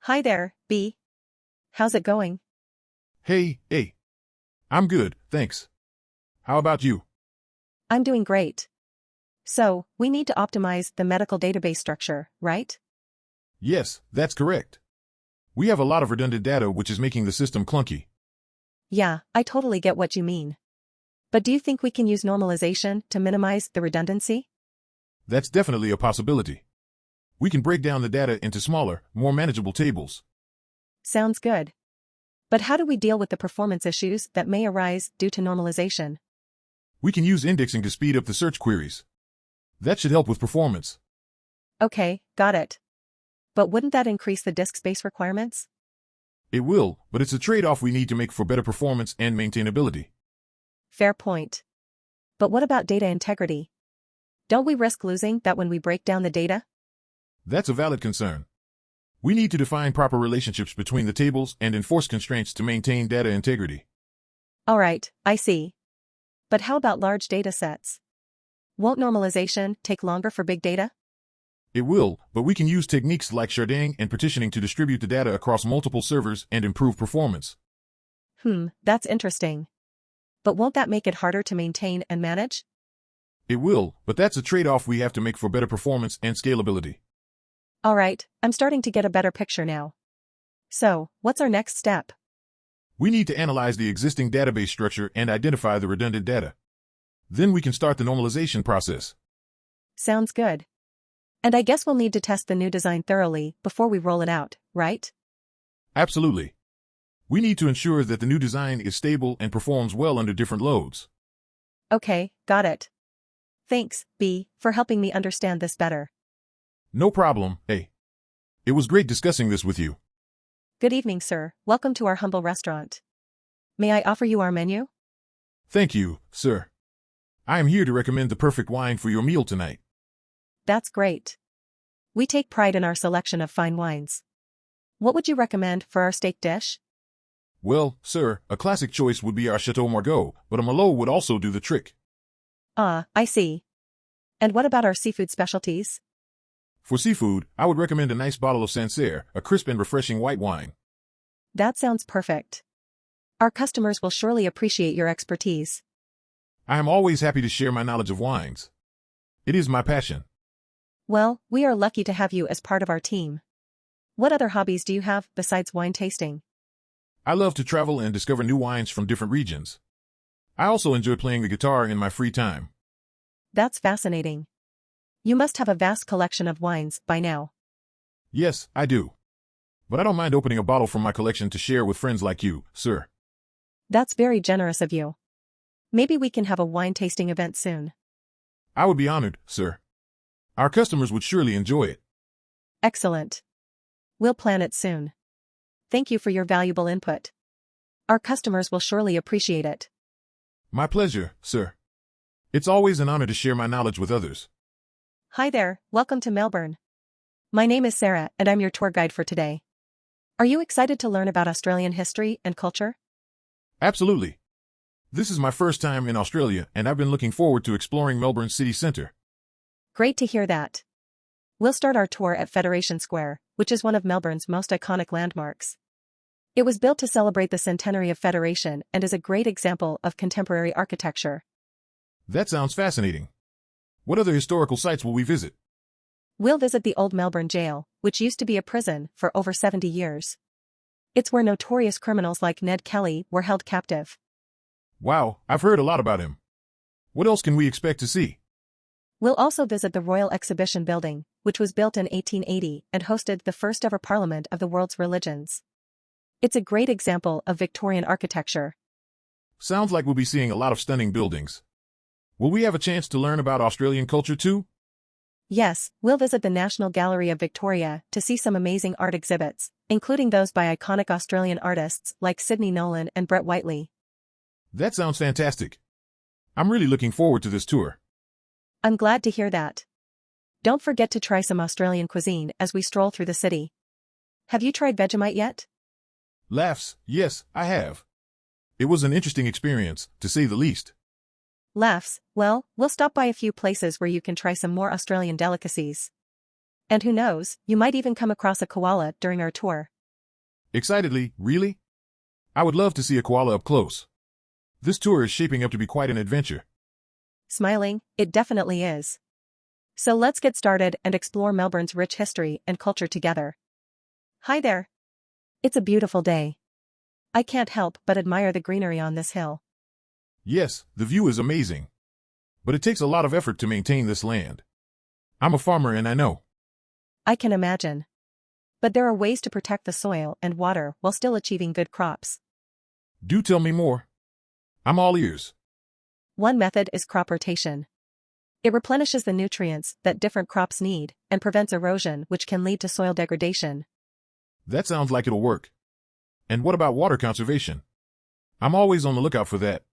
Hi there, B. How's it going? Hey, hey. I'm good, thanks. How about you? I'm doing great. So, we need to optimize the medical database structure, right? Yes, that's correct. We have a lot of redundant data which is making the system clunky. Yeah, I totally get what you mean. But do you think we can use normalization to minimize the redundancy? That's definitely a possibility. We can break down the data into smaller, more manageable tables. Sounds good. But how do we deal with the performance issues that may arise due to normalization? We can use indexing to speed up the search queries. That should help with performance. Okay, got it. But wouldn't that increase the disk space requirements? It will, but it's a trade-off we need to make for better performance and maintainability. Fair point. But what about data integrity? Don't we risk losing that when we break down the data? That's a valid concern. We need to define proper relationships between the tables and enforce constraints to maintain data integrity. Alright, I see. But how about large data sets? Won't normalization take longer for big data? It will, but we can use techniques like sharding and partitioning to distribute the data across multiple servers and improve performance. That's interesting. But won't that make it harder to maintain and manage? It will, but that's a trade-off we have to make for better performance and scalability. Alright, I'm starting to get a better picture now. So, what's our next step? We need to analyze the existing database structure and identify the redundant data. Then we can start the normalization process. Sounds good. And I guess we'll need to test the new design thoroughly before we roll it out, right? Absolutely. We need to ensure that the new design is stable and performs well under different loads. Okay, got it. Thanks, B, for helping me understand this better. No problem, A. It was great discussing this with you. Good evening, sir. Welcome to our humble restaurant. May I offer you our menu? Thank you, sir. I am here to recommend the perfect wine for your meal tonight. That's great. We take pride in our selection of fine wines. What would you recommend for our steak dish? Well, sir, a classic choice would be our Chateau Margaux, but a Merlot would also do the trick. Ah, I see. And what about our seafood specialties? For seafood, I would recommend a nice bottle of Sancerre, a crisp and refreshing white wine. That sounds perfect. Our customers will surely appreciate your expertise. I am always happy to share my knowledge of wines. It is my passion. Well, we are lucky to have you as part of our team. What other hobbies do you have besides wine tasting? I love to travel and discover new wines from different regions. I also enjoy playing the guitar in my free time. That's fascinating. You must have a vast collection of wines by now. Yes, I do. But I don't mind opening a bottle from my collection to share with friends like you, sir. That's very generous of you. Maybe we can have a wine tasting event soon. I would be honored, sir. Our customers would surely enjoy it. Excellent. We'll plan it soon. Thank you for your valuable input. Our customers will surely appreciate it. My pleasure, sir. It's always an honor to share my knowledge with others. Hi there, welcome to Melbourne. My name is Sarah and I'm your tour guide for today. Are you excited to learn about Australian history and culture? Absolutely. This is my first time in Australia and I've been looking forward to exploring Melbourne's city centre. Great to hear that. We'll start our tour at Federation Square, which is one of Melbourne's most iconic landmarks. It was built to celebrate the centenary of Federation and is a great example of contemporary architecture. That sounds fascinating. What other historical sites will we visit? We'll visit the old Melbourne Jail, which used to be a prison for over 70 years. It's where notorious criminals like Ned Kelly were held captive. Wow, I've heard a lot about him. What else can we expect to see? We'll also visit the Royal Exhibition Building, which was built in 1880 and hosted the first ever Parliament of the World's Religions. It's a great example of Victorian architecture. Sounds like we'll be seeing a lot of stunning buildings. Will we have a chance to learn about Australian culture too? Yes, we'll visit the National Gallery of Victoria to see some amazing art exhibits, including those by iconic Australian artists like Sidney Nolan and Brett Whiteley. That sounds fantastic. I'm really looking forward to this tour. I'm glad to hear that. Don't forget to try some Australian cuisine as we stroll through the city. Have you tried Vegemite yet? Laughs, yes, I have. It was an interesting experience, to say the least. Laughs, well, we'll stop by a few places where you can try some more Australian delicacies. And who knows, you might even come across a koala during our tour. Excitedly, really? I would love to see a koala up close. This tour is shaping up to be quite an adventure. Smiling, it definitely is. So let's get started and explore Melbourne's rich history and culture together. Hi there. It's a beautiful day. I can't help but admire the greenery on this hill. Yes, the view is amazing. But it takes a lot of effort to maintain this land. I'm a farmer and I know. I can imagine. But there are ways to protect the soil and water while still achieving good crops. Do tell me more. I'm all ears. One method is crop rotation. It replenishes the nutrients that different crops need and prevents erosion, which can lead to soil degradation. That sounds like it'll work. And what about water conservation? I'm always on the lookout for that.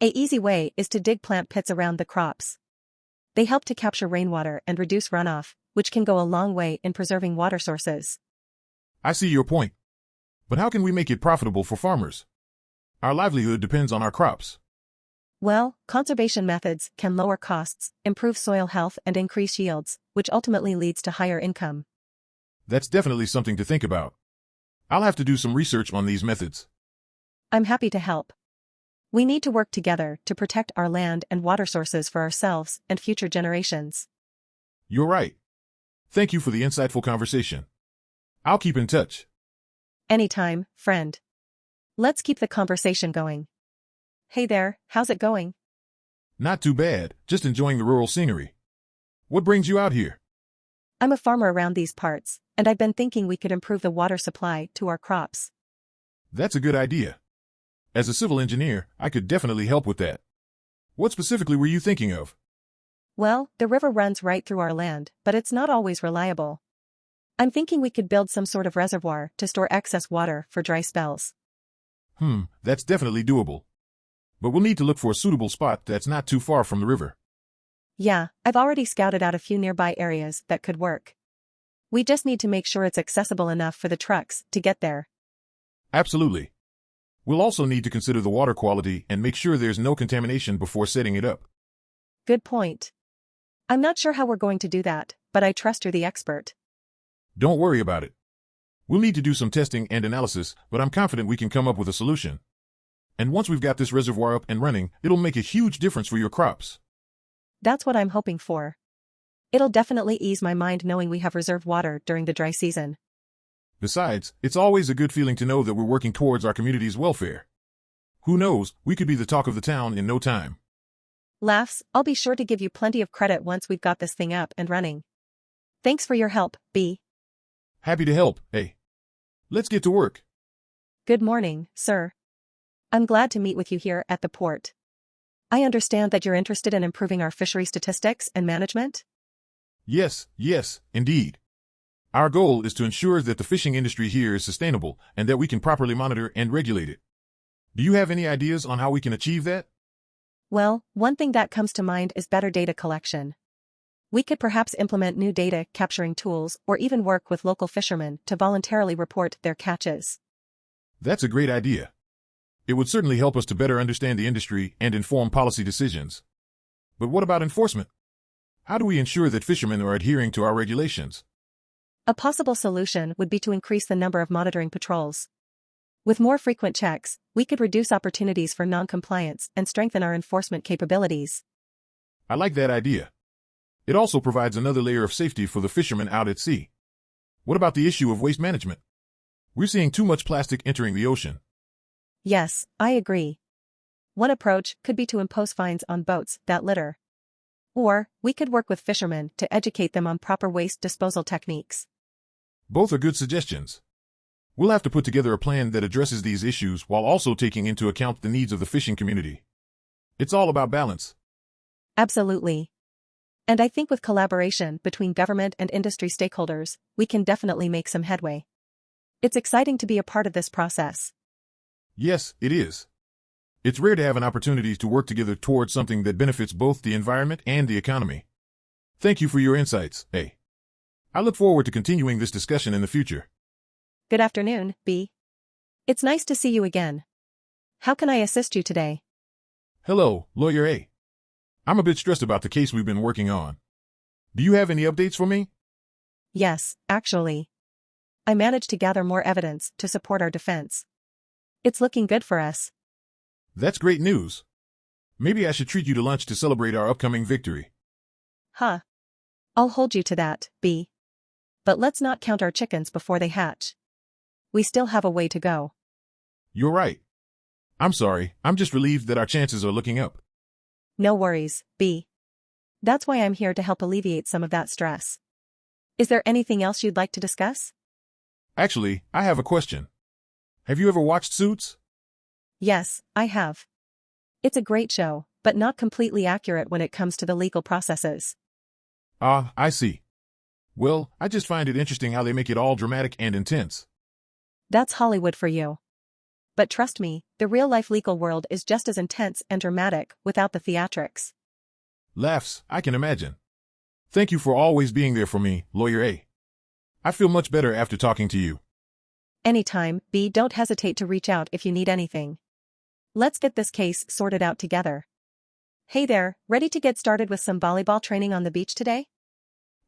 An easy way is to dig plant pits around the crops. They help to capture rainwater and reduce runoff, which can go a long way in preserving water sources. I see your point. But how can we make it profitable for farmers? Our livelihood depends on our crops. Well, conservation methods can lower costs, improve soil health and increase yields, which ultimately leads to higher income. That's definitely something to think about. I'll have to do some research on these methods. I'm happy to help. We need to work together to protect our land and water sources for ourselves and future generations. You're right. Thank you for the insightful conversation. I'll keep in touch. Anytime, friend. Let's keep the conversation going. Hey there, how's it going? Not too bad, just enjoying the rural scenery. What brings you out here? I'm a farmer around these parts, and I've been thinking we could improve the water supply to our crops. That's a good idea. As a civil engineer, I could definitely help with that. What specifically were you thinking of? Well, the river runs right through our land, but it's not always reliable. I'm thinking we could build some sort of reservoir to store excess water for dry spells. That's definitely doable. But we'll need to look for a suitable spot that's not too far from the river. Yeah, I've already scouted out a few nearby areas that could work. We just need to make sure it's accessible enough for the trucks to get there. Absolutely. We'll also need to consider the water quality and make sure there's no contamination before setting it up. Good point. I'm not sure how we're going to do that, but I trust you're the expert. Don't worry about it. We'll need to do some testing and analysis, but I'm confident we can come up with a solution. And once we've got this reservoir up and running, it'll make a huge difference for your crops. That's what I'm hoping for. It'll definitely ease my mind knowing we have reserved water during the dry season. Besides, it's always a good feeling to know that we're working towards our community's welfare. Who knows, we could be the talk of the town in no time. Laughs, I'll be sure to give you plenty of credit once we've got this thing up and running. Thanks for your help, B. Happy to help, hey. Let's get to work. Good morning, sir. I'm glad to meet with you here at the port. I understand that you're interested in improving our fishery statistics and management? Yes, indeed. Our goal is to ensure that the fishing industry here is sustainable and that we can properly monitor and regulate it. Do you have any ideas on how we can achieve that? Well, one thing that comes to mind is better data collection. We could perhaps implement new data capturing tools or even work with local fishermen to voluntarily report their catches. That's a great idea. It would certainly help us to better understand the industry and inform policy decisions. But what about enforcement? How do we ensure that fishermen are adhering to our regulations? A possible solution would be to increase the number of monitoring patrols. With more frequent checks, we could reduce opportunities for non-compliance and strengthen our enforcement capabilities. I like that idea. It also provides another layer of safety for the fishermen out at sea. What about the issue of waste management? We're seeing too much plastic entering the ocean. Yes, I agree. One approach could be to impose fines on boats that litter. Or, we could work with fishermen to educate them on proper waste disposal techniques. Both are good suggestions. We'll have to put together a plan that addresses these issues while also taking into account the needs of the fishing community. It's all about balance. Absolutely. And I think with collaboration between government and industry stakeholders, we can definitely make some headway. It's exciting to be a part of this process. Yes, it is. It's rare to have an opportunity to work together towards something that benefits both the environment and the economy. Thank you for your insights, A. I look forward to continuing this discussion in the future. Good afternoon, B. It's nice to see you again. How can I assist you today? Hello, Lawyer A. I'm a bit stressed about the case we've been working on. Do you have any updates for me? Yes, actually. I managed to gather more evidence to support our defense. It's looking good for us. That's great news. Maybe I should treat you to lunch to celebrate our upcoming victory. Huh. I'll hold you to that, B. But let's not count our chickens before they hatch. We still have a way to go. You're right. I'm sorry, I'm just relieved that our chances are looking up. No worries, B. That's why I'm here to help alleviate some of that stress. Is there anything else you'd like to discuss? Actually, I have a question. Have you ever watched Suits? Yes, I have. It's a great show, but not completely accurate when it comes to the legal processes. Ah, I see. Well, I just find it interesting how they make it all dramatic and intense. That's Hollywood for you. But trust me, the real-life legal world is just as intense and dramatic without the theatrics. Laughs, I can imagine. Thank you for always being there for me, Lawyer A. I feel much better after talking to you. Anytime, B. Don't hesitate to reach out if you need anything. Let's get this case sorted out together. Hey there, ready to get started with some volleyball training on the beach today?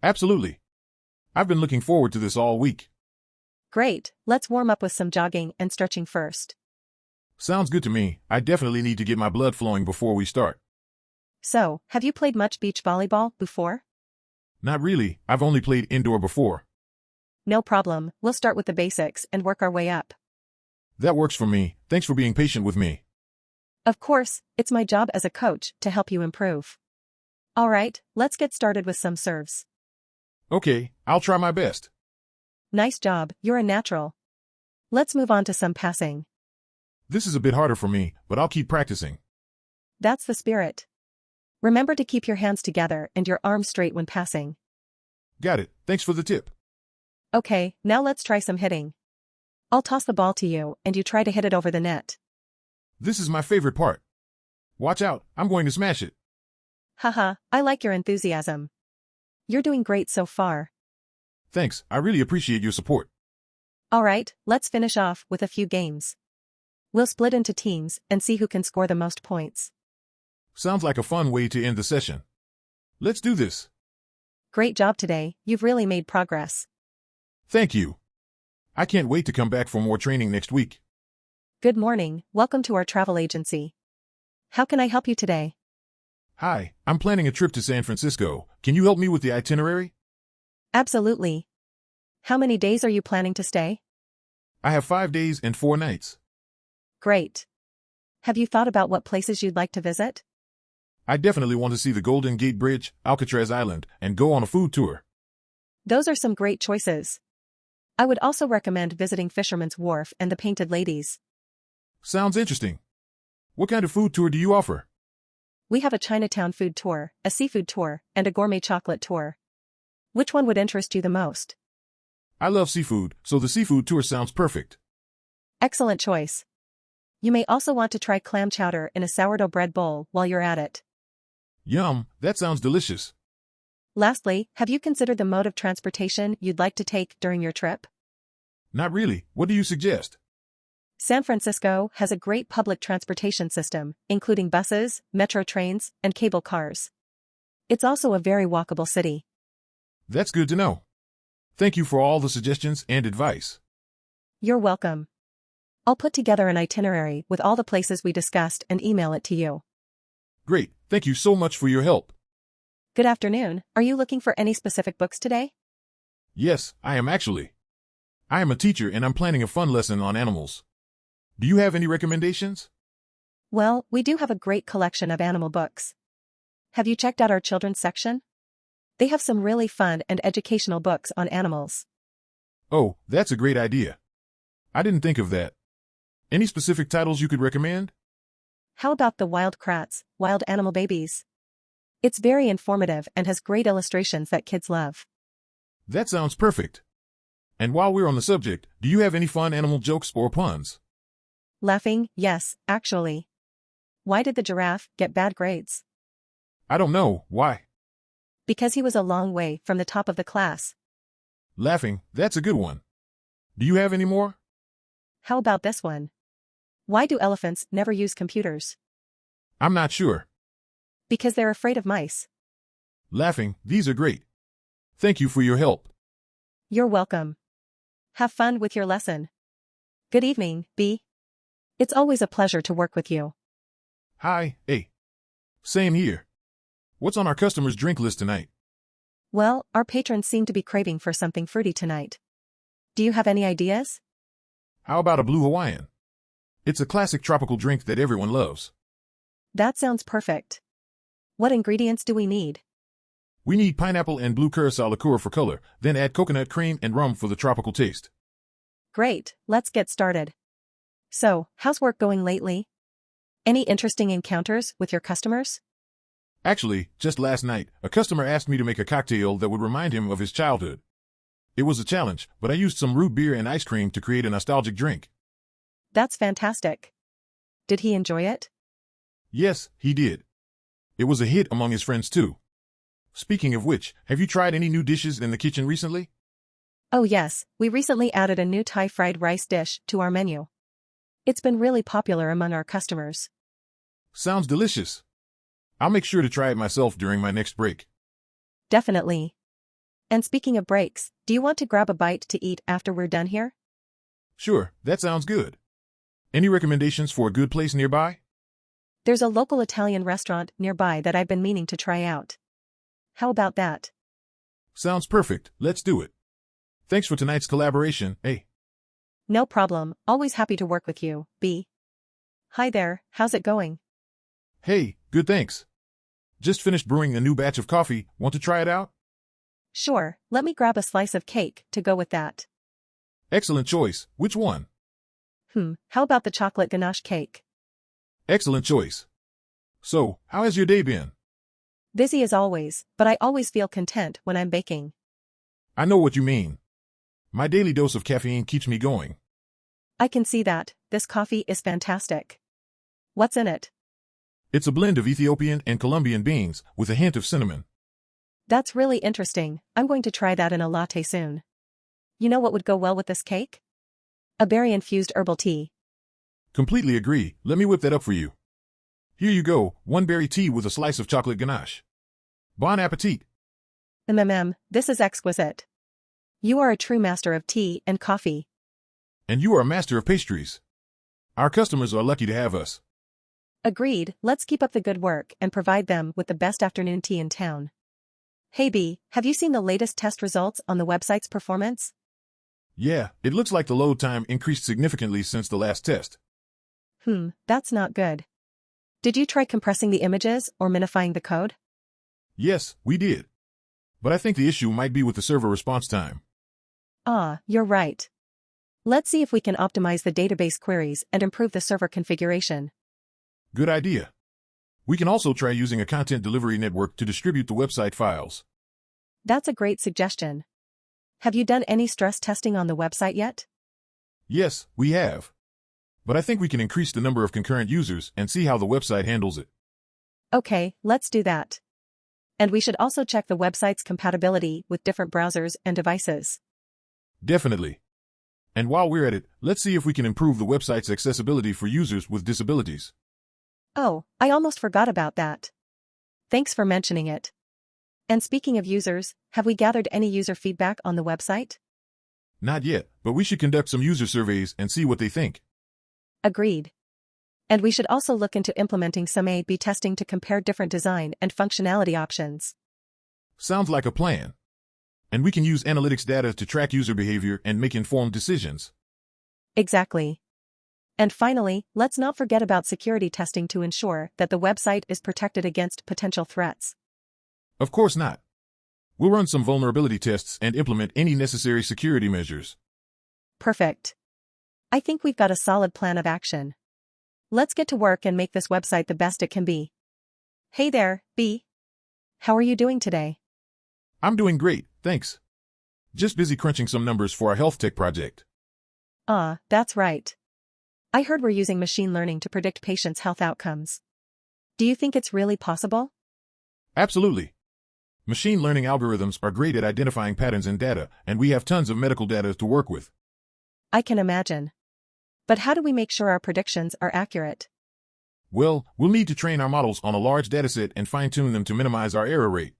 Absolutely. I've been looking forward to this all week. Great, let's warm up with some jogging and stretching first. Sounds good to me. I definitely need to get my blood flowing before we start. So, have you played much beach volleyball before? Not really, I've only played indoor before. No problem, we'll start with the basics and work our way up. That works for me. Thanks for being patient with me. Of course, it's my job as a coach to help you improve. Alright, let's get started with some serves. Okay, I'll try my best. Nice job, you're a natural. Let's move on to some passing. This is a bit harder for me, but I'll keep practicing. That's the spirit. Remember to keep your hands together and your arms straight when passing. Got it, thanks for the tip. Okay, now let's try some hitting. I'll toss the ball to you and you try to hit it over the net. This is my favorite part. Watch out, I'm going to smash it. Haha, I like your enthusiasm. You're doing great so far. Thanks, I really appreciate your support. Alright, let's finish off with a few games. We'll split into teams and see who can score the most points. Sounds like a fun way to end the session. Let's do this. Great job today, you've really made progress. Thank you. I can't wait to come back for more training next week. Good morning, welcome to our travel agency. How can I help you today? Hi, I'm planning a trip to San Francisco. Can you help me with the itinerary? Absolutely. How many days are you planning to stay? I have 5 days and 4 nights. Great. Have you thought about what places you'd like to visit? I definitely want to see the Golden Gate Bridge, Alcatraz Island, and go on a food tour. Those are some great choices. I would also recommend visiting Fisherman's Wharf and the Painted Ladies. Sounds interesting. What kind of food tour do you offer? We have a Chinatown food tour, a seafood tour, and a gourmet chocolate tour. Which one would interest you the most? I love seafood, so the seafood tour sounds perfect. Excellent choice. You may also want to try clam chowder in a sourdough bread bowl while you're at it. Yum, that sounds delicious. Lastly, have you considered the mode of transportation you'd like to take during your trip? Not really. What do you suggest? San Francisco has a great public transportation system, including buses, metro trains, and cable cars. It's also a very walkable city. That's good to know. Thank you for all the suggestions and advice. You're welcome. I'll put together an itinerary with all the places we discussed and email it to you. Great, thank you so much for your help. Good afternoon, are you looking for any specific books today? Yes, I am actually. I am a teacher and I'm planning a fun lesson on animals. Do you have any recommendations? Well, we do have a great collection of animal books. Have you checked out our children's section? They have some really fun and educational books on animals. Oh, that's a great idea. I didn't think of that. Any specific titles you could recommend? How about The Wild Kratts, Wild Animal Babies? It's very informative and has great illustrations that kids love. That sounds perfect. And while we're on the subject, do you have any fun animal jokes or puns? Laughing, yes, actually. Why did the giraffe get bad grades? I don't know, why? Because he was a long way from the top of the class. Laughing, that's a good one. Do you have any more? How about this one? Why do elephants never use computers? I'm not sure. Because they're afraid of mice. Laughing, these are great. Thank you for your help. You're welcome. Have fun with your lesson. Good evening, B. It's always a pleasure to work with you. Hi, A. Same here. What's on our customers' drink list tonight? Well, our patrons seem to be craving for something fruity tonight. Do you have any ideas? How about a blue Hawaiian? It's a classic tropical drink that everyone loves. That sounds perfect. What ingredients do we need? We need pineapple and blue curacao liqueur for color, then add coconut cream and rum for the tropical taste. Great, let's get started. So, how's work going lately? Any interesting encounters with your customers? Actually, just last night, a customer asked me to make a cocktail that would remind him of his childhood. It was a challenge, but I used some root beer and ice cream to create a nostalgic drink. That's fantastic. Did he enjoy it? Yes, he did. It was a hit among his friends too. Speaking of which, have you tried any new dishes in the kitchen recently? Oh yes, we recently added a new Thai fried rice dish to our menu. It's been really popular among our customers. Sounds delicious. I'll make sure to try it myself during my next break. Definitely. And speaking of breaks, do you want to grab a bite to eat after we're done here? Sure, that sounds good. Any recommendations for a good place nearby? There's a local Italian restaurant nearby that I've been meaning to try out. How about that? Sounds perfect, let's do it. Thanks for tonight's collaboration, A. No problem, always happy to work with you, B. Hi there, how's it going? Hey, good thanks. Just finished brewing a new batch of coffee, want to try it out? Sure, let me grab a slice of cake to go with that. Excellent choice, which one? How about the chocolate ganache cake? Excellent choice. So, how has your day been? Busy as always, but I always feel content when I'm baking. I know what you mean. My daily dose of caffeine keeps me going. I can see that, this coffee is fantastic. What's in it? It's a blend of Ethiopian and Colombian beans, with a hint of cinnamon. That's really interesting, I'm going to try that in a latte soon. You know what would go well with this cake? A berry-infused herbal tea. Completely agree, let me whip that up for you. Here you go, one berry tea with a slice of chocolate ganache. Bon appetit. This is exquisite. You are a true master of tea and coffee. And you are a master of pastries. Our customers are lucky to have us. Agreed, let's keep up the good work and provide them with the best afternoon tea in town. Hey B, have you seen the latest test results on the website's performance? Yeah, it looks like the load time increased significantly since the last test. That's not good. Did you try compressing the images or minifying the code? Yes, we did. But I think the issue might be with the server response time. You're right. Let's see if we can optimize the database queries and improve the server configuration. Good idea. We can also try using a content delivery network to distribute the website files. That's a great suggestion. Have you done any stress testing on the website yet? Yes, we have. But I think we can increase the number of concurrent users and see how the website handles it. Okay, let's do that. And we should also check the website's compatibility with different browsers and devices. Definitely. And while we're at it, let's see if we can improve the website's accessibility for users with disabilities. Oh, I almost forgot about that. Thanks for mentioning it. And speaking of users, have we gathered any user feedback on the website? Not yet, but we should conduct some user surveys and see what they think. Agreed. And we should also look into implementing some A/B testing to compare different design and functionality options. Sounds like a plan. And we can use analytics data to track user behavior and make informed decisions. Exactly. And finally, let's not forget about security testing to ensure that the website is protected against potential threats. Of course not. We'll run some vulnerability tests and implement any necessary security measures. Perfect. I think we've got a solid plan of action. Let's get to work and make this website the best it can be. Hey there, B. How are you doing today? I'm doing great, thanks. Just busy crunching some numbers for our health tech project. That's right. I heard we're using machine learning to predict patients' health outcomes. Do you think it's really possible? Absolutely. Machine learning algorithms are great at identifying patterns in data, and we have tons of medical data to work with. I can imagine. But how do we make sure our predictions are accurate? Well, we'll need to train our models on a large dataset and fine-tune them to minimize our error rate.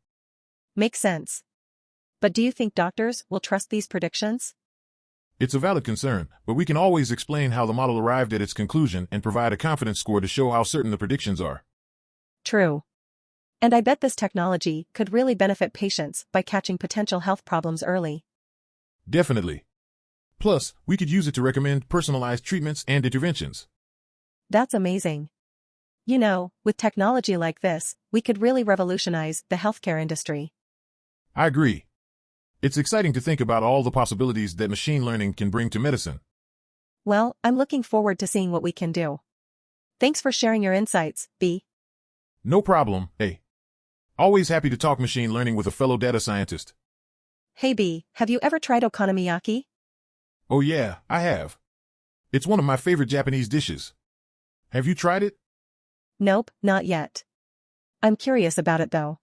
Makes sense. But do you think doctors will trust these predictions? It's a valid concern, but we can always explain how the model arrived at its conclusion and provide a confidence score to show how certain the predictions are. True. And I bet this technology could really benefit patients by catching potential health problems early. Definitely. Plus, we could use it to recommend personalized treatments and interventions. That's amazing. You know, with technology like this, we could really revolutionize the healthcare industry. I agree. It's exciting to think about all the possibilities that machine learning can bring to medicine. Well, I'm looking forward to seeing what we can do. Thanks for sharing your insights, B. No problem, A. Always happy to talk machine learning with a fellow data scientist. Hey B, have you ever tried okonomiyaki? Oh yeah, I have. It's one of my favorite Japanese dishes. Have you tried it? Nope, not yet. I'm curious about it though.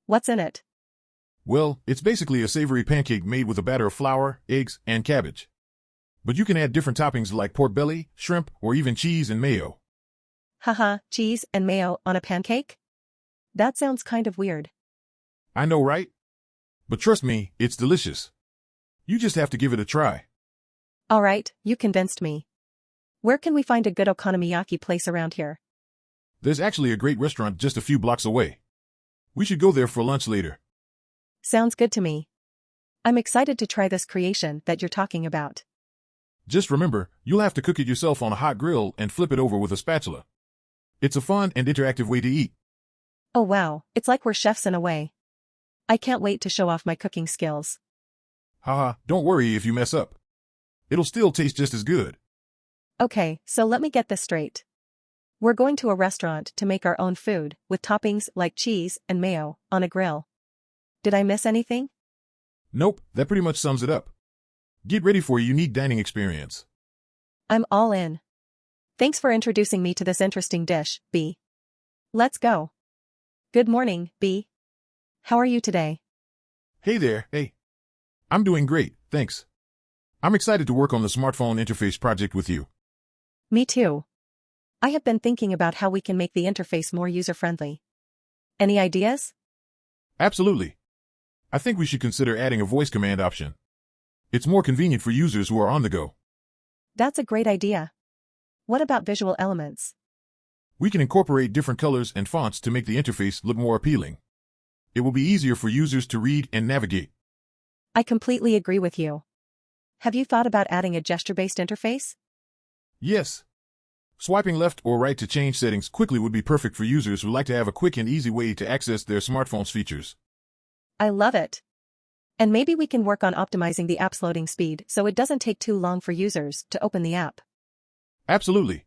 What's in it? Well, it's basically a savory pancake made with a batter of flour, eggs, and cabbage. But you can add different toppings like pork belly, shrimp, or even cheese and mayo. Haha, cheese and mayo on a pancake? That sounds kind of weird. I know, right? But trust me, it's delicious. You just have to give it a try. Alright, you convinced me. Where can we find a good okonomiyaki place around here? There's actually a great restaurant just a few blocks away. We should go there for lunch later. Sounds good to me. I'm excited to try this creation that you're talking about. Just remember, you'll have to cook it yourself on a hot grill and flip it over with a spatula. It's a fun and interactive way to eat. Oh wow, it's like we're chefs in a way. I can't wait to show off my cooking skills. Haha, don't worry if you mess up. It'll still taste just as good. Okay, so let me get this straight. We're going to a restaurant to make our own food, with toppings like cheese and mayo, on a grill. Did I miss anything? Nope, that pretty much sums it up. Get ready for a unique dining experience. I'm all in. Thanks for introducing me to this interesting dish, B. Let's go. Good morning, B. How are you today? Hey there, hey. I'm doing great, thanks. I'm excited to work on the smartphone interface project with you. Me too. I have been thinking about how we can make the interface more user-friendly. Any ideas? Absolutely. I think we should consider adding a voice command option. It's more convenient for users who are on the go. That's a great idea. What about visual elements? We can incorporate different colors and fonts to make the interface look more appealing. It will be easier for users to read and navigate. I completely agree with you. Have you thought about adding a gesture-based interface? Yes. Swiping left or right to change settings quickly would be perfect for users who like to have a quick and easy way to access their smartphone's features. I love it. And maybe we can work on optimizing the app's loading speed so it doesn't take too long for users to open the app. Absolutely.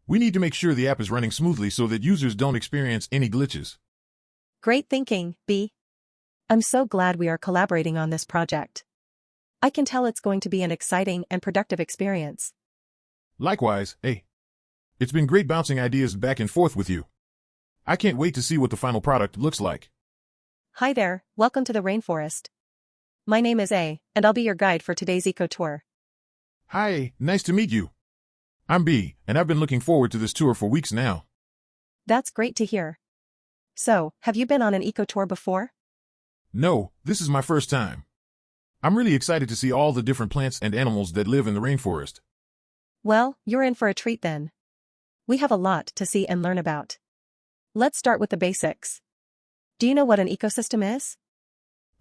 We need to make sure the app is running smoothly so that users don't experience any glitches. Great thinking, B. I'm so glad we are collaborating on this project. I can tell it's going to be an exciting and productive experience. Likewise, hey. It's been great bouncing ideas back and forth with you. I can't wait to see what the final product looks like. Hi there, welcome to the rainforest. My name is A, and I'll be your guide for today's eco tour. Hi, nice to meet you. I'm B, and I've been looking forward to this tour for weeks now. That's great to hear. So, have you been on an eco tour before? No, this is my first time. I'm really excited to see all the different plants and animals that live in the rainforest. Well, you're in for a treat then. We have a lot to see and learn about. Let's start with the basics. Do you know what an ecosystem is?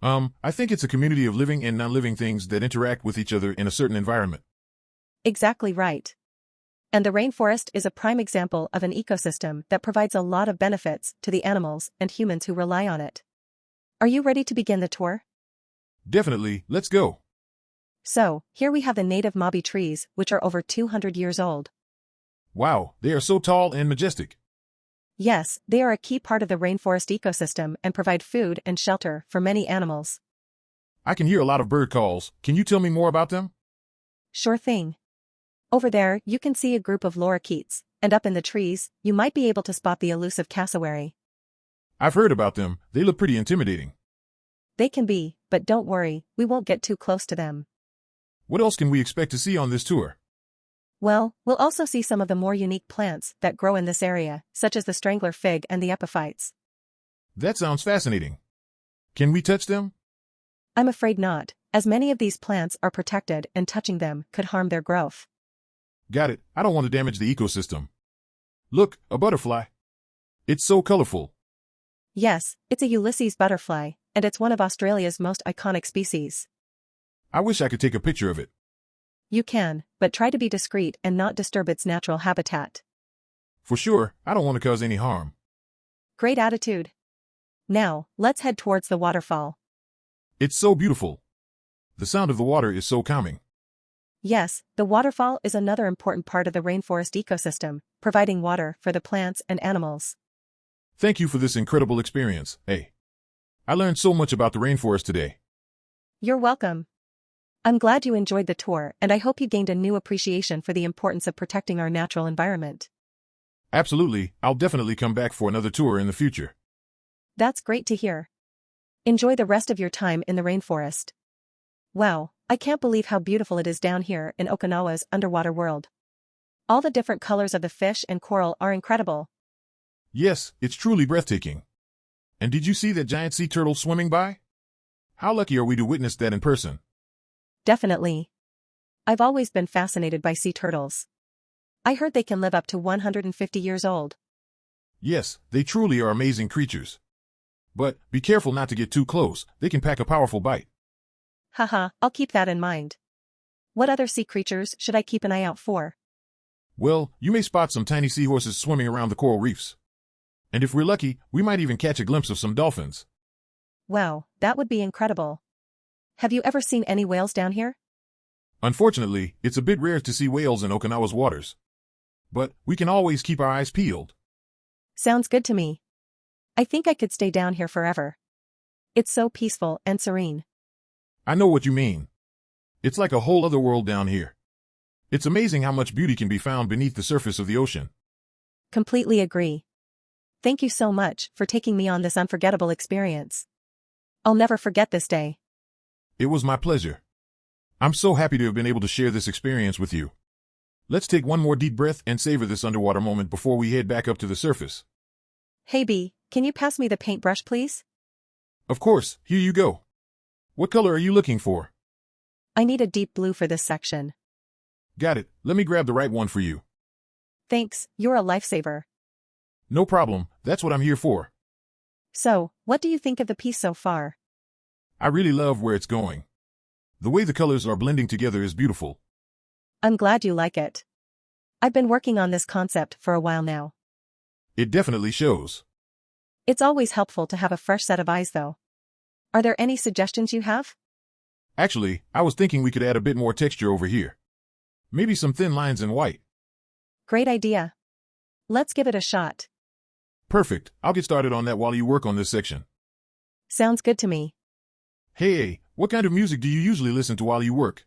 I think it's a community of living and non-living things that interact with each other in a certain environment. Exactly right. And the rainforest is a prime example of an ecosystem that provides a lot of benefits to the animals and humans who rely on it. Are you ready to begin the tour? Definitely, let's go. So, here we have the native mabi trees, which are over 200 years old. Wow, they are so tall and majestic. Yes, they are a key part of the rainforest ecosystem and provide food and shelter for many animals. I can hear a lot of bird calls. Can you tell me more about them? Sure thing. Over there, you can see a group of lorikeets, and up in the trees, you might be able to spot the elusive cassowary. I've heard about them. They look pretty intimidating. They can be, but don't worry, we won't get too close to them. What else can we expect to see on this tour? Well, we'll also see some of the more unique plants that grow in this area, such as the strangler fig and the epiphytes. That sounds fascinating. Can we touch them? I'm afraid not, as many of these plants are protected and touching them could harm their growth. Got it. I don't want to damage the ecosystem. Look, a butterfly. It's so colorful. Yes, it's a Ulysses butterfly, and it's one of Australia's most iconic species. I wish I could take a picture of it. You can, but try to be discreet and not disturb its natural habitat. For sure, I don't want to cause any harm. Great attitude. Now, let's head towards the waterfall. It's so beautiful. The sound of the water is so calming. Yes, the waterfall is another important part of the rainforest ecosystem, providing water for the plants and animals. Thank you for this incredible experience, hey. I learned so much about the rainforest today. You're welcome. I'm glad you enjoyed the tour, and I hope you gained a new appreciation for the importance of protecting our natural environment. Absolutely, I'll definitely come back for another tour in the future. That's great to hear. Enjoy the rest of your time in the rainforest. Wow, I can't believe how beautiful it is down here in Okinawa's underwater world. All the different colors of the fish and coral are incredible. Yes, it's truly breathtaking. And did you see that giant sea turtle swimming by? How lucky are we to witness that in person? Definitely. I've always been fascinated by sea turtles. I heard they can live up to 150 years old. Yes, they truly are amazing creatures. But be careful not to get too close, they can pack a powerful bite. Haha, I'll keep that in mind. What other sea creatures should I keep an eye out for? Well, you may spot some tiny seahorses swimming around the coral reefs. And if we're lucky, we might even catch a glimpse of some dolphins. Wow, that would be incredible. Have you ever seen any whales down here? Unfortunately, it's a bit rare to see whales in Okinawa's waters. But we can always keep our eyes peeled. Sounds good to me. I think I could stay down here forever. It's so peaceful and serene. I know what you mean. It's like a whole other world down here. It's amazing how much beauty can be found beneath the surface of the ocean. Completely agree. Thank you so much for taking me on this unforgettable experience. I'll never forget this day. It was my pleasure. I'm so happy to have been able to share this experience with you. Let's take one more deep breath and savor this underwater moment before we head back up to the surface. Hey B, can you pass me the paintbrush please? Of course, here you go. What color are you looking for? I need a deep blue for this section. Got it, let me grab the right one for you. Thanks, you're a lifesaver. No problem, that's what I'm here for. So, what do you think of the piece so far? I really love where it's going. The way the colors are blending together is beautiful. I'm glad you like it. I've been working on this concept for a while now. It definitely shows. It's always helpful to have a fresh set of eyes though. Are there any suggestions you have? Actually, I was thinking we could add a bit more texture over here. Maybe some thin lines in white. Great idea. Let's give it a shot. Perfect, I'll get started on that while you work on this section. Sounds good to me. Hey, what kind of music do you usually listen to while you work?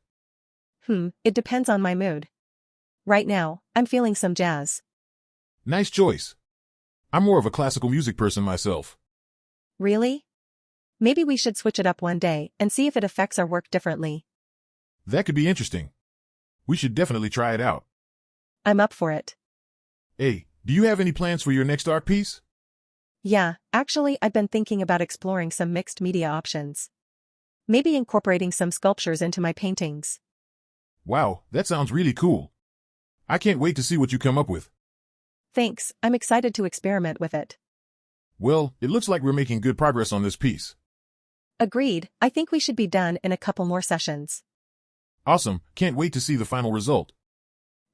It depends on my mood. Right now, I'm feeling some jazz. Nice choice. I'm more of a classical music person myself. Really? Maybe we should switch it up one day and see if it affects our work differently. That could be interesting. We should definitely try it out. I'm up for it. Hey, do you have any plans for your next art piece? Yeah, actually I've been thinking about exploring some mixed media options. Maybe incorporating some sculptures into my paintings. Wow, that sounds really cool. I can't wait to see what you come up with. Thanks, I'm excited to experiment with it. Well, it looks like we're making good progress on this piece. Agreed, I think we should be done in a couple more sessions. Awesome, can't wait to see the final result.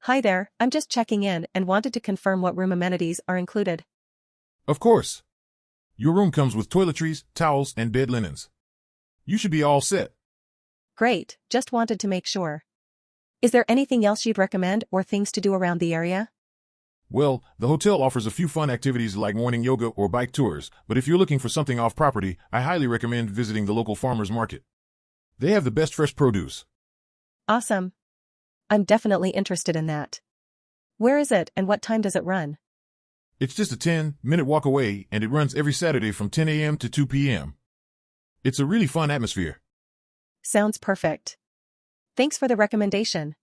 Hi there, I'm just checking in and wanted to confirm what room amenities are included. Of course. Your room comes with toiletries, towels, and bed linens. You should be all set. Great, just wanted to make sure. Is there anything else you'd recommend or things to do around the area? Well, the hotel offers a few fun activities like morning yoga or bike tours, but if you're looking for something off-property, I highly recommend visiting the local farmers market. They have the best fresh produce. Awesome. I'm definitely interested in that. Where is it and what time does it run? It's just a 10-minute walk away, and it runs every Saturday from 10 a.m. to 2 p.m. It's a really fun atmosphere. Sounds perfect. Thanks for the recommendation.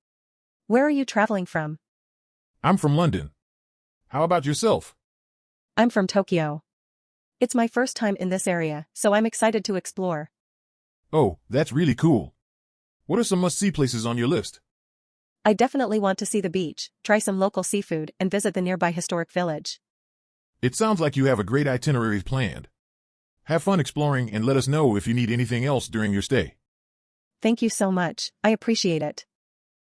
Where are you traveling from? I'm from London. How about yourself? I'm from Tokyo. It's my first time in this area, so I'm excited to explore. Oh, that's really cool. What are some must-see places on your list? I definitely want to see the beach, try some local seafood, and visit the nearby historic village. It sounds like you have a great itinerary planned. Have fun exploring and let us know if you need anything else during your stay. Thank you so much, I appreciate it.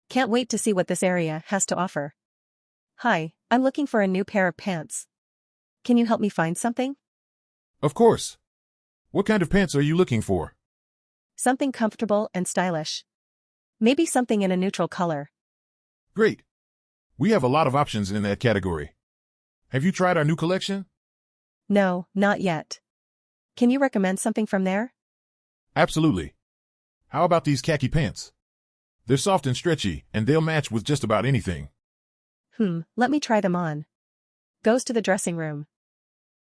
Can't wait to see what this area has to offer. Hi, I'm looking for a new pair of pants. Can you help me find something? Of course. What kind of pants are you looking for? Something comfortable and stylish. Maybe something in a neutral color. Great. We have a lot of options in that category. Have you tried our new collection? No, not yet. Can you recommend something from there? Absolutely. How about these khaki pants? They're soft and stretchy, and they'll match with just about anything. Let me try them on. Goes to the dressing room.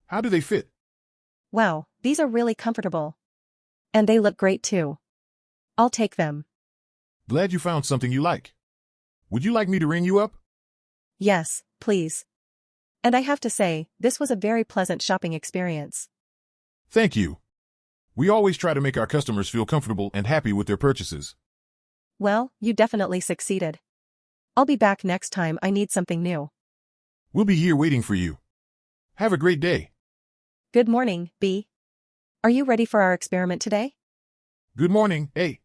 How do they fit? Wow, these are really comfortable. And they look great too. I'll take them. Glad you found something you like. Would you like me to ring you up? Yes, please. And I have to say, this was a very pleasant shopping experience. Thank you. We always try to make our customers feel comfortable and happy with their purchases. Well, you definitely succeeded. I'll be back next time I need something new. We'll be here waiting for you. Have a great day. Good morning, B. Are you ready for our experiment today? Good morning, A.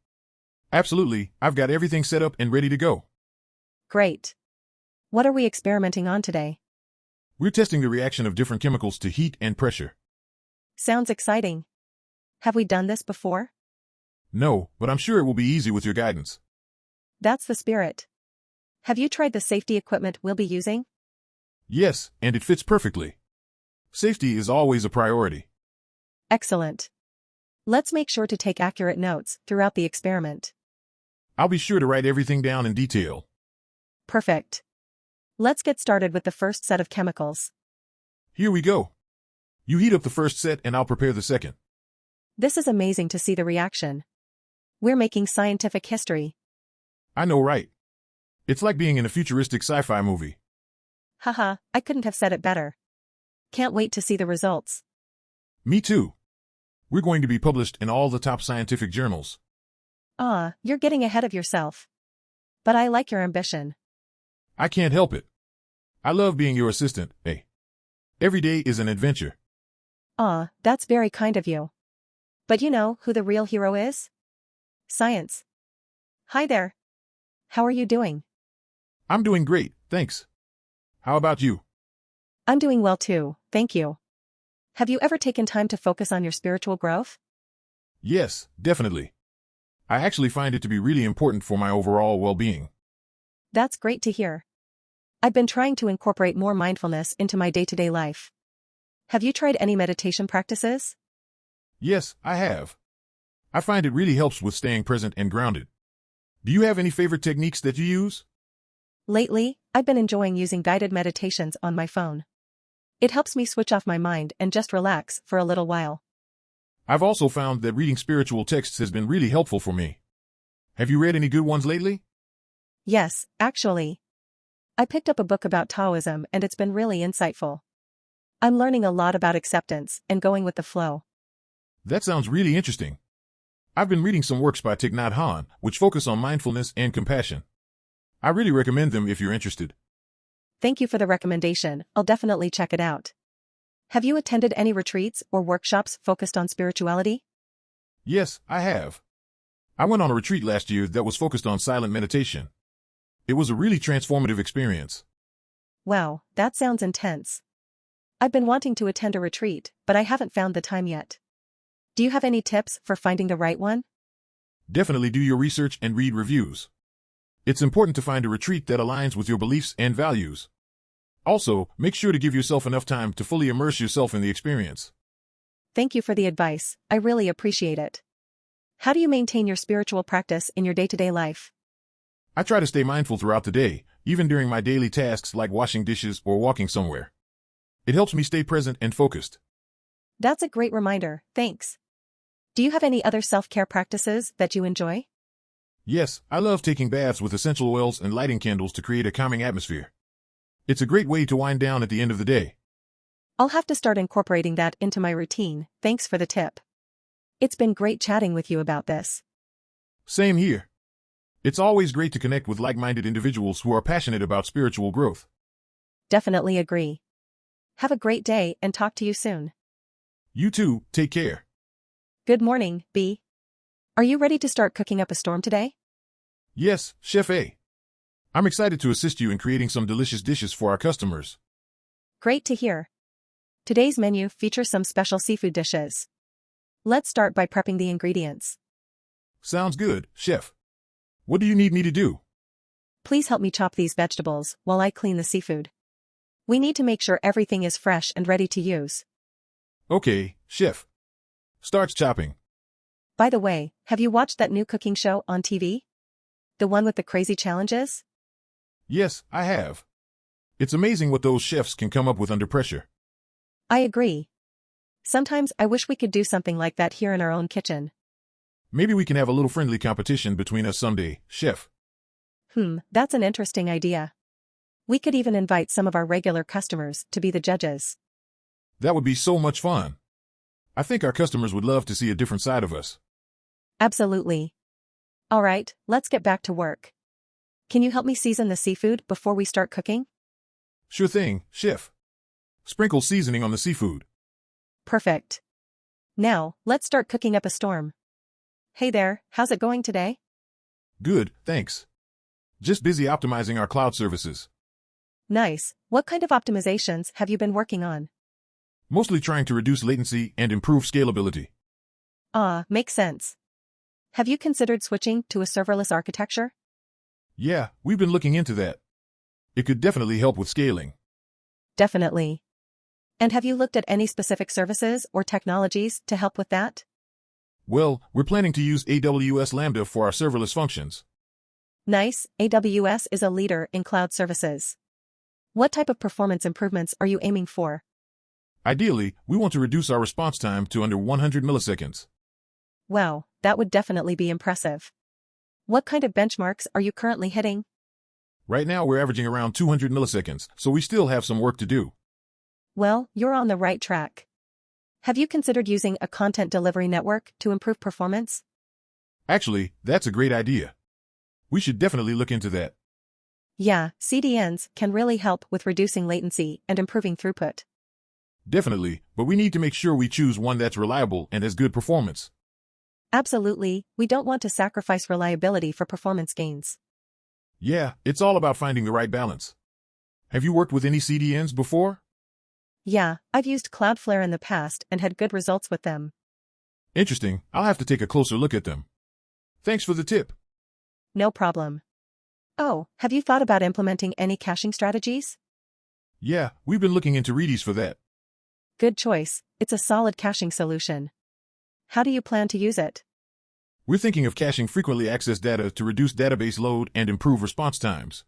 Absolutely, I've got everything set up and ready to go. Great. What are we experimenting on today? We're testing the reaction of different chemicals to heat and pressure. Sounds exciting. Have we done this before? No, but I'm sure it will be easy with your guidance. That's the spirit. Have you tried the safety equipment we'll be using? Yes, and it fits perfectly. Safety is always a priority. Excellent. Let's make sure to take accurate notes throughout the experiment. I'll be sure to write everything down in detail. Perfect. Let's get started with the first set of chemicals. Here we go. You heat up the first set and I'll prepare the second. This is amazing to see the reaction. We're making scientific history. I know, right? It's like being in a futuristic sci-fi movie. Haha, I couldn't have said it better. Can't wait to see the results. Me too. We're going to be published in all the top scientific journals. You're getting ahead of yourself. But I like your ambition. I can't help it. I love being your assistant, eh? Every day is an adventure. That's very kind of you. But you know who the real hero is? Science. Hi there. How are you doing? I'm doing great, thanks. How about you? I'm doing well too, thank you. Have you ever taken time to focus on your spiritual growth? Yes, definitely. I actually find it to be really important for my overall well-being. That's great to hear. I've been trying to incorporate more mindfulness into my day-to-day life. Have you tried any meditation practices? Yes, I have. I find it really helps with staying present and grounded. Do you have any favorite techniques that you use? Lately, I've been enjoying using guided meditations on my phone. It helps me switch off my mind and just relax for a little while. I've also found that reading spiritual texts has been really helpful for me. Have you read any good ones lately? Yes, actually. I picked up a book about Taoism and it's been really insightful. I'm learning a lot about acceptance and going with the flow. That sounds really interesting. I've been reading some works by Thich Nhat Hanh, which focus on mindfulness and compassion. I really recommend them if you're interested. Thank you for the recommendation, I'll definitely check it out. Have you attended any retreats or workshops focused on spirituality? Yes, I have. I went on a retreat last year that was focused on silent meditation. It was a really transformative experience. Wow, that sounds intense. I've been wanting to attend a retreat, but I haven't found the time yet. Do you have any tips for finding the right one? Definitely do your research and read reviews. It's important to find a retreat that aligns with your beliefs and values. Also, make sure to give yourself enough time to fully immerse yourself in the experience. Thank you for the advice, I really appreciate it. How do you maintain your spiritual practice in your day-to-day life? I try to stay mindful throughout the day, even during my daily tasks like washing dishes or walking somewhere. It helps me stay present and focused. That's a great reminder, thanks. Do you have any other self-care practices that you enjoy? Yes, I love taking baths with essential oils and lighting candles to create a calming atmosphere. It's a great way to wind down at the end of the day. I'll have to start incorporating that into my routine, thanks for the tip. It's been great chatting with you about this. Same here. It's always great to connect with like-minded individuals who are passionate about spiritual growth. Definitely agree. Have a great day and talk to you soon. You too, take care. Good morning, B. Are you ready to start cooking up a storm today? Yes, Chef A. I'm excited to assist you in creating some delicious dishes for our customers. Great to hear. Today's menu features some special seafood dishes. Let's start by prepping the ingredients. Sounds good, Chef. What do you need me to do? Please help me chop these vegetables while I clean the seafood. We need to make sure everything is fresh and ready to use. Okay, Chef. Starts chopping. By the way, have you watched that new cooking show on TV? The one with the crazy challenges? Yes, I have. It's amazing what those chefs can come up with under pressure. I agree. Sometimes I wish we could do something like that here in our own kitchen. Maybe we can have a little friendly competition between us someday, Chef. That's an interesting idea. We could even invite some of our regular customers to be the judges. That would be so much fun. I think our customers would love to see a different side of us. Absolutely. All right, let's get back to work. Can you help me season the seafood before we start cooking? Sure thing, Chef. Sprinkle seasoning on the seafood. Perfect. Now, let's start cooking up a storm. Hey there, how's it going today? Good, thanks. Just busy optimizing our cloud services. Nice. What kind of optimizations have you been working on? Mostly trying to reduce latency and improve scalability. Makes sense. Have you considered switching to a serverless architecture? Yeah, we've been looking into that. It could definitely help with scaling. Definitely. And have you looked at any specific services or technologies to help with that? Well, we're planning to use AWS Lambda for our serverless functions. Nice, AWS is a leader in cloud services. What type of performance improvements are you aiming for? Ideally, we want to reduce our response time to under 100 milliseconds. Wow, that would definitely be impressive. What kind of benchmarks are you currently hitting? Right now we're averaging around 200 milliseconds, so we still have some work to do. Well, you're on the right track. Have you considered using a content delivery network to improve performance? Actually, that's a great idea. We should definitely look into that. Yeah, CDNs can really help with reducing latency and improving throughput. Definitely, but we need to make sure we choose one that's reliable and has good performance. Absolutely, we don't want to sacrifice reliability for performance gains. Yeah, it's all about finding the right balance. Have you worked with any CDNs before? Yeah, I've used Cloudflare in the past and had good results with them. Interesting, I'll have to take a closer look at them. Thanks for the tip. No problem. Oh, have you thought about implementing any caching strategies? Yeah, we've been looking into Redis for that. Good choice, it's a solid caching solution. How do you plan to use it? We're thinking of caching frequently accessed data to reduce database load and improve response times.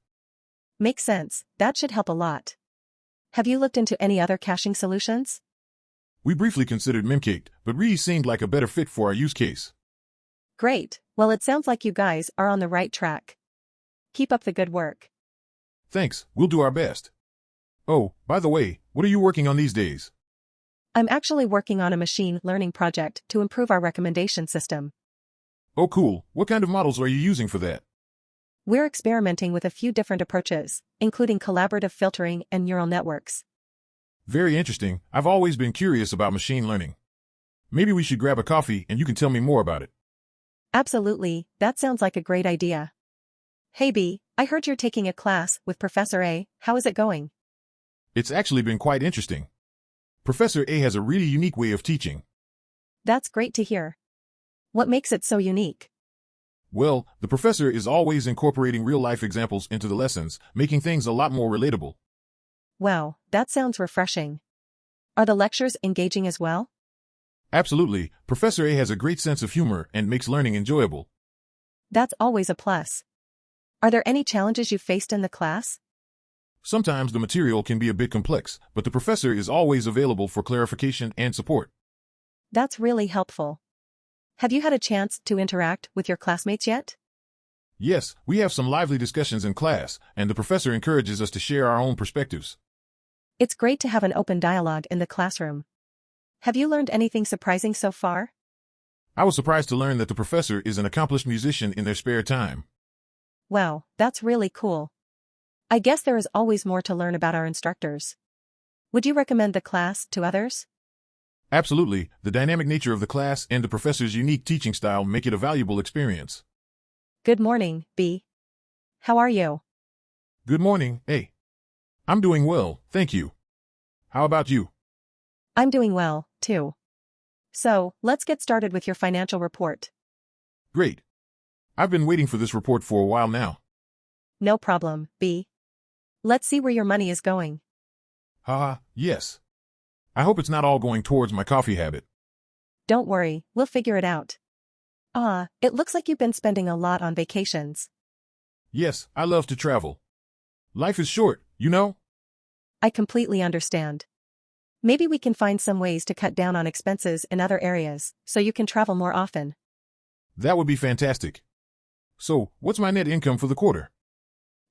Makes sense, that should help a lot. Have you looked into any other caching solutions? We briefly considered Memcached, but Redis seemed like a better fit for our use case. Great, well it sounds like you guys are on the right track. Keep up the good work. Thanks, we'll do our best. Oh, by the way, what are you working on these days? I'm actually working on a machine learning project to improve our recommendation system. Oh cool, what kind of models are you using for that? We're experimenting with a few different approaches, including collaborative filtering and neural networks. Very interesting, I've always been curious about machine learning. Maybe we should grab a coffee and you can tell me more about it. Absolutely, that sounds like a great idea. Hey B, I heard you're taking a class with Professor A, how is it going? It's actually been quite interesting. Professor A has a really unique way of teaching. That's great to hear. What makes it so unique? Well, the professor is always incorporating real-life examples into the lessons, making things a lot more relatable. Wow, that sounds refreshing. Are the lectures engaging as well? Absolutely, Professor A has a great sense of humor and makes learning enjoyable. That's always a plus. Are there any challenges you've faced in the class? Sometimes the material can be a bit complex, but the professor is always available for clarification and support. That's really helpful. Have you had a chance to interact with your classmates yet? Yes, we have some lively discussions in class, and the professor encourages us to share our own perspectives. It's great to have an open dialogue in the classroom. Have you learned anything surprising so far? I was surprised to learn that the professor is an accomplished musician in their spare time. Wow, that's really cool. I guess there is always more to learn about our instructors. Would you recommend the class to others? Absolutely, the dynamic nature of the class and the professor's unique teaching style make it a valuable experience. Good morning, B. How are you? Good morning, A. I'm doing well, thank you. How about you? I'm doing well, too. So, let's get started with your financial report. Great. I've been waiting for this report for a while now. No problem, B. Let's see where your money is going. Haha, yes. I hope it's not all going towards my coffee habit. Don't worry, we'll figure it out. It looks like you've been spending a lot on vacations. Yes, I love to travel. Life is short, you know? I completely understand. Maybe we can find some ways to cut down on expenses in other areas, so you can travel more often. That would be fantastic. So, what's my net income for the quarter?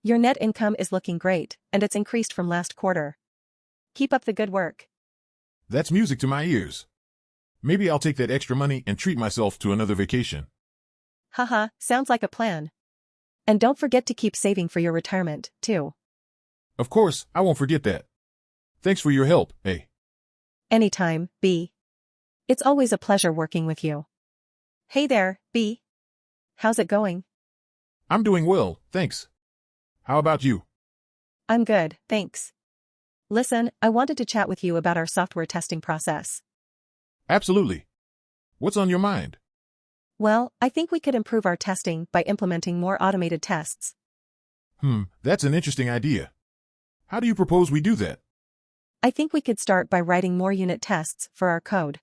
Your net income is looking great, and it's increased from last quarter. Keep up the good work. That's music to my ears. Maybe I'll take that extra money and treat myself to another vacation. Haha, sounds like a plan. And don't forget to keep saving for your retirement, too. Of course, I won't forget that. Thanks for your help, A. Anytime, B. It's always a pleasure working with you. Hey there, B. How's it going? I'm doing well, thanks. How about you? I'm good, thanks. Listen, I wanted to chat with you about our software testing process. Absolutely. What's on your mind? Well, I think we could improve our testing by implementing more automated tests. That's an interesting idea. How do you propose we do that? I think we could start by writing more unit tests for our code.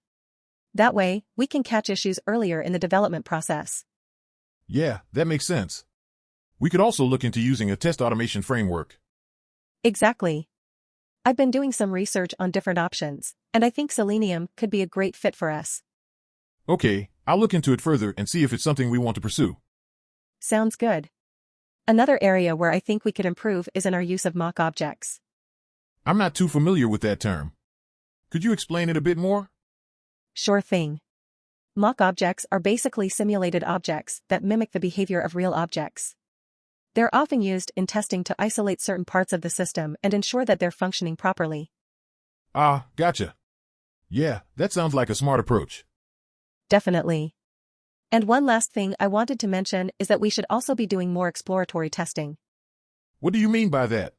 That way, we can catch issues earlier in the development process. Yeah, that makes sense. We could also look into using a test automation framework. Exactly. I've been doing some research on different options, and I think Selenium could be a great fit for us. Okay, I'll look into it further and see if it's something we want to pursue. Sounds good. Another area where I think we could improve is in our use of mock objects. I'm not too familiar with that term. Could you explain it a bit more? Sure thing. Mock objects are basically simulated objects that mimic the behavior of real objects. They're often used in testing to isolate certain parts of the system and ensure that they're functioning properly. Ah, gotcha. Yeah, that sounds like a smart approach. Definitely. And one last thing I wanted to mention is that we should also be doing more exploratory testing. What do you mean by that?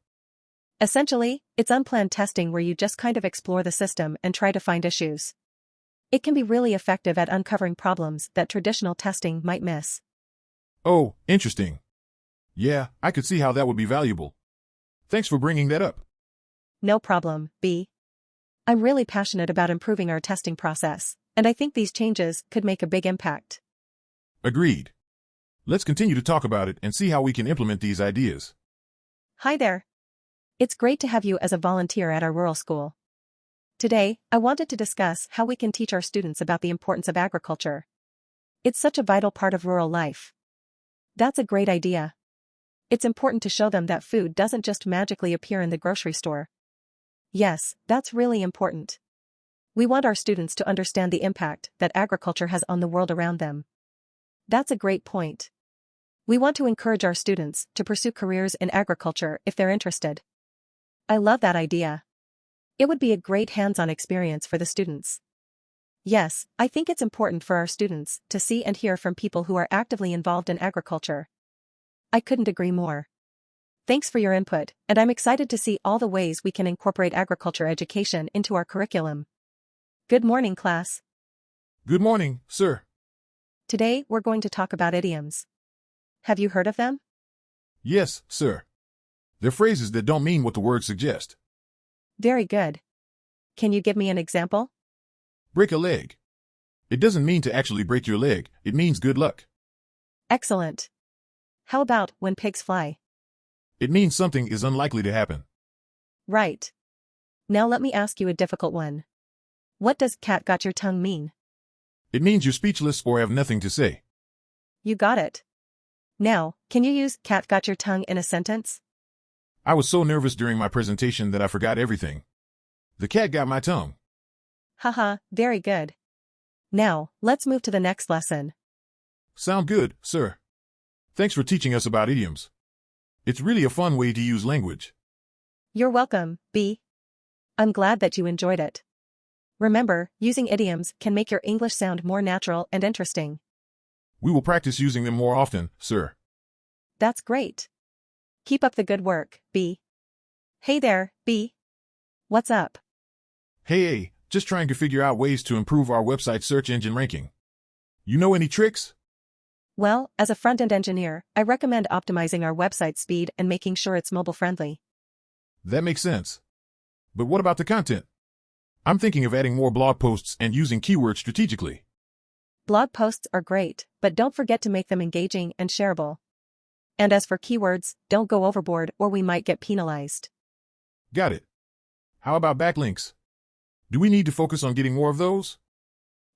Essentially, it's unplanned testing where you just kind of explore the system and try to find issues. It can be really effective at uncovering problems that traditional testing might miss. Oh, interesting. Yeah, I could see how that would be valuable. Thanks for bringing that up. No problem, B. I'm really passionate about improving our testing process, and I think these changes could make a big impact. Agreed. Let's continue to talk about it and see how we can implement these ideas. Hi there. It's great to have you as a volunteer at our rural school. Today, I wanted to discuss how we can teach our students about the importance of agriculture. It's such a vital part of rural life. That's a great idea. It's important to show them that food doesn't just magically appear in the grocery store. Yes, that's really important. We want our students to understand the impact that agriculture has on the world around them. That's a great point. We want to encourage our students to pursue careers in agriculture if they're interested. I love that idea. It would be a great hands-on experience for the students. Yes, I think it's important for our students to see and hear from people who are actively involved in agriculture. I couldn't agree more. Thanks for your input, and I'm excited to see all the ways we can incorporate agriculture education into our curriculum. Good morning, class. Good morning, sir. Today, we're going to talk about idioms. Have you heard of them? Yes, sir. They're phrases that don't mean what the words suggest. Very good. Can you give me an example? Break a leg. It doesn't mean to actually break your leg, it means good luck. Excellent. How about when pigs fly? It means something is unlikely to happen. Right. Now let me ask you a difficult one. What does cat got your tongue mean? It means you're speechless or have nothing to say. You got it. Now, can you use cat got your tongue in a sentence? I was so nervous during my presentation that I forgot everything. The cat got my tongue. Haha, very good. Now, let's move to the next lesson. Sound good, sir. Thanks for teaching us about idioms. It's really a fun way to use language. You're welcome, B. I'm glad that you enjoyed it. Remember, using idioms can make your English sound more natural and interesting. We will practice using them more often, sir. That's great. Keep up the good work, B. Hey there, B. What's up? Hey, just trying to figure out ways to improve our website search engine ranking. You know any tricks? Well, as a front-end engineer, I recommend optimizing our website speed and making sure it's mobile-friendly. That makes sense. But what about the content? I'm thinking of adding more blog posts and using keywords strategically. Blog posts are great, but don't forget to make them engaging and shareable. And as for keywords, don't go overboard or we might get penalized. Got it. How about backlinks? Do we need to focus on getting more of those?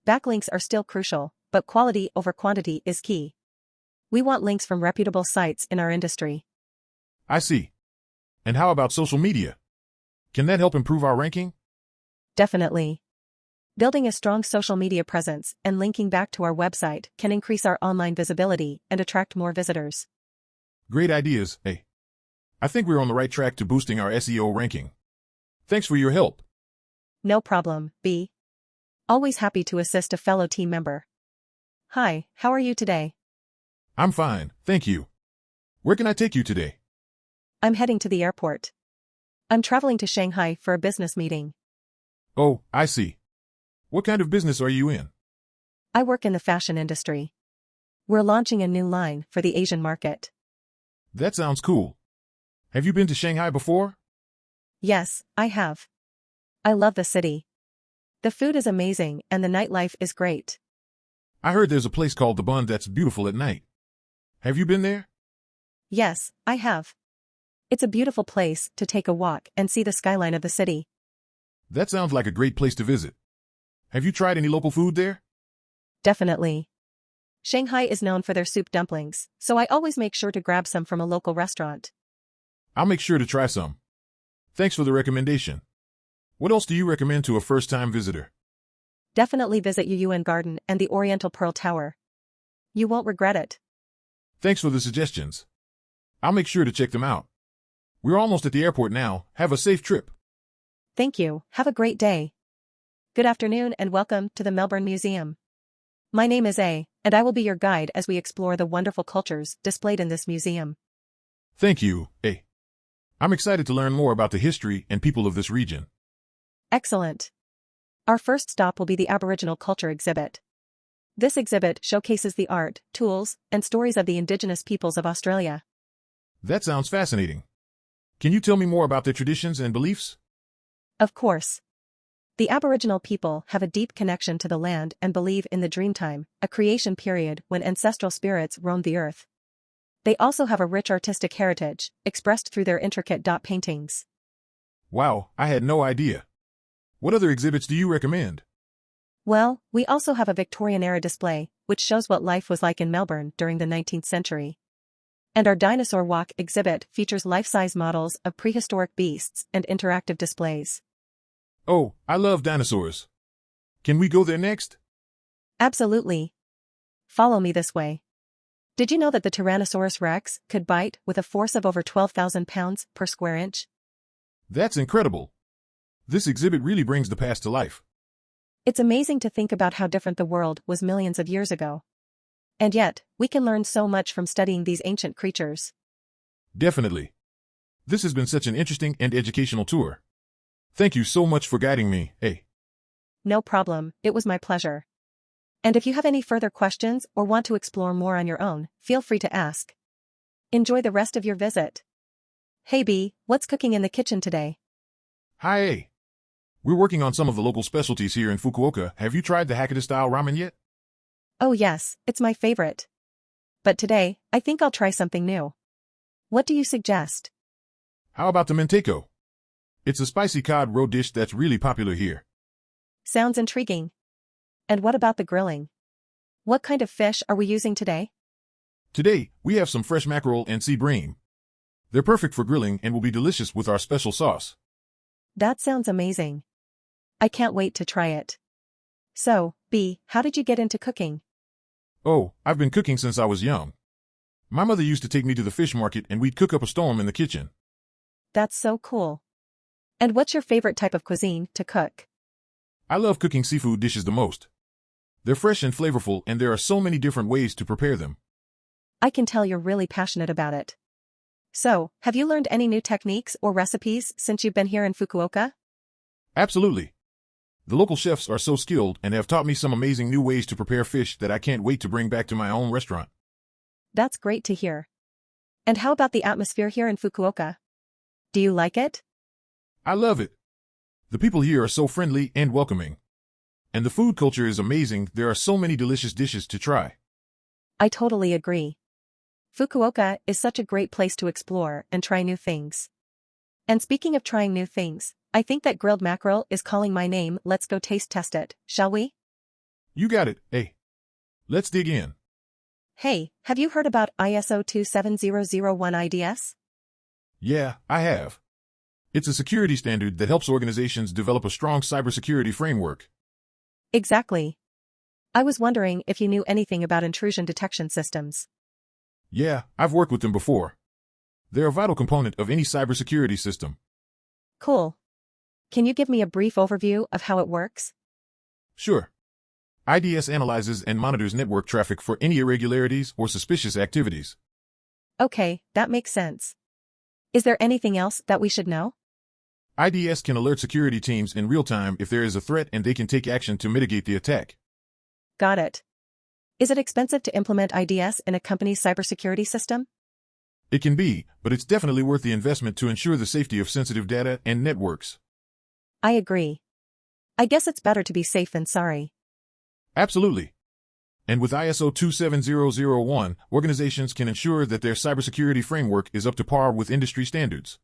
Backlinks are still crucial, but quality over quantity is key. We want links from reputable sites in our industry. I see. And how about social media? Can that help improve our ranking? Definitely. Building a strong social media presence and linking back to our website can increase our online visibility and attract more visitors. Great ideas, A. I think we're on the right track to boosting our SEO ranking. Thanks for your help. No problem, B. Always happy to assist a fellow team member. Hi, how are you today? I'm fine, thank you. Where can I take you today? I'm heading to the airport. I'm traveling to Shanghai for a business meeting. Oh, I see. What kind of business are you in? I work in the fashion industry. We're launching a new line for the Asian market. That sounds cool. Have you been to Shanghai before? Yes, I have. I love the city. The food is amazing and the nightlife is great. I heard there's a place called The Bund that's beautiful at night. Have you been there? Yes, I have. It's a beautiful place to take a walk and see the skyline of the city. That sounds like a great place to visit. Have you tried any local food there? Definitely. Shanghai is known for their soup dumplings, so I always make sure to grab some from a local restaurant. I'll make sure to try some. Thanks for the recommendation. What else do you recommend to a first-time visitor? Definitely visit Yuyuan Garden and the Oriental Pearl Tower. You won't regret it. Thanks for the suggestions. I'll make sure to check them out. We're almost at the airport now. Have a safe trip. Thank you. Have a great day. Good afternoon and welcome to the Melbourne Museum. My name is A, and I will be your guide as we explore the wonderful cultures displayed in this museum. Thank you, A. I'm excited to learn more about the history and people of this region. Excellent. Our first stop will be the Aboriginal Culture Exhibit. This exhibit showcases the art, tools, and stories of the Indigenous peoples of Australia. That sounds fascinating. Can you tell me more about their traditions and beliefs? Of course. The Aboriginal people have a deep connection to the land and believe in the Dreamtime, a creation period when ancestral spirits roamed the earth. They also have a rich artistic heritage, expressed through their intricate dot paintings. Wow, I had no idea. What other exhibits do you recommend? Well, we also have a Victorian-era display, which shows what life was like in Melbourne during the 19th century. And our Dinosaur Walk exhibit features life-size models of prehistoric beasts and interactive displays. Oh, I love dinosaurs. Can we go there next? Absolutely. Follow me this way. Did you know that the Tyrannosaurus rex could bite with a force of over 12,000 pounds per square inch? That's incredible. This exhibit really brings the past to life. It's amazing to think about how different the world was millions of years ago. And yet, we can learn so much from studying these ancient creatures. Definitely. This has been such an interesting and educational tour. Thank you so much for guiding me, A. No problem, it was my pleasure. And if you have any further questions or want to explore more on your own, feel free to ask. Enjoy the rest of your visit. Hey B, what's cooking in the kitchen today? Hi, A. We're working on some of the local specialties here in Fukuoka. Have you tried the Hakata-style ramen yet? Oh yes, it's my favorite. But today, I think I'll try something new. What do you suggest? How about the Menteiko? It's a spicy cod roe dish that's really popular here. Sounds intriguing. And what about the grilling? What kind of fish are we using today? Today, we have some fresh mackerel and sea bream. They're perfect for grilling and will be delicious with our special sauce. That sounds amazing. I can't wait to try it. So, B, how did you get into cooking? Oh, I've been cooking since I was young. My mother used to take me to the fish market and we'd cook up a storm in the kitchen. That's so cool. And what's your favorite type of cuisine to cook? I love cooking seafood dishes the most. They're fresh and flavorful and there are so many different ways to prepare them. I can tell you're really passionate about it. So, have you learned any new techniques or recipes since you've been here in Fukuoka? Absolutely. The local chefs are so skilled and have taught me some amazing new ways to prepare fish that I can't wait to bring back to my own restaurant. That's great to hear. And how about the atmosphere here in Fukuoka? Do you like it? I love it. The people here are so friendly and welcoming. And the food culture is amazing, there are so many delicious dishes to try. I totally agree. Fukuoka is such a great place to explore and try new things. And speaking of trying new things, I think that grilled mackerel is calling my name. Let's go taste test it, shall we? You got it, hey. Let's dig in. Hey, have you heard about ISO 27001 IDS? Yeah, I have. It's a security standard that helps organizations develop a strong cybersecurity framework. Exactly. I was wondering if you knew anything about intrusion detection systems. Yeah, I've worked with them before. They're a vital component of any cybersecurity system. Cool. Can you give me a brief overview of how it works? Sure. IDS analyzes and monitors network traffic for any irregularities or suspicious activities. Okay, that makes sense. Is there anything else that we should know? IDS can alert security teams in real time if there is a threat and they can take action to mitigate the attack. Got it. Is it expensive to implement IDS in a company's cybersecurity system? It can be, but it's definitely worth the investment to ensure the safety of sensitive data and networks. I agree. I guess it's better to be safe than sorry. Absolutely. And with ISO 27001, organizations can ensure that their cybersecurity framework is up to par with industry standards.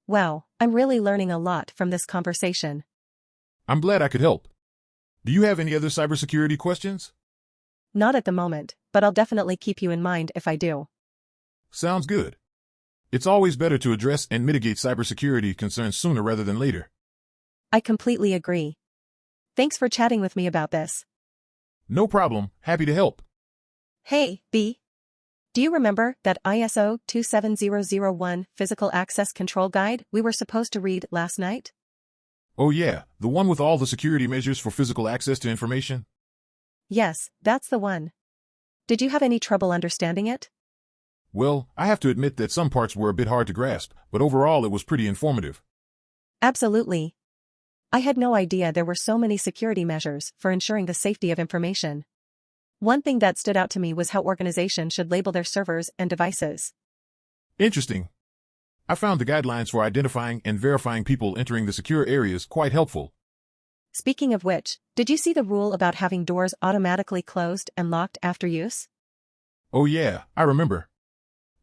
Wow, I'm really learning a lot from this conversation. I'm glad I could help. Do you have any other cybersecurity questions? Not at the moment, but I'll definitely keep you in mind if I do. Sounds good. It's always better to address and mitigate cybersecurity concerns sooner rather than later. I completely agree. Thanks for chatting with me about this. No problem, happy to help. Hey, B. Do you remember that ISO 27001 Physical Access Control Guide we were supposed to read last night? Oh yeah, the one with all the security measures for physical access to information? Yes, that's the one. Did you have any trouble understanding it? Well, I have to admit that some parts were a bit hard to grasp, but overall it was pretty informative. Absolutely. I had no idea there were so many security measures for ensuring the safety of information. One thing that stood out to me was how organizations should label their servers and devices. Interesting. I found the guidelines for identifying and verifying people entering the secure areas quite helpful. Speaking of which, did you see the rule about having doors automatically closed and locked after use? Oh yeah, I remember.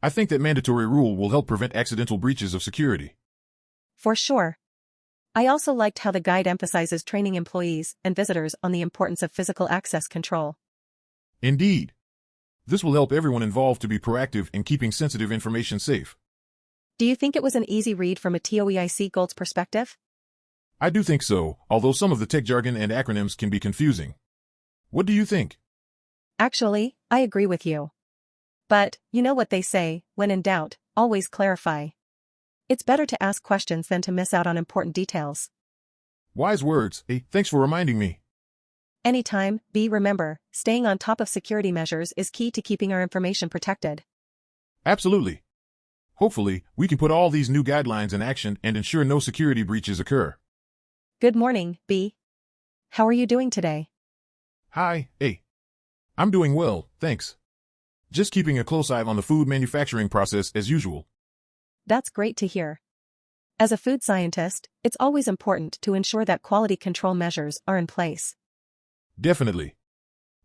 I think that mandatory rule will help prevent accidental breaches of security. For sure. I also liked how the guide emphasizes training employees and visitors on the importance of physical access control. Indeed. This will help everyone involved to be proactive in keeping sensitive information safe. Do you think it was an easy read from a TOEIC Gold's perspective? I do think so, although some of the tech jargon and acronyms can be confusing. What do you think? Actually, I agree with you. But, you know what they say, when in doubt, always clarify. It's better to ask questions than to miss out on important details. Wise words, hey, thanks for reminding me. Anytime, B. Remember, staying on top of security measures is key to keeping our information protected. Absolutely. Hopefully, we can put all these new guidelines in action and ensure no security breaches occur. Good morning, B. How are you doing today? Hi, hey. I'm doing well, thanks. Just keeping a close eye on the food manufacturing process as usual. That's great to hear. As a food scientist, it's always important to ensure that quality control measures are in place. Definitely.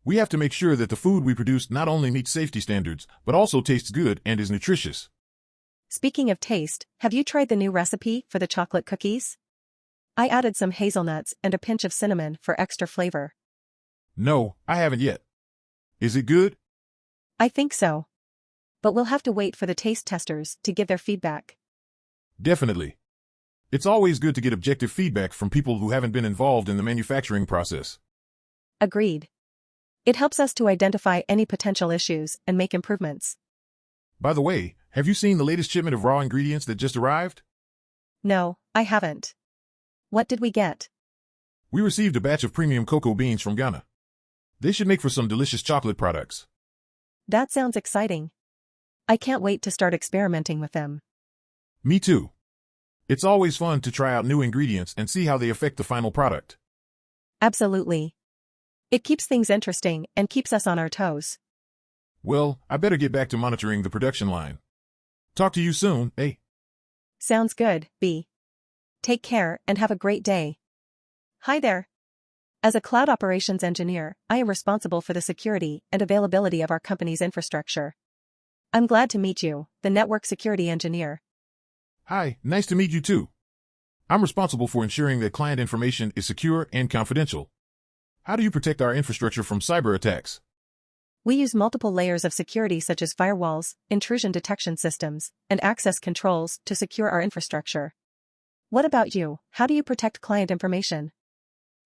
We have to make sure that the food we produce not only meets safety standards, but also tastes good and is nutritious. Speaking of taste, have you tried the new recipe for the chocolate cookies? I added some hazelnuts and a pinch of cinnamon for extra flavor. No, I haven't yet. Is it good? I think so. But we'll have to wait for the taste testers to give their feedback. Definitely. It's always good to get objective feedback from people who haven't been involved in the manufacturing process. Agreed. It helps us to identify any potential issues and make improvements. By the way, have you seen the latest shipment of raw ingredients that just arrived? No, I haven't. What did we get? We received a batch of premium cocoa beans from Ghana. They should make for some delicious chocolate products. That sounds exciting. I can't wait to start experimenting with them. Me too. It's always fun to try out new ingredients and see how they affect the final product. Absolutely. It keeps things interesting and keeps us on our toes. Well, I better get back to monitoring the production line. Talk to you soon, eh? Sounds good, B. Take care and have a great day. Hi there. As a cloud operations engineer, I am responsible for the security and availability of our company's infrastructure. I'm glad to meet you, the network security engineer. Hi, nice to meet you too. I'm responsible for ensuring that client information is secure and confidential. How do you protect our infrastructure from cyber attacks? We use multiple layers of security such as firewalls, intrusion detection systems, and access controls to secure our infrastructure. What about you? How do you protect client information?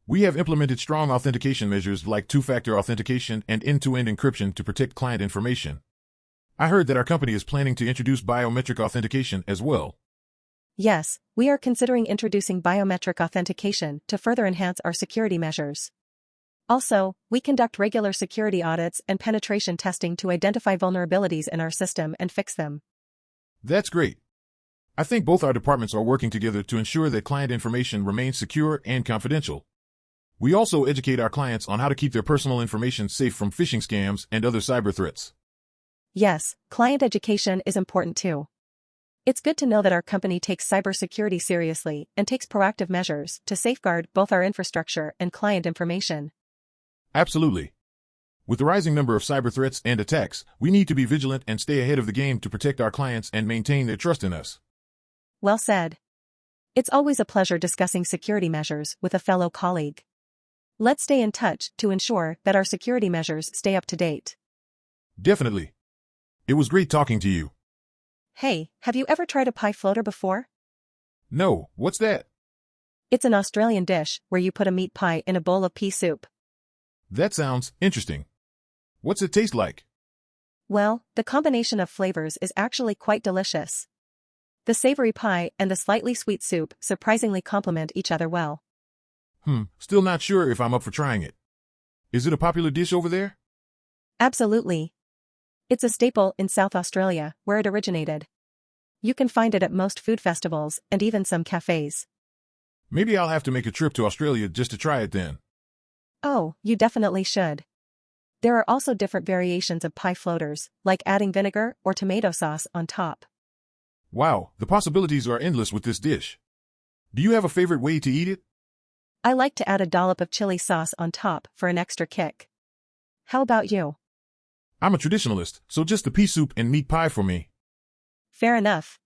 We have implemented strong authentication measures like two-factor authentication and end-to-end encryption to protect client information. I heard that our company is planning to introduce biometric authentication as well. Yes, we are considering introducing biometric authentication to further enhance our security measures. Also, we conduct regular security audits and penetration testing to identify vulnerabilities in our system and fix them. That's great. I think both our departments are working together to ensure that client information remains secure and confidential. We also educate our clients on how to keep their personal information safe from phishing scams and other cyber threats. Yes, client education is important too. It's good to know that our company takes cybersecurity seriously and takes proactive measures to safeguard both our infrastructure and client information. Absolutely. With the rising number of cyber threats and attacks, we need to be vigilant and stay ahead of the game to protect our clients and maintain their trust in us. Well said. It's always a pleasure discussing security measures with a fellow colleague. Let's stay in touch to ensure that our security measures stay up to date. Definitely. It was great talking to you. Hey, have you ever tried a pie floater before? No, what's that? It's an Australian dish where you put a meat pie in a bowl of pea soup. That sounds interesting. What's it taste like? Well, the combination of flavors is actually quite delicious. The savory pie and the slightly sweet soup surprisingly complement each other well. Still not sure if I'm up for trying it. Is it a popular dish over there? Absolutely. It's a staple in South Australia, where it originated. You can find it at most food festivals and even some cafes. Maybe I'll have to make a trip to Australia just to try it then. Oh, you definitely should. There are also different variations of pie floaters, like adding vinegar or tomato sauce on top. Wow, the possibilities are endless with this dish. Do you have a favorite way to eat it? I like to add a dollop of chili sauce on top for an extra kick. How about you? I'm a traditionalist, so just the pea soup and meat pie for me. Fair enough.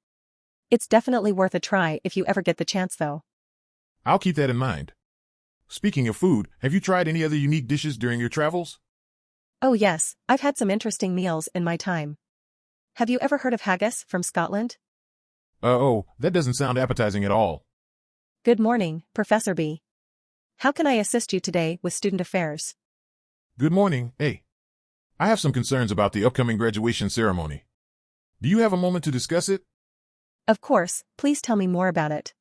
It's definitely worth a try if you ever get the chance though. I'll keep that in mind. Speaking of food, have you tried any other unique dishes during your travels? Oh yes, I've had some interesting meals in my time. Have you ever heard of haggis from Scotland? That doesn't sound appetizing at all. Good morning, Professor B. How can I assist you today with student affairs? Good morning, hey. I have some concerns about the upcoming graduation ceremony. Do you have a moment to discuss it? Of course, please tell me more about it.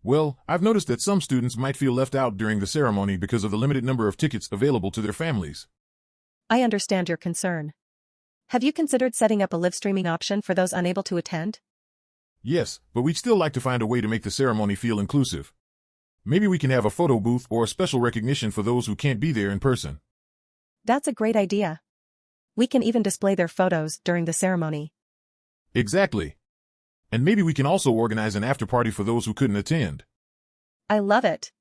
Well, I've noticed that some students might feel left out during the ceremony because of the limited number of tickets available to their families. I understand your concern. Have you considered setting up a live streaming option for those unable to attend? Yes, but we'd still like to find a way to make the ceremony feel inclusive. Maybe we can have a photo booth or a special recognition for those who can't be there in person. That's a great idea. We can even display their photos during the ceremony. Exactly. And maybe we can also organize an after-party for those who couldn't attend. I love it.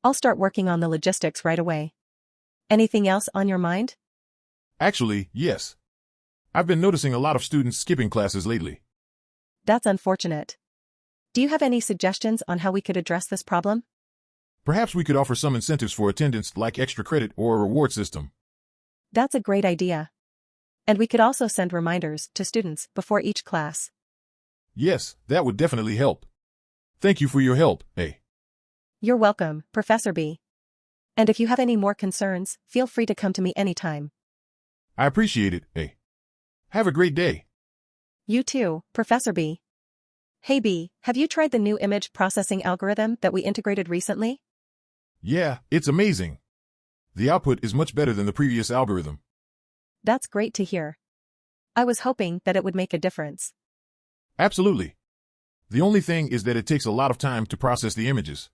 I'll start working on the logistics right away. Anything else on your mind? Actually, yes. I've been noticing a lot of students skipping classes lately. That's unfortunate. Do you have any suggestions on how we could address this problem? Perhaps we could offer some incentives for attendance like extra credit or a reward system. That's a great idea. And we could also send reminders to students before each class. Yes, that would definitely help. Thank you for your help, hey. You're welcome, Professor B. And if you have any more concerns, feel free to come to me anytime. I appreciate it, A. Have a great day. You too, Professor B. Hey B, have you tried the new image processing algorithm that we integrated recently? Yeah, it's amazing. The output is much better than the previous algorithm. That's great to hear. I was hoping that it would make a difference. Absolutely. The only thing is that it takes a lot of time to process the images.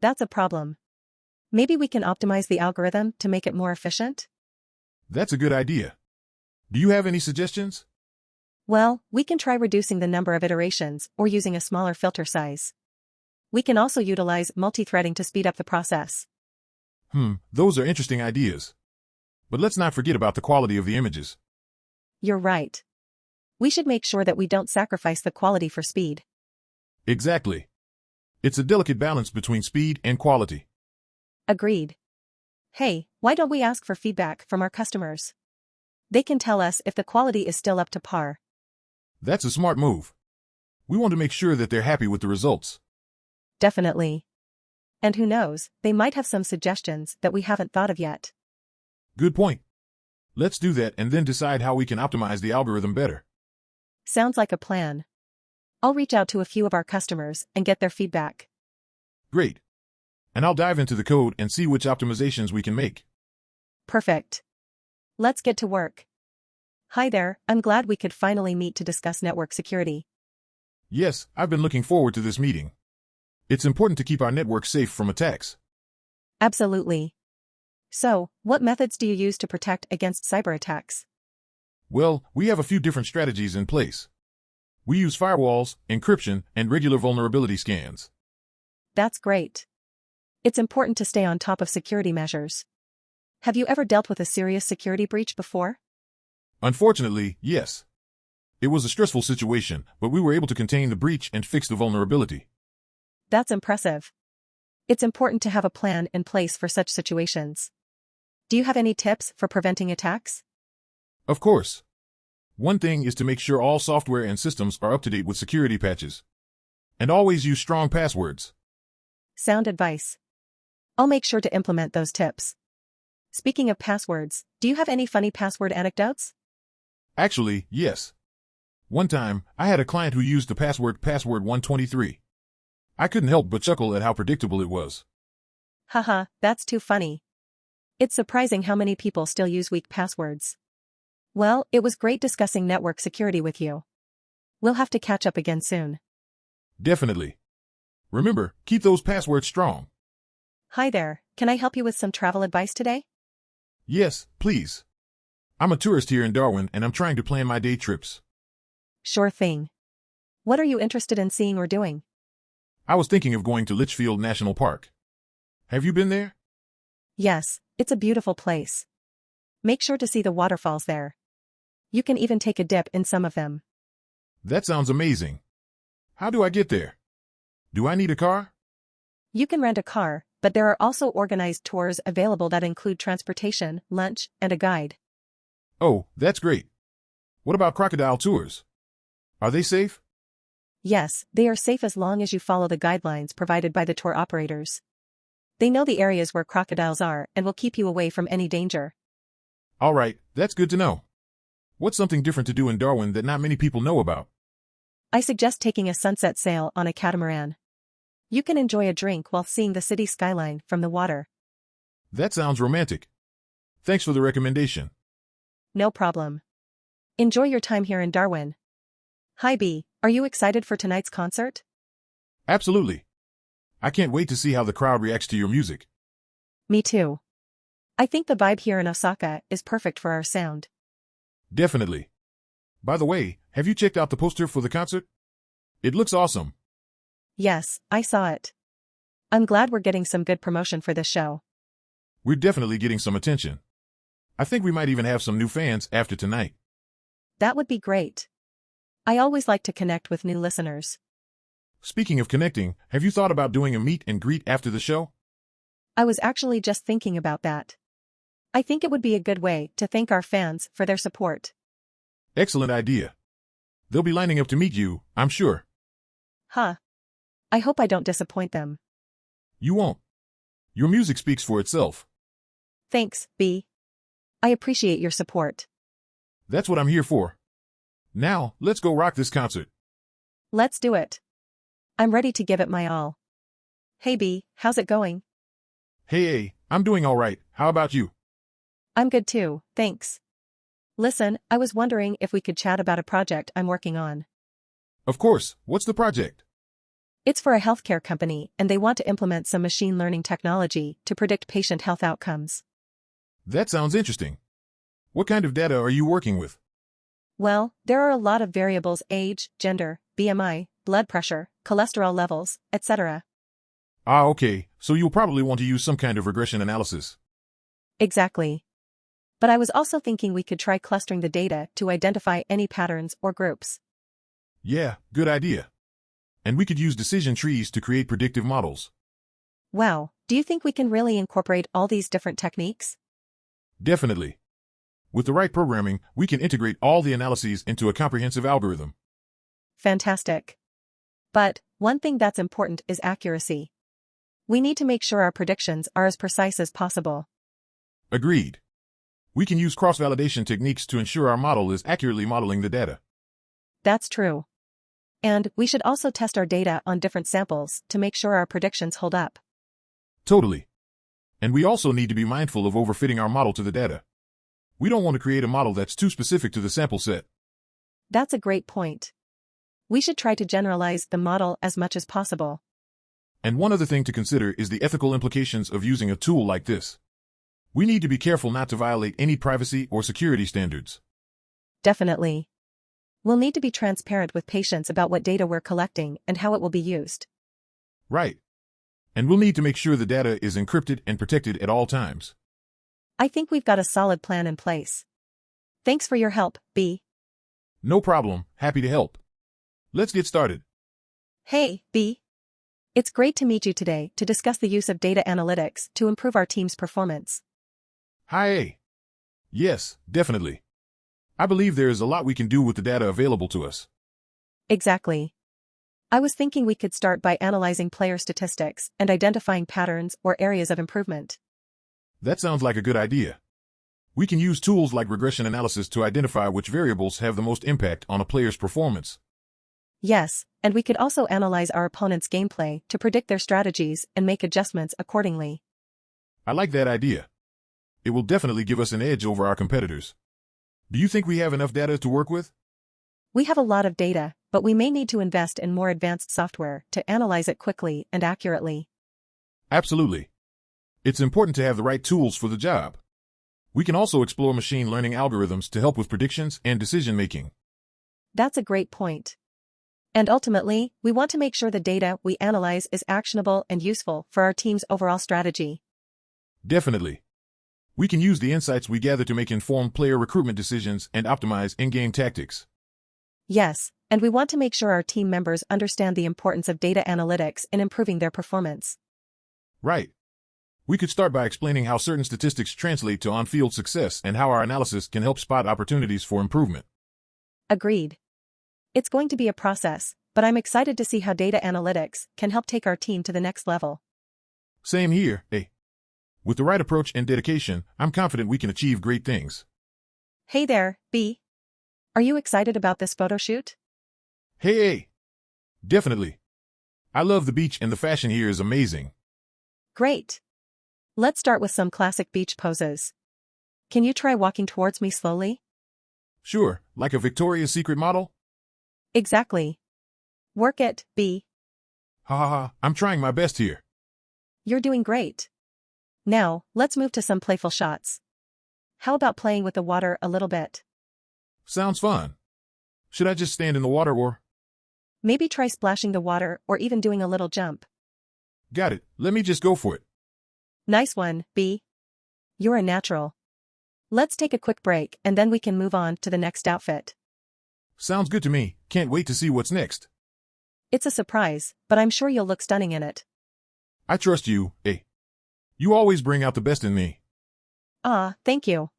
That's a problem. Maybe we can optimize the algorithm to make it more efficient? That's a good idea. Do you have any suggestions? Well, we can try reducing the number of iterations or using a smaller filter size. We can also utilize multi-threading to speed up the process. Those are interesting ideas. But let's not forget about the quality of the images. You're right. We should make sure that we don't sacrifice the quality for speed. Exactly. It's a delicate balance between speed and quality. Agreed. Hey, why don't we ask for feedback from our customers? They can tell us if the quality is still up to par. That's a smart move. We want to make sure that they're happy with the results. Definitely. And who knows, they might have some suggestions that we haven't thought of yet. Good point. Let's do that and then decide how we can optimize the algorithm better. Sounds like a plan. I'll reach out to a few of our customers and get their feedback. Great. And I'll dive into the code and see which optimizations we can make. Perfect. Let's get to work. Hi there, I'm glad we could finally meet to discuss network security. Yes, I've been looking forward to this meeting. It's important to keep our network safe from attacks. Absolutely. So, what methods do you use to protect against cyber attacks? Well, we have a few different strategies in place. We use firewalls, encryption, and regular vulnerability scans. That's great. It's important to stay on top of security measures. Have you ever dealt with a serious security breach before? Unfortunately, yes. It was a stressful situation, but we were able to contain the breach and fix the vulnerability. That's impressive. It's important to have a plan in place for such situations. Do you have any tips for preventing attacks? Of course. One thing is to make sure all software and systems are up to date with security patches. And always use strong passwords. Sound advice. I'll make sure to implement those tips. Speaking of passwords, do you have any funny password anecdotes? Actually, yes. One time, I had a client who used the password 123. I couldn't help but chuckle at how predictable it was. Haha, that's too funny. It's surprising how many people still use weak passwords. Well, it was great discussing network security with you. We'll have to catch up again soon. Definitely. Remember, keep those passwords strong. Hi there, can I help you with some travel advice today? Yes, please. I'm a tourist here in Darwin and I'm trying to plan my day trips. Sure thing. What are you interested in seeing or doing? I was thinking of going to Litchfield National Park. Have you been there? Yes, it's a beautiful place. Make sure to see the waterfalls there. You can even take a dip in some of them. That sounds amazing. How do I get there? Do I need a car? You can rent a car, but there are also organized tours available that include transportation, lunch, and a guide. Oh, that's great. What about crocodile tours? Are they safe? Yes, they are safe as long as you follow the guidelines provided by the tour operators. They know the areas where crocodiles are and will keep you away from any danger. All right, that's good to know. What's something different to do in Darwin that not many people know about? I suggest taking a sunset sail on a catamaran. You can enjoy a drink while seeing the city skyline from the water. That sounds romantic. Thanks for the recommendation. No problem. Enjoy your time here in Darwin. Hi B, are you excited for tonight's concert? Absolutely. I can't wait to see how the crowd reacts to your music. Me too. I think the vibe here in Osaka is perfect for our sound. Definitely. By the way, have you checked out the poster for the concert? It looks awesome. Yes, I saw it. I'm glad we're getting some good promotion for this show. We're definitely getting some attention. I think we might even have some new fans after tonight. That would be great. I always like to connect with new listeners. Speaking of connecting, have you thought about doing a meet and greet after the show? I was actually just thinking about that. I think it would be a good way to thank our fans for their support. Excellent idea. They'll be lining up to meet you, I'm sure. Huh. I hope I don't disappoint them. You won't. Your music speaks for itself. Thanks, B. I appreciate your support. That's what I'm here for. Now, let's go rock this concert. Let's do it. I'm ready to give it my all. Hey B, how's it going? Hey, A, I'm doing all right. How about you? I'm good too, thanks. Listen, I was wondering if we could chat about a project I'm working on. Of course. What's the project? It's for a healthcare company, and they want to implement some machine learning technology to predict patient health outcomes. That sounds interesting. What kind of data are you working with? Well, there are a lot of variables: age, gender, BMI, blood pressure, cholesterol levels, etc. Ah, okay, so you'll probably want to use some kind of regression analysis. Exactly. But I was also thinking we could try clustering the data to identify any patterns or groups. Yeah, good idea. And we could use decision trees to create predictive models. Wow, do you think we can really incorporate all these different techniques? Definitely. With the right programming, we can integrate all the analyses into a comprehensive algorithm. Fantastic. But one thing that's important is accuracy. We need to make sure our predictions are as precise as possible. Agreed. We can use cross-validation techniques to ensure our model is accurately modeling the data. That's true. And we should also test our data on different samples to make sure our predictions hold up. Totally. And we also need to be mindful of overfitting our model to the data. We don't want to create a model that's too specific to the sample set. That's a great point. We should try to generalize the model as much as possible. And one other thing to consider is the ethical implications of using a tool like this. We need to be careful not to violate any privacy or security standards. Definitely. We'll need to be transparent with patients about what data we're collecting and how it will be used. Right. And we'll need to make sure the data is encrypted and protected at all times. I think we've got a solid plan in place. Thanks for your help, B. No problem, happy to help. Let's get started. Hey, B. It's great to meet you today to discuss the use of data analytics to improve our team's performance. Hi, A. Yes, definitely. I believe there is a lot we can do with the data available to us. Exactly. I was thinking we could start by analyzing player statistics and identifying patterns or areas of improvement. That sounds like a good idea. We can use tools like regression analysis to identify which variables have the most impact on a player's performance. Yes, and we could also analyze our opponent's gameplay to predict their strategies and make adjustments accordingly. I like that idea. It will definitely give us an edge over our competitors. Do you think we have enough data to work with? We have a lot of data, but we may need to invest in more advanced software to analyze it quickly and accurately. Absolutely. It's important to have the right tools for the job. We can also explore machine learning algorithms to help with predictions and decision-making. That's a great point. And ultimately, we want to make sure the data we analyze is actionable and useful for our team's overall strategy. Definitely. We can use the insights we gather to make informed player recruitment decisions and optimize in-game tactics. Yes, and we want to make sure our team members understand the importance of data analytics in improving their performance. Right. We could start by explaining how certain statistics translate to on-field success and how our analysis can help spot opportunities for improvement. Agreed. It's going to be a process, but I'm excited to see how data analytics can help take our team to the next level. Same here, A. With the right approach and dedication, I'm confident we can achieve great things. Hey there, B. Are you excited about this photo shoot? Hey, A. Definitely. I love the beach and the fashion here is amazing. Great. Let's start with some classic beach poses. Can you try walking towards me slowly? Sure, like a Victoria's Secret model? Exactly. Work it, B. Ha ha ha, I'm trying my best here. You're doing great. Now, let's move to some playful shots. How about playing with the water a little bit? Sounds fun. Should I just stand in the water or? Maybe try splashing the water or even doing a little jump. Got it, let me just go for it. Nice one, B. You're a natural. Let's take a quick break and then we can move on to the next outfit. Sounds good to me, can't wait to see what's next. It's a surprise, but I'm sure you'll look stunning in it. I trust you, A. You always bring out the best in me. Ah, thank you.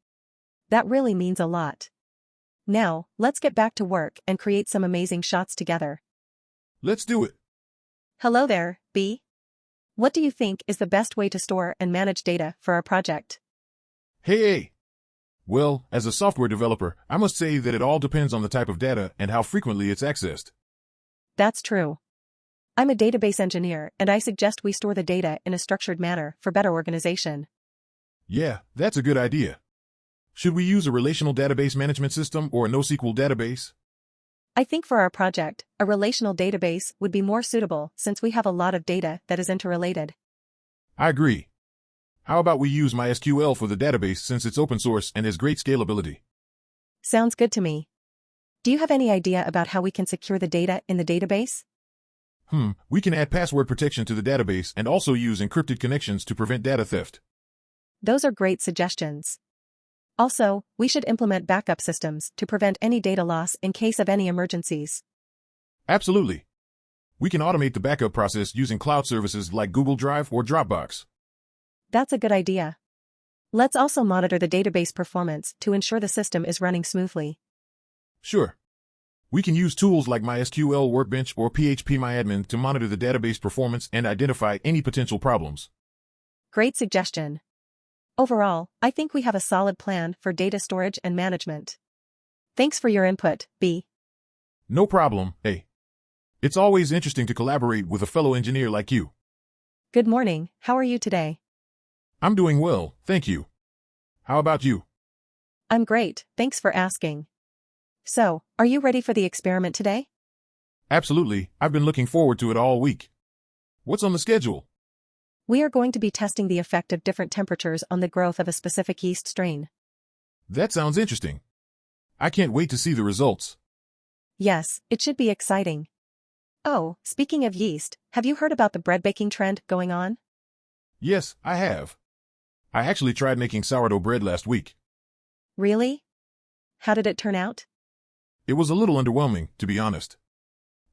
That really means a lot. Now, let's get back to work and create some amazing shots together. Let's do it. Hello there, B. What do you think is the best way to store and manage data for our project? Hey. Well, as a software developer, I must say that it all depends on the type of data and how frequently it's accessed. That's true. I'm a database engineer and I suggest we store the data in a structured manner for better organization. Yeah, that's a good idea. Should we use a relational database management system or a NoSQL database? I think for our project, a relational database would be more suitable since we have a lot of data that is interrelated. I agree. How about we use MySQL for the database since it's open source and has great scalability? Sounds good to me. Do you have any idea about how we can secure the data in the database? We can add password protection to the database and also use encrypted connections to prevent data theft. Those are great suggestions. Also, we should implement backup systems to prevent any data loss in case of any emergencies. Absolutely. We can automate the backup process using cloud services like Google Drive or Dropbox. That's a good idea. Let's also monitor the database performance to ensure the system is running smoothly. Sure. We can use tools like MySQL Workbench or PHPMyAdmin to monitor the database performance and identify any potential problems. Great suggestion. Overall, I think we have a solid plan for data storage and management. Thanks for your input, B. No problem, A. It's always interesting to collaborate with a fellow engineer like you. Good morning, how are you today? I'm doing well, thank you. How about you? I'm great, thanks for asking. So, are you ready for the experiment today? Absolutely, I've been looking forward to it all week. What's on the schedule? We are going to be testing the effect of different temperatures on the growth of a specific yeast strain. That sounds interesting. I can't wait to see the results. Yes, it should be exciting. Oh, speaking of yeast, have you heard about the bread baking trend going on? Yes, I have. I actually tried making sourdough bread last week. Really? How did it turn out? It was a little underwhelming, to be honest.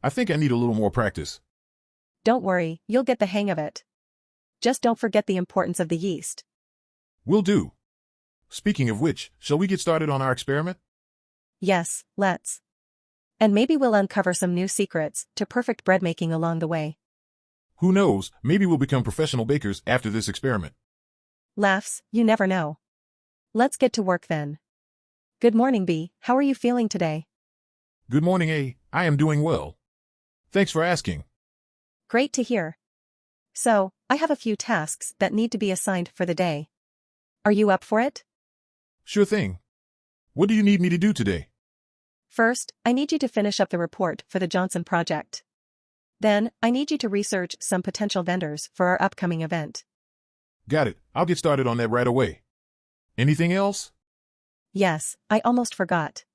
I think I need a little more practice. Don't worry, you'll get the hang of it. Just don't forget the importance of the yeast. Will do. Speaking of which, shall we get started on our experiment? Yes, let's. And maybe we'll uncover some new secrets to perfect bread making along the way. Who knows, maybe we'll become professional bakers after this experiment. Laughs, you never know. Let's get to work then. Good morning, B. How are you feeling today? Good morning, A. I am doing well. Thanks for asking. Great to hear. So, I have a few tasks that need to be assigned for the day. Are you up for it? Sure thing. What do you need me to do today? First, I need you to finish up the report for the Johnson project. Then, I need you to research some potential vendors for our upcoming event. Got it. I'll get started on that right away. Anything else? Yes, I almost forgot.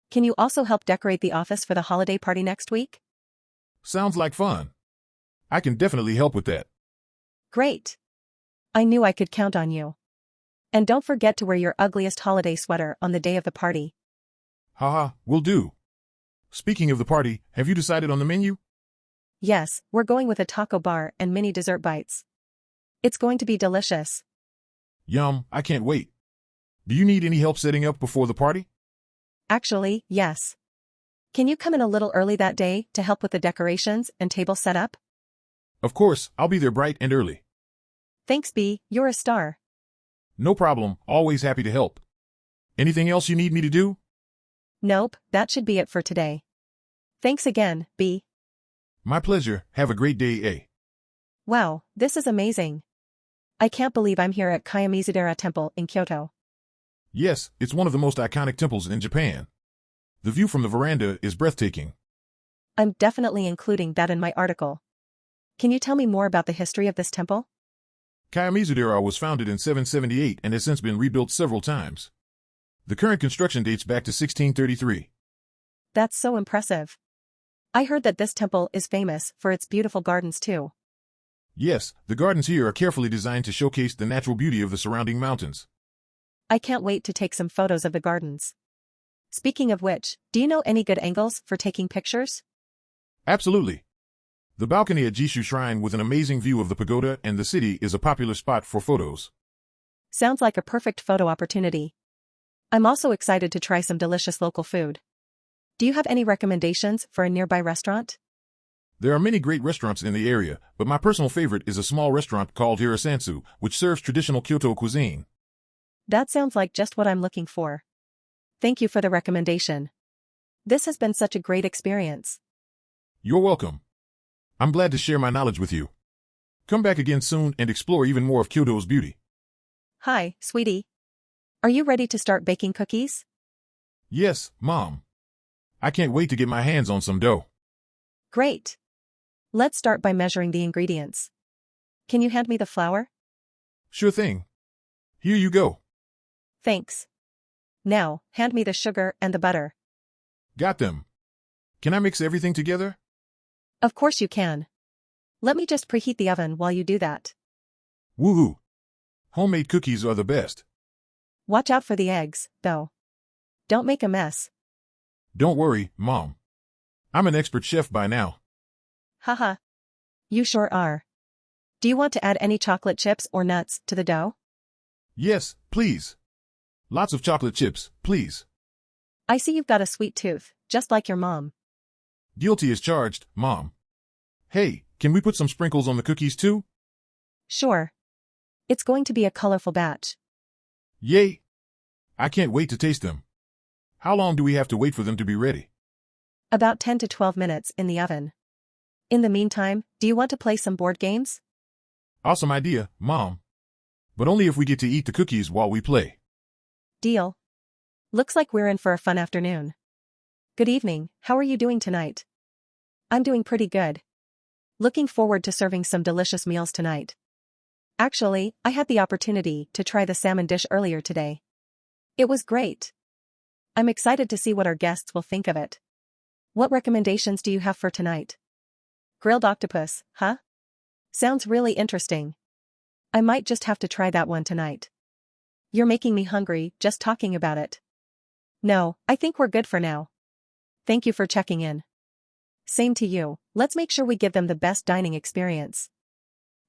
Can you also help decorate the office for the holiday party next week? Sounds like fun. I can definitely help with that. Great. I knew I could count on you. And don't forget to wear your ugliest holiday sweater on the day of the party. Haha, will do. Speaking of the party, have you decided on the menu? Yes, we're going with a taco bar and mini dessert bites. It's going to be delicious. Yum, I can't wait. Do you need any help setting up before the party? Actually, yes. Can you come in a little early that day to help with the decorations and table setup? Of course, I'll be there bright and early. Thanks, B, you're a star. No problem, always happy to help. Anything else you need me to do? Nope, that should be it for today. Thanks again, B. My pleasure, have a great day, A. Wow, this is amazing. I can't believe I'm here at Kayamizudera Temple in Kyoto. Yes, it's one of the most iconic temples in Japan. The view from the veranda is breathtaking. I'm definitely including that in my article. Can you tell me more about the history of this temple? Kayamizudera was founded in 778 and has since been rebuilt several times. The current construction dates back to 1633. That's so impressive. I heard that this temple is famous for its beautiful gardens too. Yes, the gardens here are carefully designed to showcase the natural beauty of the surrounding mountains. I can't wait to take some photos of the gardens. Speaking of which, do you know any good angles for taking pictures? Absolutely. The balcony at Jishu Shrine with an amazing view of the pagoda and the city is a popular spot for photos. Sounds like a perfect photo opportunity. I'm also excited to try some delicious local food. Do you have any recommendations for a nearby restaurant? There are many great restaurants in the area, but my personal favorite is a small restaurant called Hirasansu, which serves traditional Kyoto cuisine. That sounds like just what I'm looking for. Thank you for the recommendation. This has been such a great experience. You're welcome. I'm glad to share my knowledge with you. Come back again soon and explore even more of Kyoto's beauty. Hi, sweetie. Are you ready to start baking cookies? Yes, Mom. I can't wait to get my hands on some dough. Great. Let's start by measuring the ingredients. Can you hand me the flour? Sure thing. Here you go. Thanks. Now, hand me the sugar and the butter. Got them. Can I mix everything together? Of course you can. Let me just preheat the oven while you do that. Woohoo! Homemade cookies are the best. Watch out for the eggs, though. Don't make a mess. Don't worry, Mom. I'm an expert chef by now. Haha. You sure are. Do you want to add any chocolate chips or nuts to the dough? Yes, please. Lots of chocolate chips, please. I see you've got a sweet tooth, just like your mom. Guilty as charged, Mom. Hey, can we put some sprinkles on the cookies too? Sure. It's going to be a colorful batch. Yay! I can't wait to taste them. How long do we have to wait for them to be ready? About 10 to 12 minutes in the oven. In the meantime, do you want to play some board games? Awesome idea, Mom. But only if we get to eat the cookies while we play. Deal. Looks like we're in for a fun afternoon. Good evening, how are you doing tonight? I'm doing pretty good. Looking forward to serving some delicious meals tonight. Actually, I had the opportunity to try the salmon dish earlier today. It was great. I'm excited to see what our guests will think of it. What recommendations do you have for tonight? Grilled octopus, huh? Sounds really interesting. I might just have to try that one tonight. You're making me hungry just talking about it. No, I think we're good for now. Thank you for checking in. Same to you, let's make sure we give them the best dining experience.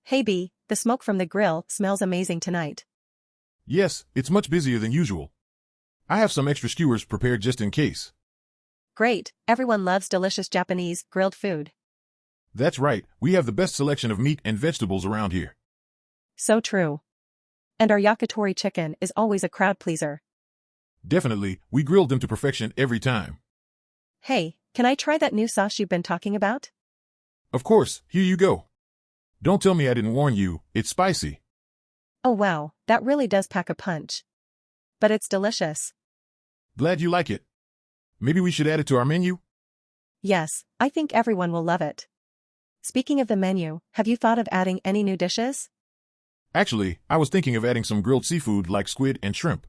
Hey B, the smoke from the grill smells amazing tonight. Yes, it's much busier than usual. I have some extra skewers prepared just in case. Great, everyone loves delicious Japanese grilled food. That's right, we have the best selection of meat and vegetables around here. So true. And our yakitori chicken is always a crowd pleaser. Definitely, we grilled them to perfection every time. Hey, can I try that new sauce you've been talking about? Of course, here you go. Don't tell me I didn't warn you, it's spicy. Oh wow, that really does pack a punch. But it's delicious. Glad you like it. Maybe we should add it to our menu? Yes, I think everyone will love it. Speaking of the menu, have you thought of adding any new dishes? Actually, I was thinking of adding some grilled seafood like squid and shrimp.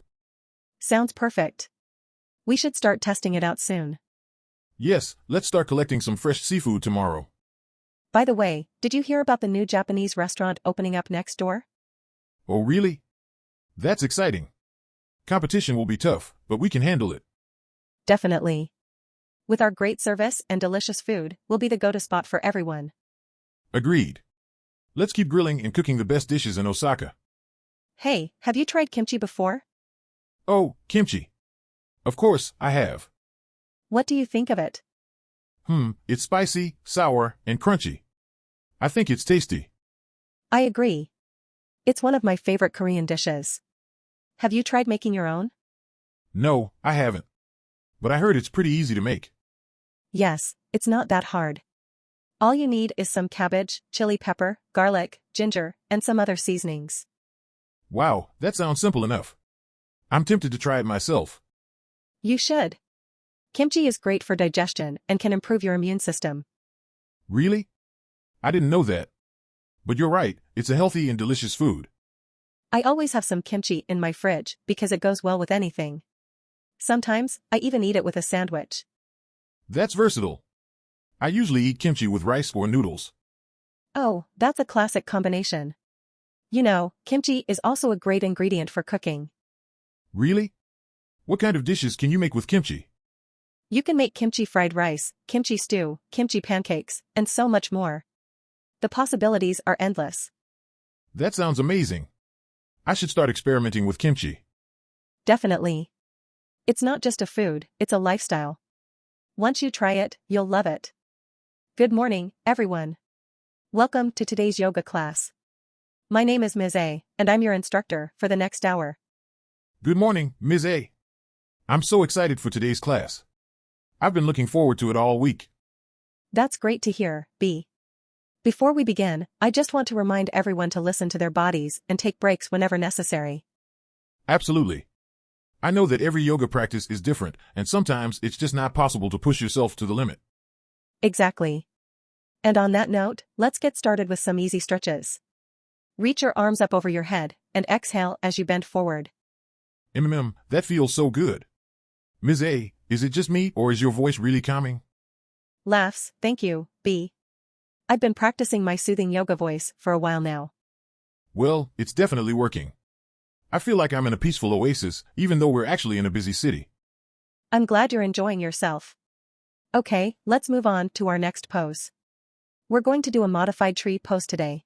Sounds perfect. We should start testing it out soon. Yes, let's start collecting some fresh seafood tomorrow. By the way, did you hear about the new Japanese restaurant opening up next door? Oh really? That's exciting. Competition will be tough, but we can handle it. Definitely. With our great service and delicious food, we'll be the go-to spot for everyone. Agreed. Let's keep grilling and cooking the best dishes in Osaka. Hey, have you tried kimchi before? Oh, kimchi. Of course, I have. What do you think of it? It's spicy, sour, and crunchy. I think it's tasty. I agree. It's one of my favorite Korean dishes. Have you tried making your own? No, I haven't. But I heard it's pretty easy to make. Yes, it's not that hard. All you need is some cabbage, chili pepper, garlic, ginger, and some other seasonings. Wow, that sounds simple enough. I'm tempted to try it myself. You should. Kimchi is great for digestion and can improve your immune system. Really? I didn't know that. But you're right, it's a healthy and delicious food. I always have some kimchi in my fridge because it goes well with anything. Sometimes, I even eat it with a sandwich. That's versatile. I usually eat kimchi with rice or noodles. Oh, that's a classic combination. You know, kimchi is also a great ingredient for cooking. Really? What kind of dishes can you make with kimchi? You can make kimchi fried rice, kimchi stew, kimchi pancakes, and so much more. The possibilities are endless. That sounds amazing. I should start experimenting with kimchi. Definitely. It's not just a food, it's a lifestyle. Once you try it, you'll love it. Good morning, everyone. Welcome to today's yoga class. My name is Ms. A, and I'm your instructor for the next hour. Good morning, Ms. A. I'm so excited for today's class. I've been looking forward to it all week. That's great to hear, B. Before we begin, I just want to remind everyone to listen to their bodies and take breaks whenever necessary. Absolutely. I know that every yoga practice is different, and sometimes it's just not possible to push yourself to the limit. Exactly. And on that note, let's get started with some easy stretches. Reach your arms up over your head and exhale as you bend forward. That feels so good. Ms. A, is it just me or is your voice really calming? Laughs, thank you, B. I've been practicing my soothing yoga voice for a while now. Well, it's definitely working. I feel like I'm in a peaceful oasis, even though we're actually in a busy city. I'm glad you're enjoying yourself. Okay, let's move on to our next pose. We're going to do a modified tree pose today.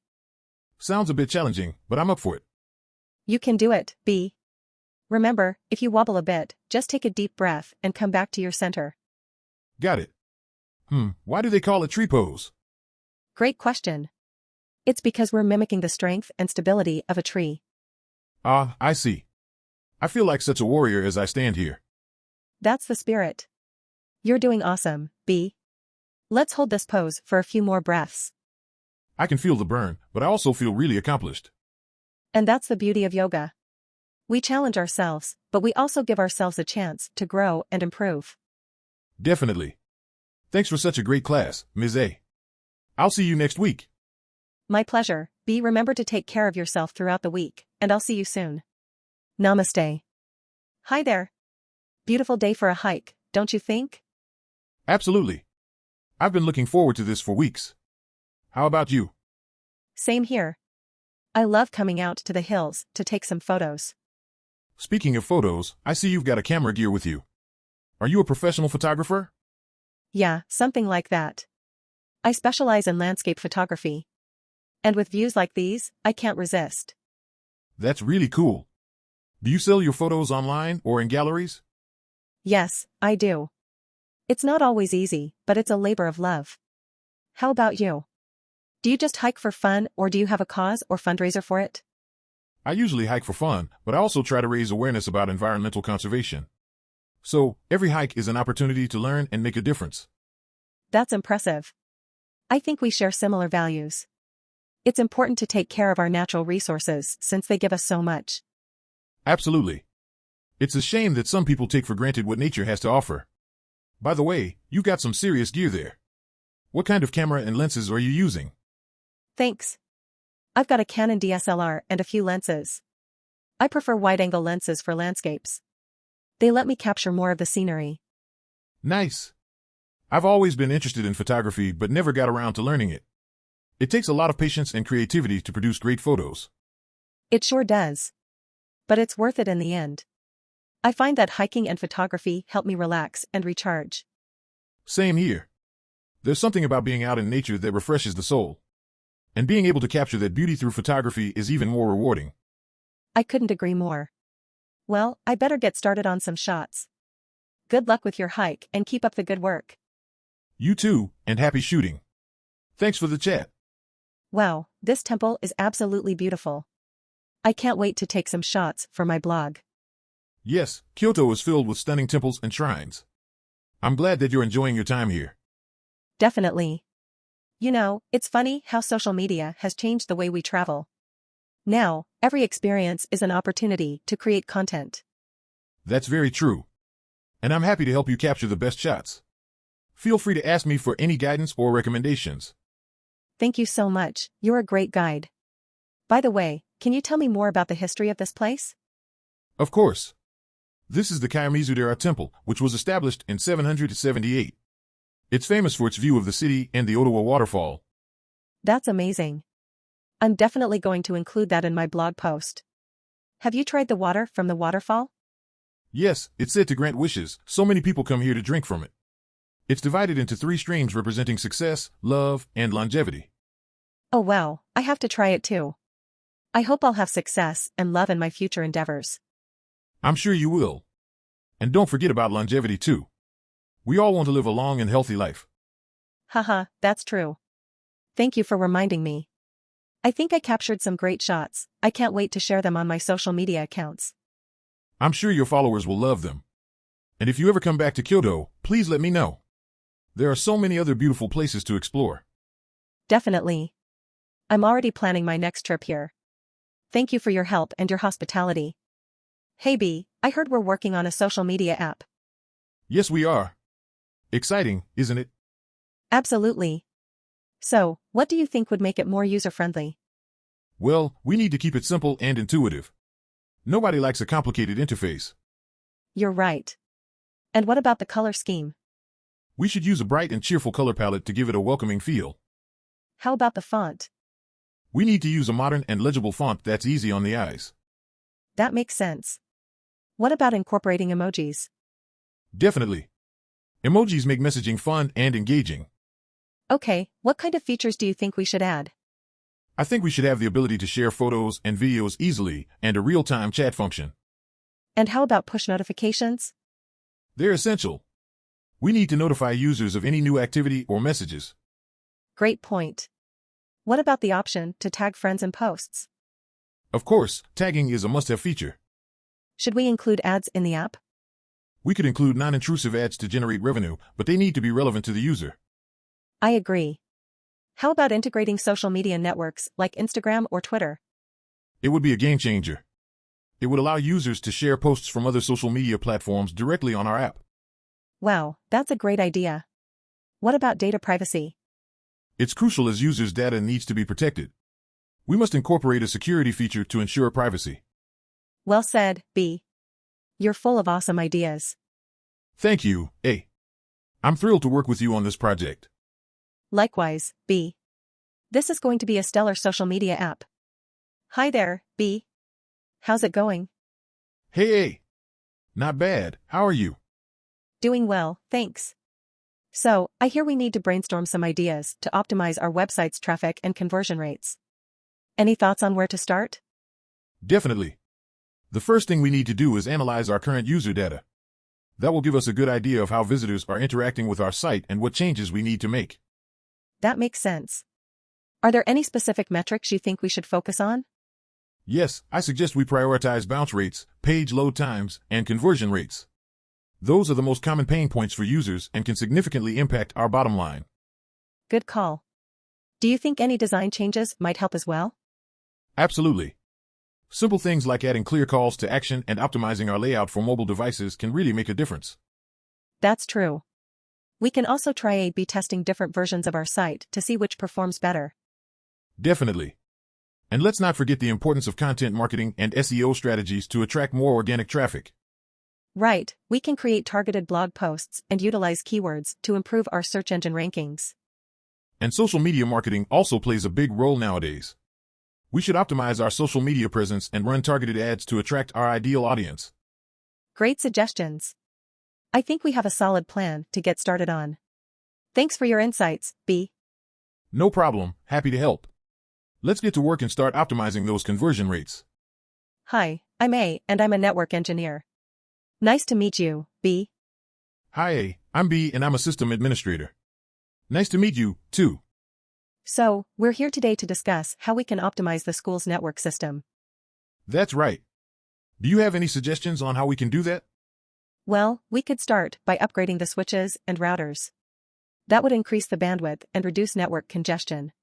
Sounds a bit challenging, but I'm up for it. You can do it, B. Remember, if you wobble a bit, just take a deep breath and come back to your center. Got it. Why do they call it tree pose? Great question. It's because we're mimicking the strength and stability of a tree. Ah, I see. I feel like such a warrior as I stand here. That's the spirit. You're doing awesome, B. Let's hold this pose for a few more breaths. I can feel the burn, but I also feel really accomplished. And that's the beauty of yoga. We challenge ourselves, but we also give ourselves a chance to grow and improve. Definitely. Thanks for such a great class, Ms. A. I'll see you next week. My pleasure, B. Remember to take care of yourself throughout the week, and I'll see you soon. Namaste. Hi there. Beautiful day for a hike, don't you think? Absolutely. I've been looking forward to this for weeks. How about you? Same here. I love coming out to the hills to take some photos. Speaking of photos, I see you've got a camera gear with you. Are you a professional photographer? Yeah, something like that. I specialize in landscape photography. And with views like these, I can't resist. That's really cool. Do you sell your photos online or in galleries? Yes, I do. It's not always easy, but it's a labor of love. How about you? Do you just hike for fun, or do you have a cause or fundraiser for it? I usually hike for fun, but I also try to raise awareness about environmental conservation. So, every hike is an opportunity to learn and make a difference. That's impressive. I think we share similar values. It's important to take care of our natural resources since they give us so much. Absolutely. It's a shame that some people take for granted what nature has to offer. By the way, you got some serious gear there. What kind of camera and lenses are you using? Thanks. I've got a Canon DSLR and a few lenses. I prefer wide-angle lenses for landscapes. They let me capture more of the scenery. Nice. I've always been interested in photography but never got around to learning it. It takes a lot of patience and creativity to produce great photos. It sure does. But it's worth it in the end. I find that hiking and photography help me relax and recharge. Same here. There's something about being out in nature that refreshes the soul. And being able to capture that beauty through photography is even more rewarding. I couldn't agree more. Well, I better get started on some shots. Good luck with your hike and keep up the good work. You too, and happy shooting. Thanks for the chat. Wow, this temple is absolutely beautiful. I can't wait to take some shots for my blog. Yes, Kyoto is filled with stunning temples and shrines. I'm glad that you're enjoying your time here. Definitely. You know, it's funny how social media has changed the way we travel. Now, every experience is an opportunity to create content. That's very true. And I'm happy to help you capture the best shots. Feel free to ask me for any guidance or recommendations. Thank you so much, you're a great guide. By the way, can you tell me more about the history of this place? Of course. This is the Kiyomizu-dera Temple, which was established in 778. It's famous for its view of the city and the Ottawa waterfall. That's amazing. I'm definitely going to include that in my blog post. Have you tried the water from the waterfall? Yes, it's said to grant wishes, so many people come here to drink from it. It's divided into 3 streams representing success, love, and longevity. Oh wow, I have to try it too. I hope I'll have success and love in my future endeavors. I'm sure you will. And don't forget about longevity too. We all want to live a long and healthy life. Haha, that's true. Thank you for reminding me. I think I captured some great shots. I can't wait to share them on my social media accounts. I'm sure your followers will love them. And if you ever come back to Kyoto, please let me know. There are so many other beautiful places to explore. Definitely. I'm already planning my next trip here. Thank you for your help and your hospitality. Hey B, I heard we're working on a social media app. Yes, we are. Exciting, isn't it? Absolutely. So, what do you think would make it more user-friendly? Well, we need to keep it simple and intuitive. Nobody likes a complicated interface. You're right. And what about the color scheme? We should use a bright and cheerful color palette to give it a welcoming feel. How about the font? We need to use a modern and legible font that's easy on the eyes. That makes sense. What about incorporating emojis? Definitely. Emojis make messaging fun and engaging. Okay, what kind of features do you think we should add? I think we should have the ability to share photos and videos easily and a real-time chat function. And how about push notifications? They're essential. We need to notify users of any new activity or messages. Great point. What about the option to tag friends in posts? Of course, tagging is a must-have feature. Should we include ads in the app? We could include non-intrusive ads to generate revenue, but they need to be relevant to the user. I agree. How about integrating social media networks like Instagram or Twitter? It would be a game changer. It would allow users to share posts from other social media platforms directly on our app. Wow, that's a great idea. What about data privacy? It's crucial as users' data needs to be protected. We must incorporate a security feature to ensure privacy. Well said, B. You're full of awesome ideas. Thank you, A. I'm thrilled to work with you on this project. Likewise, B. This is going to be a stellar social media app. Hi there, B. How's it going? Hey, A. Not bad. How are you? Doing well, thanks. So, I hear we need to brainstorm some ideas to optimize our website's traffic and conversion rates. Any thoughts on where to start? Definitely. The first thing we need to do is analyze our current user data. That will give us a good idea of how visitors are interacting with our site and what changes we need to make. That makes sense. Are there any specific metrics you think we should focus on? Yes, I suggest we prioritize bounce rates, page load times, and conversion rates. Those are the most common pain points for users and can significantly impact our bottom line. Good call. Do you think any design changes might help as well? Absolutely. Simple things like adding clear calls to action and optimizing our layout for mobile devices can really make a difference. That's true. We can also try A/B testing different versions of our site to see which performs better. Definitely. And let's not forget the importance of content marketing and SEO strategies to attract more organic traffic. Right, we can create targeted blog posts and utilize keywords to improve our search engine rankings. And social media marketing also plays a big role nowadays. We should optimize our social media presence and run targeted ads to attract our ideal audience. Great suggestions. I think we have a solid plan to get started on. Thanks for your insights, B. No problem, happy to help. Let's get to work and start optimizing those conversion rates. Hi, I'm A, and I'm a network engineer. Nice to meet you, B. Hi A, I'm B and I'm a system administrator. Nice to meet you, too. So, we're here today to discuss how we can optimize the school's network system. That's right. Do you have any suggestions on how we can do that? Well, we could start by upgrading the switches and routers. That would increase the bandwidth and reduce network congestion.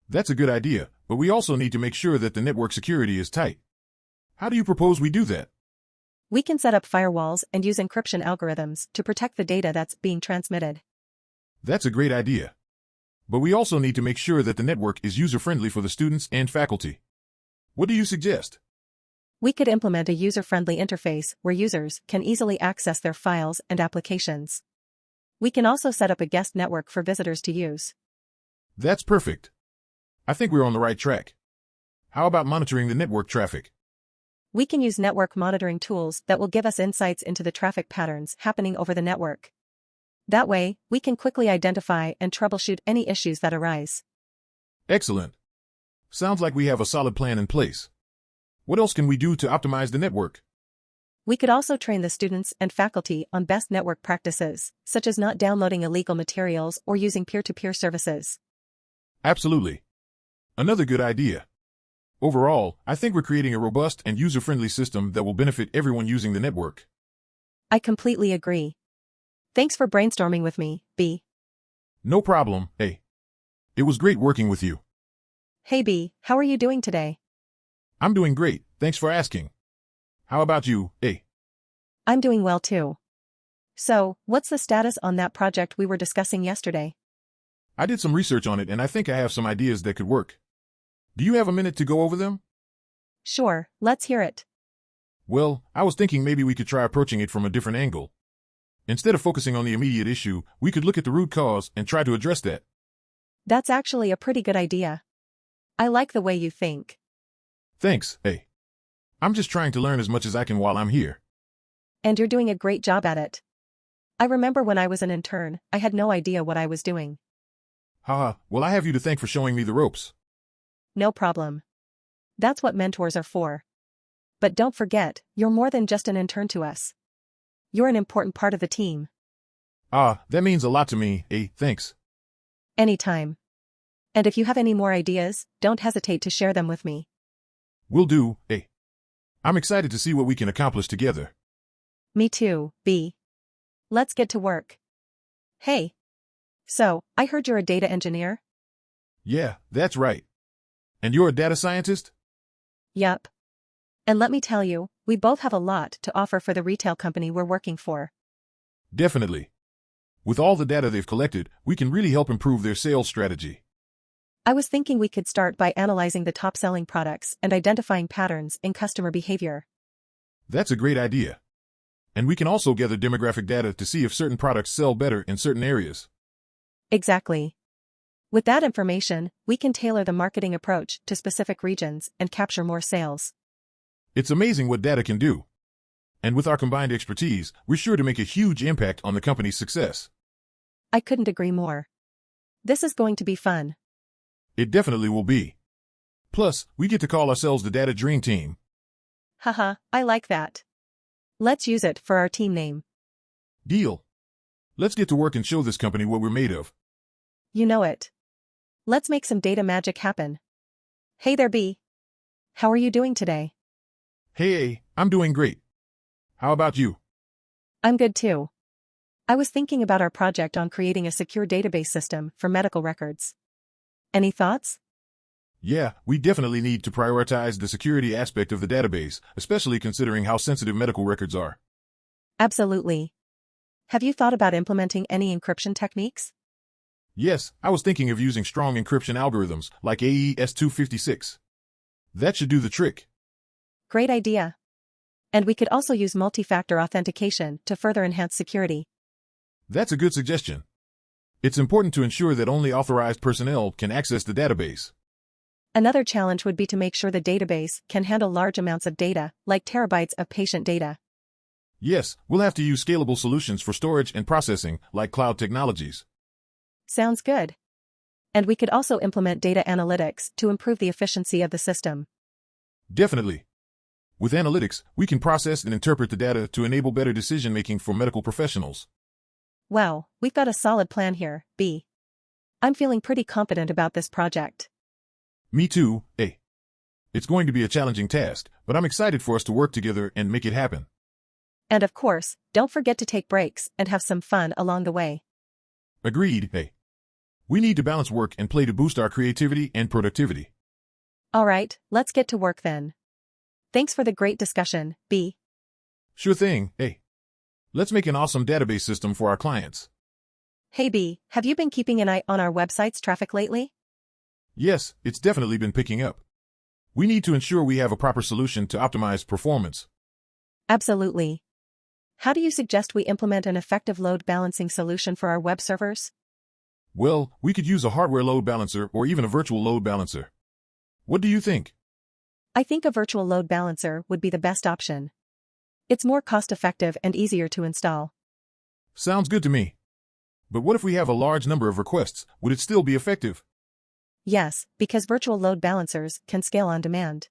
That's a good idea, but we also need to make sure that the network security is tight. How do you propose we do that? We can set up firewalls and use encryption algorithms to protect the data that's being transmitted. That's a great idea. But we also need to make sure that the network is user-friendly for the students and faculty. What do you suggest? We could implement a user-friendly interface where users can easily access their files and applications. We can also set up a guest network for visitors to use. That's perfect. I think we're on the right track. How about monitoring the network traffic? We can use network monitoring tools that will give us insights into the traffic patterns happening over the network. That way, we can quickly identify and troubleshoot any issues that arise. Excellent. Sounds like we have a solid plan in place. What else can we do to optimize the network? We could also train the students and faculty on best network practices, such as not downloading illegal materials or using peer-to-peer services. Absolutely. Another good idea. Overall, I think we're creating a robust and user-friendly system that will benefit everyone using the network. I completely agree. Thanks for brainstorming with me, B. No problem, A. It was great working with you. Hey B, how are you doing today? I'm doing great, thanks for asking. How about you, A? I'm doing well too. So, what's the status on that project we were discussing yesterday? I did some research on it and I think I have some ideas that could work. Do you have a minute to go over them? Sure, let's hear it. Well, I was thinking maybe we could try approaching it from a different angle. Instead of focusing on the immediate issue, we could look at the root cause and try to address that. That's actually a pretty good idea. I like the way you think. Thanks, A. I'm just trying to learn as much as I can while I'm here. And you're doing a great job at it. I remember when I was an intern, I had no idea what I was doing. Haha, well I have you to thank for showing me the ropes. No problem. That's what mentors are for. But don't forget, you're more than just an intern to us. You're an important part of the team. That means a lot to me, A, thanks. Anytime. And if you have any more ideas, don't hesitate to share them with me. Will do, A. I'm excited to see what we can accomplish together. Me too, B. Let's get to work. Hey. So, I heard you're a data engineer? Yeah, that's right. And you're a data scientist? Yup. And let me tell you, we both have a lot to offer for the retail company we're working for. Definitely. With all the data they've collected, we can really help improve their sales strategy. I was thinking we could start by analyzing the top-selling products and identifying patterns in customer behavior. That's a great idea. And we can also gather demographic data to see if certain products sell better in certain areas. Exactly. With that information, we can tailor the marketing approach to specific regions and capture more sales. It's amazing what data can do. And with our combined expertise, we're sure to make a huge impact on the company's success. I couldn't agree more. This is going to be fun. It definitely will be. Plus, we get to call ourselves the Data Dream Team. Haha, I like that. Let's use it for our team name. Deal. Let's get to work and show this company what we're made of. You know it. Let's make some data magic happen. Hey there, B. How are you doing today? Hey, I'm doing great. How about you? I'm good too. I was thinking about our project on creating a secure database system for medical records. Any thoughts? Yeah, we definitely need to prioritize the security aspect of the database, especially considering how sensitive medical records are. Absolutely. Have you thought about implementing any encryption techniques? Yes, I was thinking of using strong encryption algorithms like AES-256. That should do the trick. Great idea. And we could also use multi-factor authentication to further enhance security. That's a good suggestion. It's important to ensure that only authorized personnel can access the database. Another challenge would be to make sure the database can handle large amounts of data, like terabytes of patient data. Yes, we'll have to use scalable solutions for storage and processing, like cloud technologies. Sounds good. And we could also implement data analytics to improve the efficiency of the system. Definitely. With analytics, we can process and interpret the data to enable better decision-making for medical professionals. Wow, we've got a solid plan here, B. I'm feeling pretty confident about this project. Me too, A. It's going to be a challenging task, but I'm excited for us to work together and make it happen. And of course, don't forget to take breaks and have some fun along the way. Agreed, A. We need to balance work and play to boost our creativity and productivity. All right, let's get to work then. Thanks for the great discussion, B. Sure thing, A. Let's make an awesome database system for our clients. Hey B, have you been keeping an eye on our website's traffic lately? Yes, it's definitely been picking up. We need to ensure we have a proper solution to optimize performance. Absolutely. How do you suggest we implement an effective load balancing solution for our web servers? Well, we could use a hardware load balancer or even a virtual load balancer. What do you think? I think a virtual load balancer would be the best option. It's more cost-effective and easier to install. Sounds good to me. But what if we have a large number of requests? Would it still be effective? Yes, because virtual load balancers can scale on demand.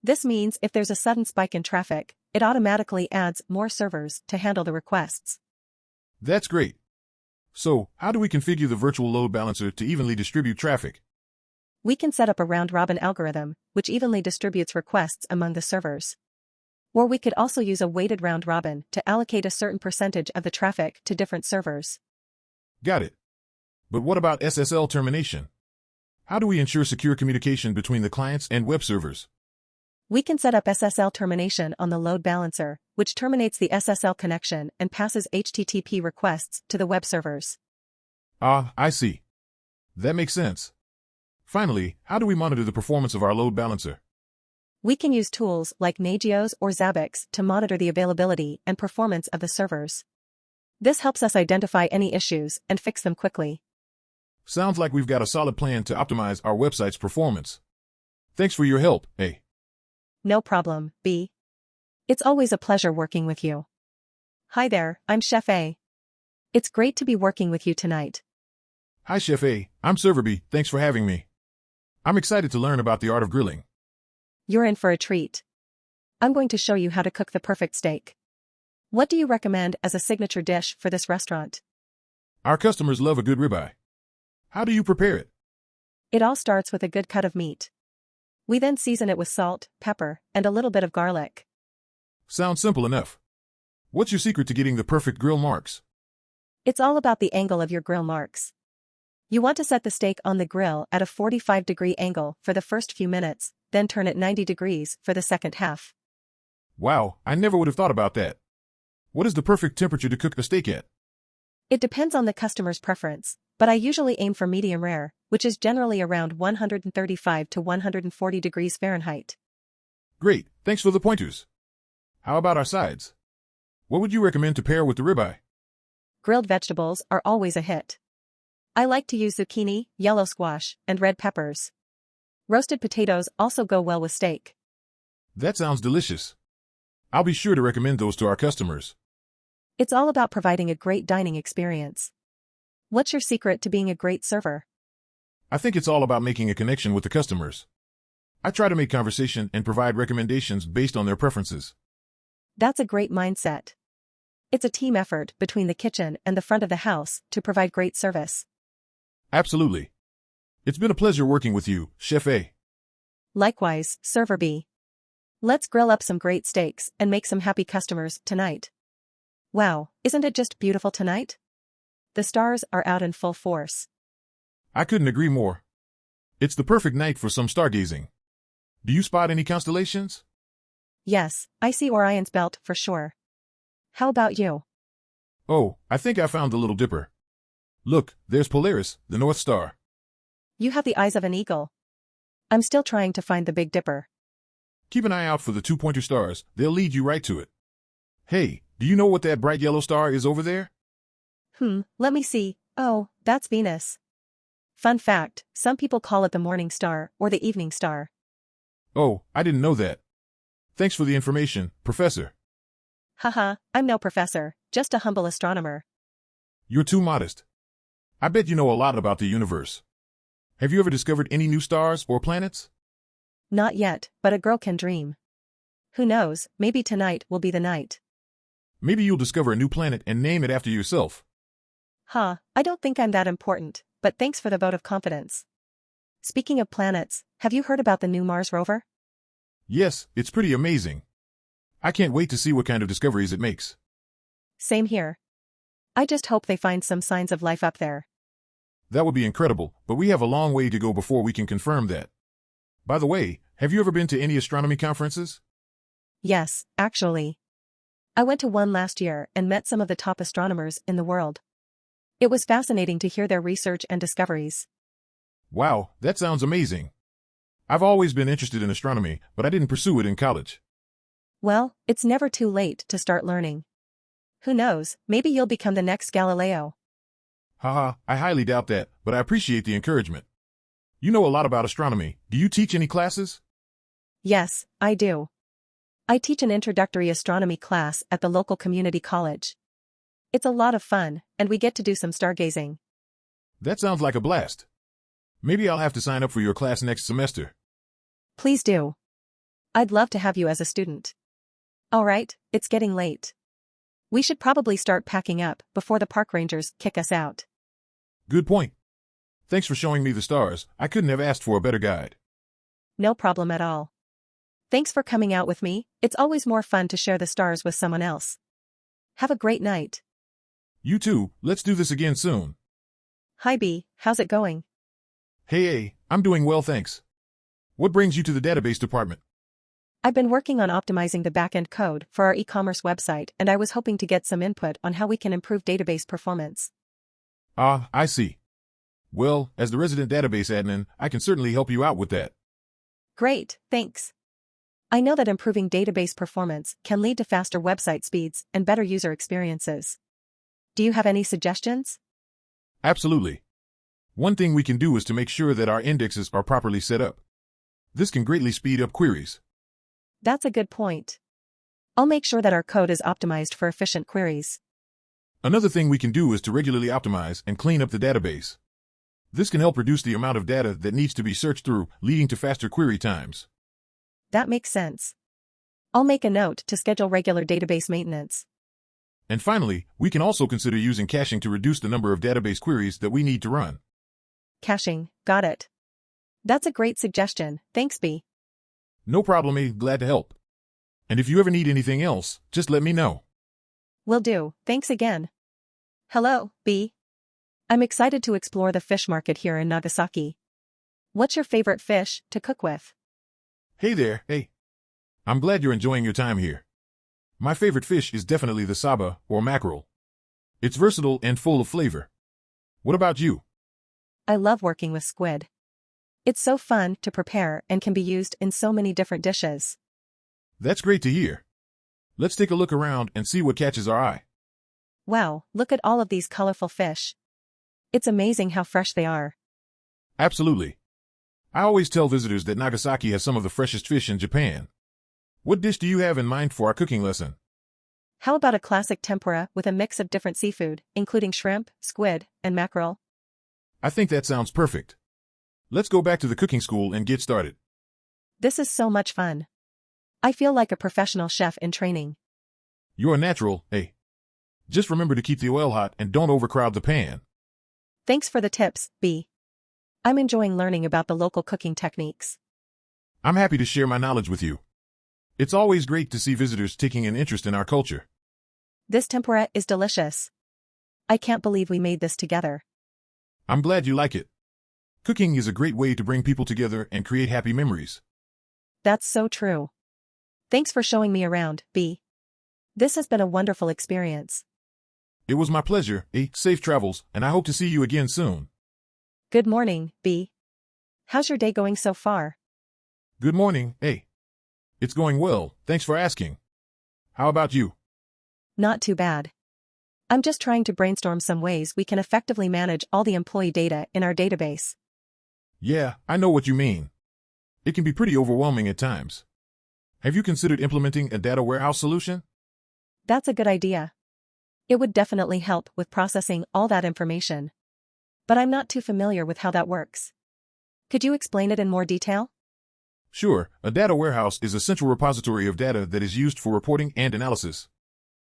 This means if there's a sudden spike in traffic, it automatically adds more servers to handle the requests. That's great. So, how do we configure the virtual load balancer to evenly distribute traffic? We can set up a round-robin algorithm, which evenly distributes requests among the servers. Or we could also use a weighted round-robin to allocate a certain percentage of the traffic to different servers. Got it. But what about SSL termination? How do we ensure secure communication between the clients and web servers? We can set up SSL termination on the load balancer, which terminates the SSL connection and passes HTTP requests to the web servers. Ah, I see. That makes sense. Finally, how do we monitor the performance of our load balancer? We can use tools like Nagios or Zabbix to monitor the availability and performance of the servers. This helps us identify any issues and fix them quickly. Sounds like we've got a solid plan to optimize our website's performance. Thanks for your help, A. No problem, B. It's always a pleasure working with you. Hi there, I'm Chef A. It's great to be working with you tonight. Hi, Chef A. I'm Server B. Thanks for having me. I'm excited to learn about the art of grilling. You're in for a treat. I'm going to show you how to cook the perfect steak. What do you recommend as a signature dish for this restaurant? Our customers love a good ribeye. How do you prepare it? It all starts with a good cut of meat. We then season it with salt, pepper, and a little bit of garlic. Sounds simple enough. What's your secret to getting the perfect grill marks? It's all about the angle of your grill marks. You want to set the steak on the grill at a 45-degree angle for the first few minutes, then turn it 90 degrees for the second half. Wow, I never would have thought about that. What is the perfect temperature to cook the steak at? It depends on the customer's preference, but I usually aim for medium rare, which is generally around 135 to 140 degrees Fahrenheit. Great, thanks for the pointers. How about our sides? What would you recommend to pair with the ribeye? Grilled vegetables are always a hit. I like to use zucchini, yellow squash, and red peppers. Roasted potatoes also go well with steak. That sounds delicious. I'll be sure to recommend those to our customers. It's all about providing a great dining experience. What's your secret to being a great server? I think it's all about making a connection with the customers. I try to make conversation and provide recommendations based on their preferences. That's a great mindset. It's a team effort between the kitchen and the front of the house to provide great service. Absolutely. It's been a pleasure working with you, Chef A. Likewise, Server B. Let's grill up some great steaks and make some happy customers tonight. Wow, isn't it just beautiful tonight? The stars are out in full force. I couldn't agree more. It's the perfect night for some stargazing. Do you spot any constellations? Yes, I see Orion's belt for sure. How about you? Oh, I think I found the Little Dipper. Look, there's Polaris, the North Star. You have the eyes of an eagle. I'm still trying to find the Big Dipper. Keep an eye out for the two-pointer stars. They'll lead you right to it. Hey, do you know what that bright yellow star is over there? Let me see. Oh, that's Venus. Fun fact, some people call it the morning star or the evening star. Oh, I didn't know that. Thanks for the information, Professor. Haha, I'm no professor, just a humble astronomer. You're too modest. I bet you know a lot about the universe. Have you ever discovered any new stars or planets? Not yet, but a girl can dream. Who knows, maybe tonight will be the night. Maybe you'll discover a new planet and name it after yourself. I don't think I'm that important, but thanks for the vote of confidence. Speaking of planets, have you heard about the new Mars rover? Yes, it's pretty amazing. I can't wait to see what kind of discoveries it makes. Same here. I just hope they find some signs of life up there. That would be incredible, but we have a long way to go before we can confirm that. By the way, have you ever been to any astronomy conferences? Yes, actually. I went to one last year and met some of the top astronomers in the world. It was fascinating to hear their research and discoveries. Wow, that sounds amazing. I've always been interested in astronomy, but I didn't pursue it in college. Well, it's never too late to start learning. Who knows, maybe you'll become the next Galileo. Haha, I highly doubt that, but I appreciate the encouragement. You know a lot about astronomy. Do you teach any classes? Yes, I do. I teach an introductory astronomy class at the local community college. It's a lot of fun, and we get to do some stargazing. That sounds like a blast. Maybe I'll have to sign up for your class next semester. Please do. I'd love to have you as a student. All right, it's getting late. We should probably start packing up before the park rangers kick us out. Good point. Thanks for showing me the stars. I couldn't have asked for a better guide. No problem at all. Thanks for coming out with me. It's always more fun to share the stars with someone else. Have a great night. You too, let's do this again soon. Hi B, how's it going? Hey A, I'm doing well thanks. What brings you to the database department? I've been working on optimizing the backend code for our e-commerce website and I was hoping to get some input on how we can improve database performance. Ah, I see. Well, as the resident database admin, I can certainly help you out with that. Great, thanks. I know that improving database performance can lead to faster website speeds and better user experiences. Do you have any suggestions? Absolutely. One thing we can do is to make sure that our indexes are properly set up. This can greatly speed up queries. That's a good point. I'll make sure that our code is optimized for efficient queries. Another thing we can do is to regularly optimize and clean up the database. This can help reduce the amount of data that needs to be searched through, leading to faster query times. That makes sense. I'll make a note to schedule regular database maintenance. And finally, we can also consider using caching to reduce the number of database queries that we need to run. Caching, got it. That's a great suggestion, thanks B. No problem, A, glad to help. And if you ever need anything else, just let me know. Will do, thanks again. Hello, B. I'm excited to explore the fish market here in Nagasaki. What's your favorite fish to cook with? Hey there, A. I'm glad you're enjoying your time here. My favorite fish is definitely the saba, or mackerel. It's versatile and full of flavor. What about you? I love working with squid. It's so fun to prepare and can be used in so many different dishes. That's great to hear. Let's take a look around and see what catches our eye. Wow, look at all of these colorful fish. It's amazing how fresh they are. Absolutely. I always tell visitors that Nagasaki has some of the freshest fish in Japan. What dish do you have in mind for our cooking lesson? How about a classic tempura with a mix of different seafood, including shrimp, squid, and mackerel? I think that sounds perfect. Let's go back to the cooking school and get started. This is so much fun. I feel like a professional chef in training. You're a natural, A. Just remember to keep the oil hot and don't overcrowd the pan. Thanks for the tips, B. I'm enjoying learning about the local cooking techniques. I'm happy to share my knowledge with you. It's always great to see visitors taking an interest in our culture. This tempura is delicious. I can't believe we made this together. I'm glad you like it. Cooking is a great way to bring people together and create happy memories. That's so true. Thanks for showing me around, B. This has been a wonderful experience. It was my pleasure, A. Safe travels, and I hope to see you again soon. Good morning, B. How's your day going so far? Good morning, A. It's going well, thanks for asking. How about you? Not too bad. I'm just trying to brainstorm some ways we can effectively manage all the employee data in our database. Yeah, I know what you mean. It can be pretty overwhelming at times. Have you considered implementing a data warehouse solution? That's a good idea. It would definitely help with processing all that information. But I'm not too familiar with how that works. Could you explain it in more detail? Sure, a data warehouse is a central repository of data that is used for reporting and analysis.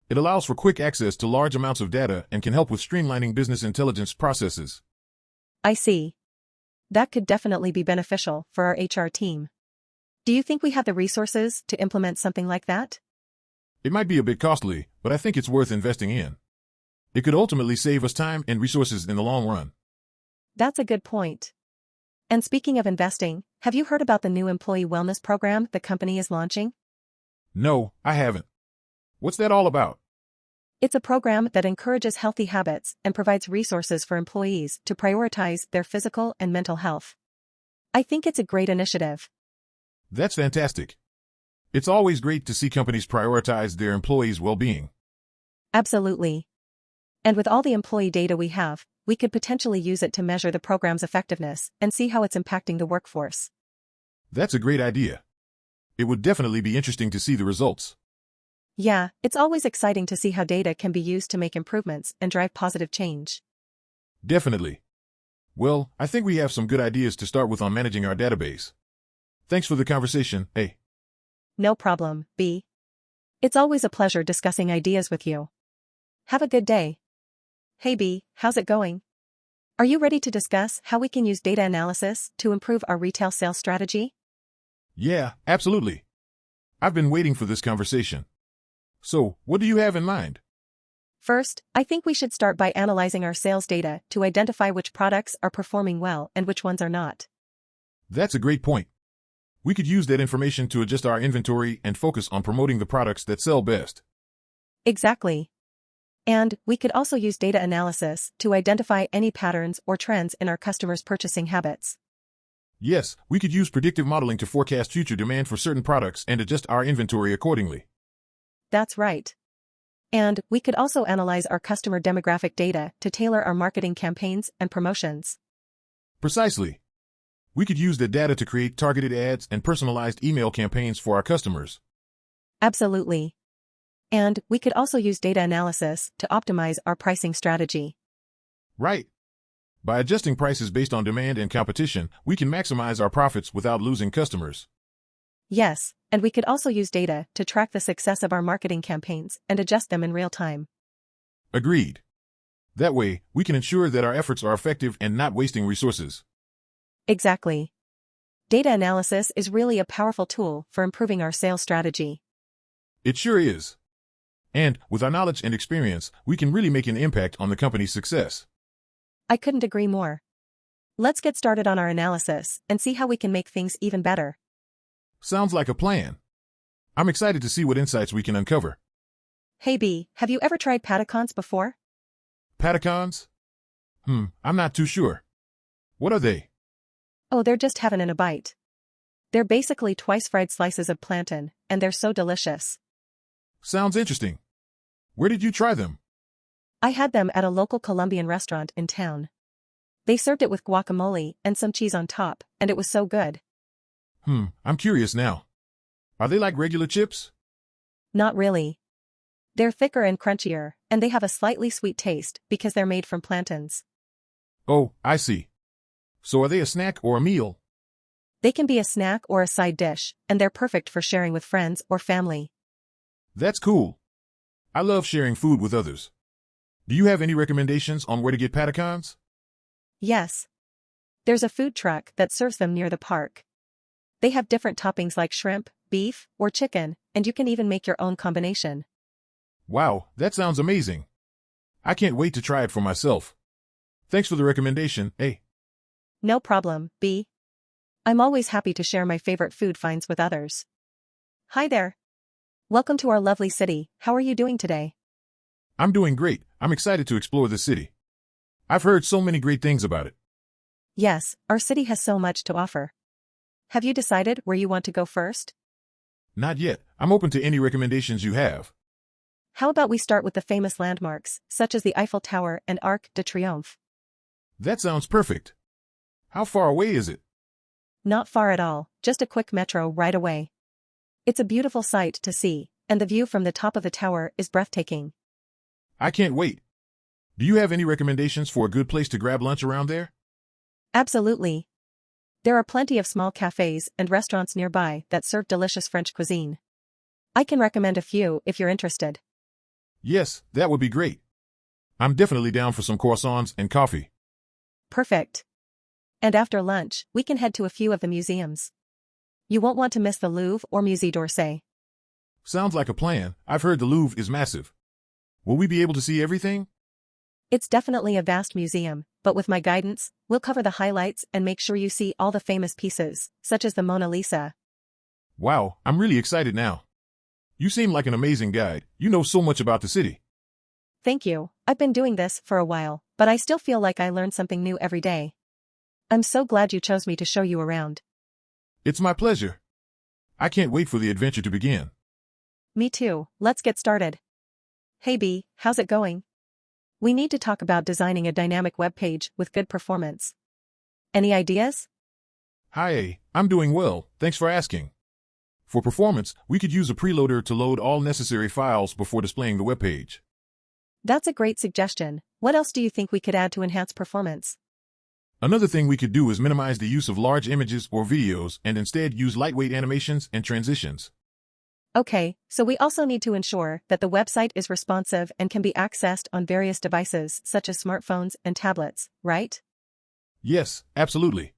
It allows for quick access to large amounts of data and can help with streamlining business intelligence processes. I see. That could definitely be beneficial for our HR team. Do you think we have the resources to implement something like that? It might be a bit costly, but I think it's worth investing in. It could ultimately save us time and resources in the long run. That's a good point. And speaking of investing, have you heard about the new employee wellness program the company is launching? No, I haven't. What's that all about? It's a program that encourages healthy habits and provides resources for employees to prioritize their physical and mental health. I think it's a great initiative. That's fantastic. It's always great to see companies prioritize their employees' well-being. Absolutely. And with all the employee data we have, we could potentially use it to measure the program's effectiveness and see how it's impacting the workforce. That's a great idea. It would definitely be interesting to see the results. Yeah, it's always exciting to see how data can be used to make improvements and drive positive change. Definitely. Well, I think we have some good ideas to start with on managing our database. Thanks for the conversation, A. No problem, B. It's always a pleasure discussing ideas with you. Have a good day. Hey B, how's it going? Are you ready to discuss how we can use data analysis to improve our retail sales strategy? Yeah, absolutely. I've been waiting for this conversation. So, what do you have in mind? First, I think we should start by analyzing our sales data to identify which products are performing well and which ones are not. That's a great point. We could use that information to adjust our inventory and focus on promoting the products that sell best. Exactly. And we could also use data analysis to identify any patterns or trends in our customers' purchasing habits. Yes, we could use predictive modeling to forecast future demand for certain products and adjust our inventory accordingly. That's right. And we could also analyze our customer demographic data to tailor our marketing campaigns and promotions. Precisely. We could use that data to create targeted ads and personalized email campaigns for our customers. Absolutely. And we could also use data analysis to optimize our pricing strategy. Right. By adjusting prices based on demand and competition, we can maximize our profits without losing customers. Yes, and we could also use data to track the success of our marketing campaigns and adjust them in real time. Agreed. That way, we can ensure that our efforts are effective and not wasting resources. Exactly. Data analysis is really a powerful tool for improving our sales strategy. It sure is. And, with our knowledge and experience, we can really make an impact on the company's success. I couldn't agree more. Let's get started on our analysis and see how we can make things even better. Sounds like a plan. I'm excited to see what insights we can uncover. Hey B, have you ever tried patacons before? Patacons? I'm not too sure. What are they? Oh, they're just heaven in a bite. They're basically twice-fried slices of plantain, and they're so delicious. Sounds interesting. Where did you try them? I had them at a local Colombian restaurant in town. They served it with guacamole and some cheese on top, and it was so good. I'm curious now. Are they like regular chips? Not really. They're thicker and crunchier, and they have a slightly sweet taste because they're made from plantains. Oh, I see. So are they a snack or a meal? They can be a snack or a side dish, and they're perfect for sharing with friends or family. That's cool. I love sharing food with others. Do you have any recommendations on where to get patacons? Yes. There's a food truck that serves them near the park. They have different toppings like shrimp, beef, or chicken, and you can even make your own combination. Wow, that sounds amazing. I can't wait to try it for myself. Thanks for the recommendation, A. No problem, B. I'm always happy to share my favorite food finds with others. Hi there. Welcome to our lovely city. How are you doing today? I'm doing great. I'm excited to explore the city. I've heard so many great things about it. Yes, our city has so much to offer. Have you decided where you want to go first? Not yet. I'm open to any recommendations you have. How about we start with the famous landmarks, such as the Eiffel Tower and Arc de Triomphe? That sounds perfect. How far away is it? Not far at all, just a quick metro right away. It's a beautiful sight to see, and the view from the top of the tower is breathtaking. I can't wait. Do you have any recommendations for a good place to grab lunch around there? Absolutely. There are plenty of small cafes and restaurants nearby that serve delicious French cuisine. I can recommend a few if you're interested. Yes, that would be great. I'm definitely down for some croissants and coffee. Perfect. And after lunch, we can head to a few of the museums. You won't want to miss the Louvre or Musée d'Orsay. Sounds like a plan. I've heard the Louvre is massive. Will we be able to see everything? It's definitely a vast museum, but with my guidance, we'll cover the highlights and make sure you see all the famous pieces, such as the Mona Lisa. Wow, I'm really excited now. You seem like an amazing guide. You know so much about the city. Thank you. I've been doing this for a while, but I still feel like I learn something new every day. I'm so glad you chose me to show you around. It's my pleasure. I can't wait for the adventure to begin. Me too. Let's get started. Hey B, how's it going? We need to talk about designing a dynamic web page with good performance. Any ideas? Hi A, I'm doing well, thanks for asking. For performance, we could use a preloader to load all necessary files before displaying the web page. That's a great suggestion. What else do you think we could add to enhance performance? Another thing we could do is minimize the use of large images or videos and instead use lightweight animations and transitions. Okay, so we also need to ensure that the website is responsive and can be accessed on various devices such as smartphones and tablets, right? Yes, absolutely.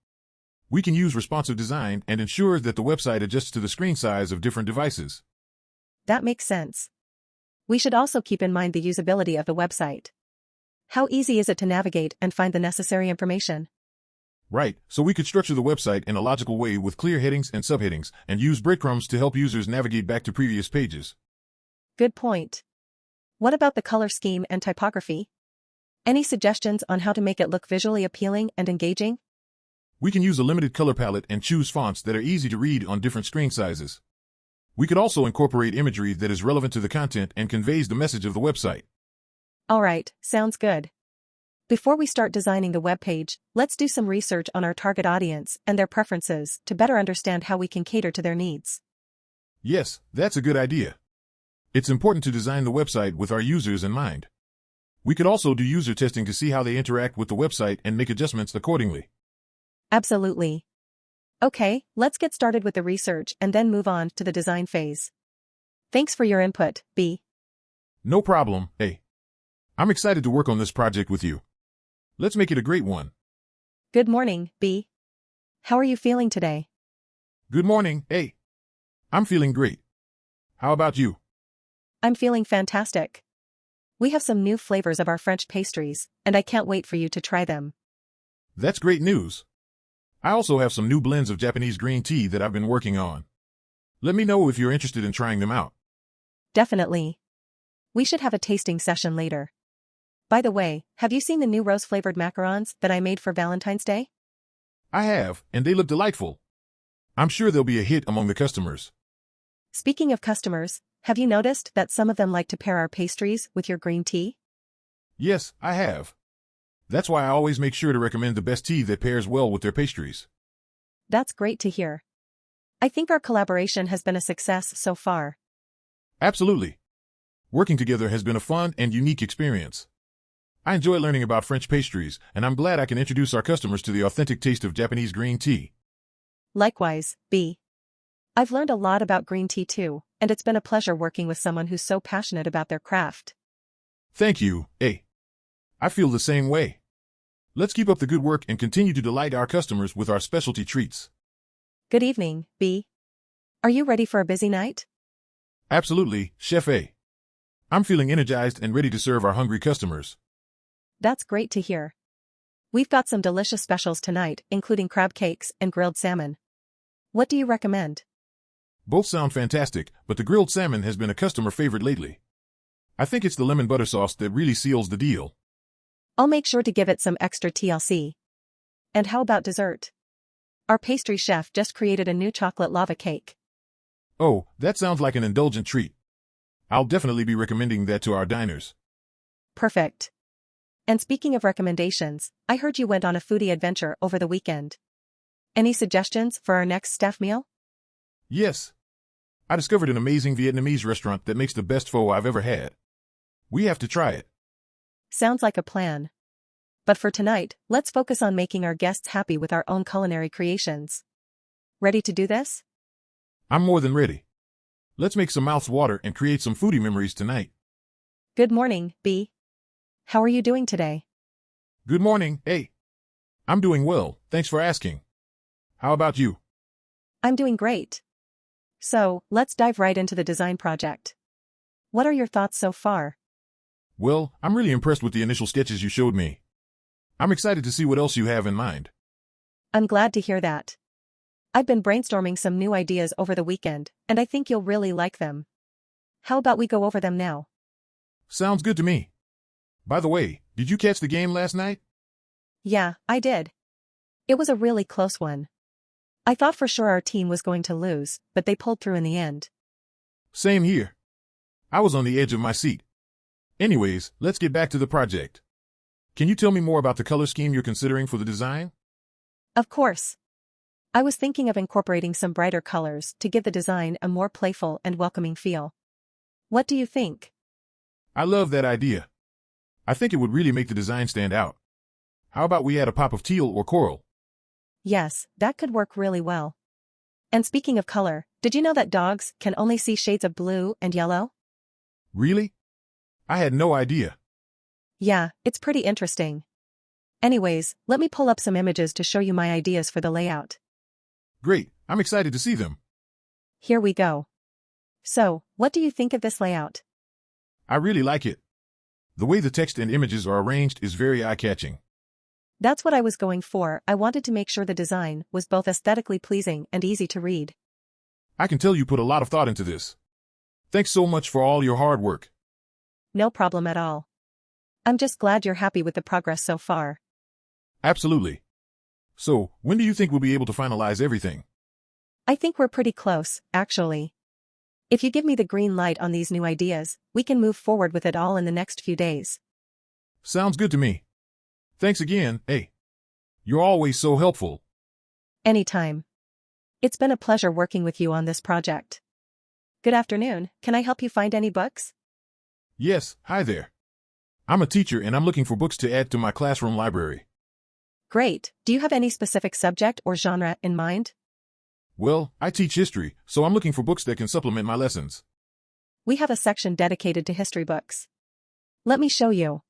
We can use responsive design and ensure that the website adjusts to the screen size of different devices. That makes sense. We should also keep in mind the usability of the website. How easy is it to navigate and find the necessary information? Right, so we could structure the website in a logical way with clear headings and subheadings, and use breadcrumbs to help users navigate back to previous pages. Good point. What about the color scheme and typography? Any suggestions on how to make it look visually appealing and engaging? We can use a limited color palette and choose fonts that are easy to read on different screen sizes. We could also incorporate imagery that is relevant to the content and conveys the message of the website. Alright, sounds good. Before we start designing the webpage, let's do some research on our target audience and their preferences to better understand how we can cater to their needs. Yes, that's a good idea. It's important to design the website with our users in mind. We could also do user testing to see how they interact with the website and make adjustments accordingly. Absolutely. Okay, let's get started with the research and then move on to the design phase. Thanks for your input, B. No problem, A. I'm excited to work on this project with you. Let's make it a great one. Good morning, B. How are you feeling today? Good morning, A. I'm feeling great. How about you? I'm feeling fantastic. We have some new flavors of our French pastries, and I can't wait for you to try them. That's great news. I also have some new blends of Japanese green tea that I've been working on. Let me know if you're interested in trying them out. Definitely. We should have a tasting session later. By the way, have you seen the new rose-flavored macarons that I made for Valentine's Day? I have, and they look delightful. I'm sure they'll be a hit among the customers. Speaking of customers, have you noticed that some of them like to pair our pastries with your green tea? Yes, I have. That's why I always make sure to recommend the best tea that pairs well with their pastries. That's great to hear. I think our collaboration has been a success so far. Absolutely. Working together has been a fun and unique experience. I enjoy learning about French pastries, and I'm glad I can introduce our customers to the authentic taste of Japanese green tea. Likewise, B. I've learned a lot about green tea too, and it's been a pleasure working with someone who's so passionate about their craft. Thank you, A. I feel the same way. Let's keep up the good work and continue to delight our customers with our specialty treats. Good evening, B. Are you ready for a busy night? Absolutely, Chef A. I'm feeling energized and ready to serve our hungry customers. That's great to hear. We've got some delicious specials tonight, including crab cakes and grilled salmon. What do you recommend? Both sound fantastic, but the grilled salmon has been a customer favorite lately. I think it's the lemon butter sauce that really seals the deal. I'll make sure to give it some extra TLC. And how about dessert? Our pastry chef just created a new chocolate lava cake. Oh, that sounds like an indulgent treat. I'll definitely be recommending that to our diners. Perfect. And speaking of recommendations, I heard you went on a foodie adventure over the weekend. Any suggestions for our next staff meal? Yes. I discovered an amazing Vietnamese restaurant that makes the best pho I've ever had. We have to try it. Sounds like a plan. But for tonight, let's focus on making our guests happy with our own culinary creations. Ready to do this? I'm more than ready. Let's make some mouths water and create some foodie memories tonight. Good morning, B. How are you doing today? Good morning, A. I'm doing well, thanks for asking. How about you? I'm doing great. So, let's dive right into the design project. What are your thoughts so far? Well, I'm really impressed with the initial sketches you showed me. I'm excited to see what else you have in mind. I'm glad to hear that. I've been brainstorming some new ideas over the weekend, and I think you'll really like them. How about we go over them now? Sounds good to me. By the way, did you catch the game last night? Yeah, I did. It was a really close one. I thought for sure our team was going to lose, but they pulled through in the end. Same here. I was on the edge of my seat. Anyways, let's get back to the project. Can you tell me more about the color scheme you're considering for the design? Of course. I was thinking of incorporating some brighter colors to give the design a more playful and welcoming feel. What do you think? I love that idea. I think it would really make the design stand out. How about we add a pop of teal or coral? Yes, that could work really well. And speaking of color, Did you know that dogs can only see shades of blue and yellow? Really? I had no idea. Yeah, it's pretty interesting. Anyways, let me pull up some images to show you my ideas for the layout. Great, I'm excited to see them. Here we go. So, what do you think of this layout? I really like it. The way the text and images are arranged is very eye-catching. That's what I was going for. I wanted to make sure the design was both aesthetically pleasing and easy to read. I can tell you put a lot of thought into this. Thanks so much for all your hard work. No problem at all. I'm just glad you're happy with the progress so far. Absolutely. So, when do you think we'll be able to finalize everything? I think we're pretty close, actually. If you give me the green light on these new ideas, we can move forward with it all in the next few days. Sounds good to me. Thanks again, hey. You're always so helpful. Anytime. It's been a pleasure working with you on this project. Good afternoon, can I help you find any books? Yes, hi there. I'm a teacher and I'm looking for books to add to my classroom library. Great, do you have any specific subject or genre in mind? Well, I teach history, so I'm looking for books that can supplement my lessons. We have a section dedicated to history books. Let me show you.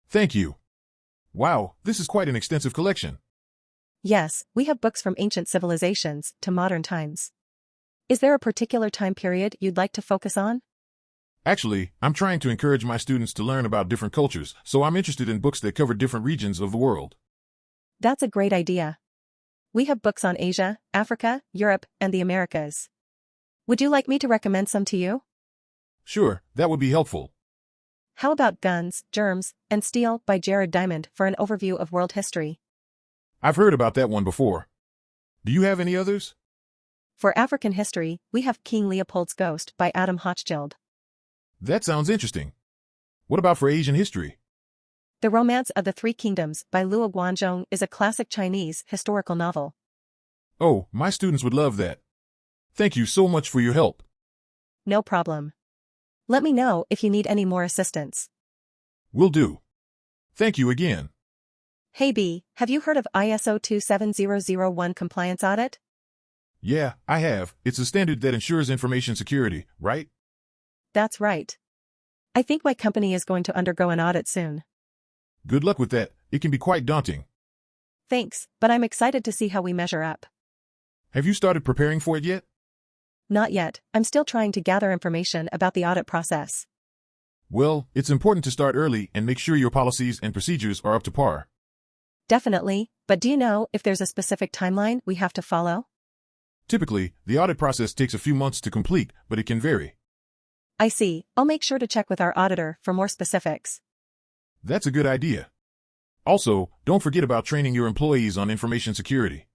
Thank you. Wow, this is quite an extensive collection. Yes, we have books from ancient civilizations to modern times. Is there a particular time period you'd like to focus on? Actually, I'm trying to encourage my students to learn about different cultures, so I'm interested in books that cover different regions of the world. That's a great idea. We have books on Asia, Africa, Europe, and the Americas. Would you like me to recommend some to you? Sure, that would be helpful. How about Guns, Germs, and Steel by Jared Diamond for an overview of world history? I've heard about that one before. Do you have any others? For African history, we have King Leopold's Ghost by Adam Hochschild. That sounds interesting. What about for Asian history? The Romance of the Three Kingdoms by Luo Guanzhong is a classic Chinese historical novel. Oh, my students would love that. Thank you so much for your help. No problem. Let me know if you need any more assistance. Will do. Thank you again. Hey B, have you heard of ISO 27001 compliance audit? Yeah, I have. It's a standard that ensures information security, right? That's right. I think my company is going to undergo an audit soon. Good luck with that. It can be quite daunting. Thanks, but I'm excited to see how we measure up. Have you started preparing for it yet? Not yet, I'm still trying to gather information about the audit process. Well, it's important to start early and make sure your policies and procedures are up to par. Definitely, but do you know if there's a specific timeline we have to follow? Typically, the audit process takes a few months to complete, but it can vary. I see, I'll make sure to check with our auditor for more specifics. That's a good idea. Also, don't forget about training your employees on information security.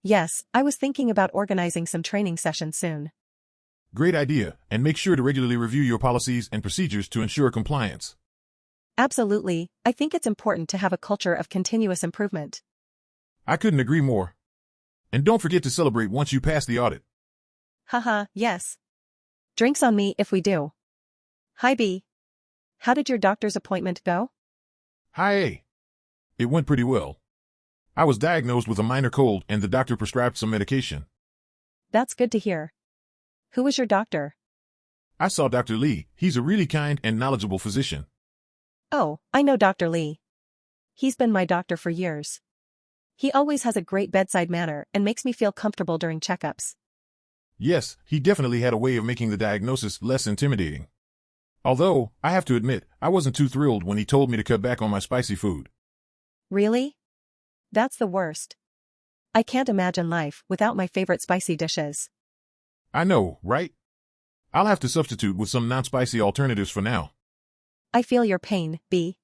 Yes, I was thinking about organizing some training sessions soon. Great idea, and make sure to regularly review your policies and procedures to ensure compliance. Absolutely, I think it's important to have a culture of continuous improvement. I couldn't agree more. And don't forget to celebrate once you pass the audit. Haha, yes. Drinks on me if we do. Hi B. How did your doctor's appointment go? Hi A. It went pretty well. I was diagnosed with a minor cold and the doctor prescribed some medication. That's good to hear. Who was your doctor? I saw Dr. Lee. He's a really kind and knowledgeable physician. Oh, I know Dr. Lee. He's been my doctor for years. He always has a great bedside manner and makes me feel comfortable during checkups. Yes, he definitely had a way of making the diagnosis less intimidating. Although, I have to admit, I wasn't too thrilled when he told me to cut back on my spicy food. Really? That's the worst. I can't imagine life without my favorite spicy dishes. I know, right? I'll have to substitute with some non-spicy alternatives for now. I feel your pain, B.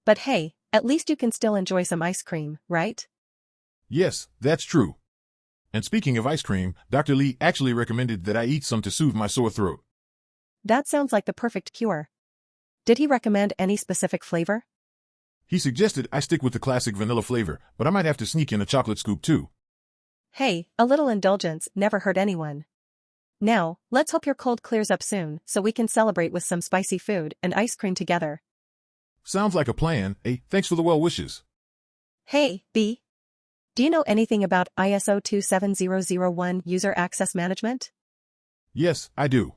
But hey, at least you can still enjoy some ice cream, right? Yes, that's true. And speaking of ice cream, Dr. Lee actually recommended that I eat some to soothe my sore throat. That sounds like the perfect cure. Did he recommend any specific flavor? He suggested I stick with the classic vanilla flavor, but I might have to sneak in a chocolate scoop too. Hey, a little indulgence never hurt anyone. Now, let's hope your cold clears up soon so we can celebrate with some spicy food and ice cream together. Sounds like a plan. Hey, thanks for the well wishes. Hey, B. Do you know anything about ISO 27001 user access management? Yes, I do.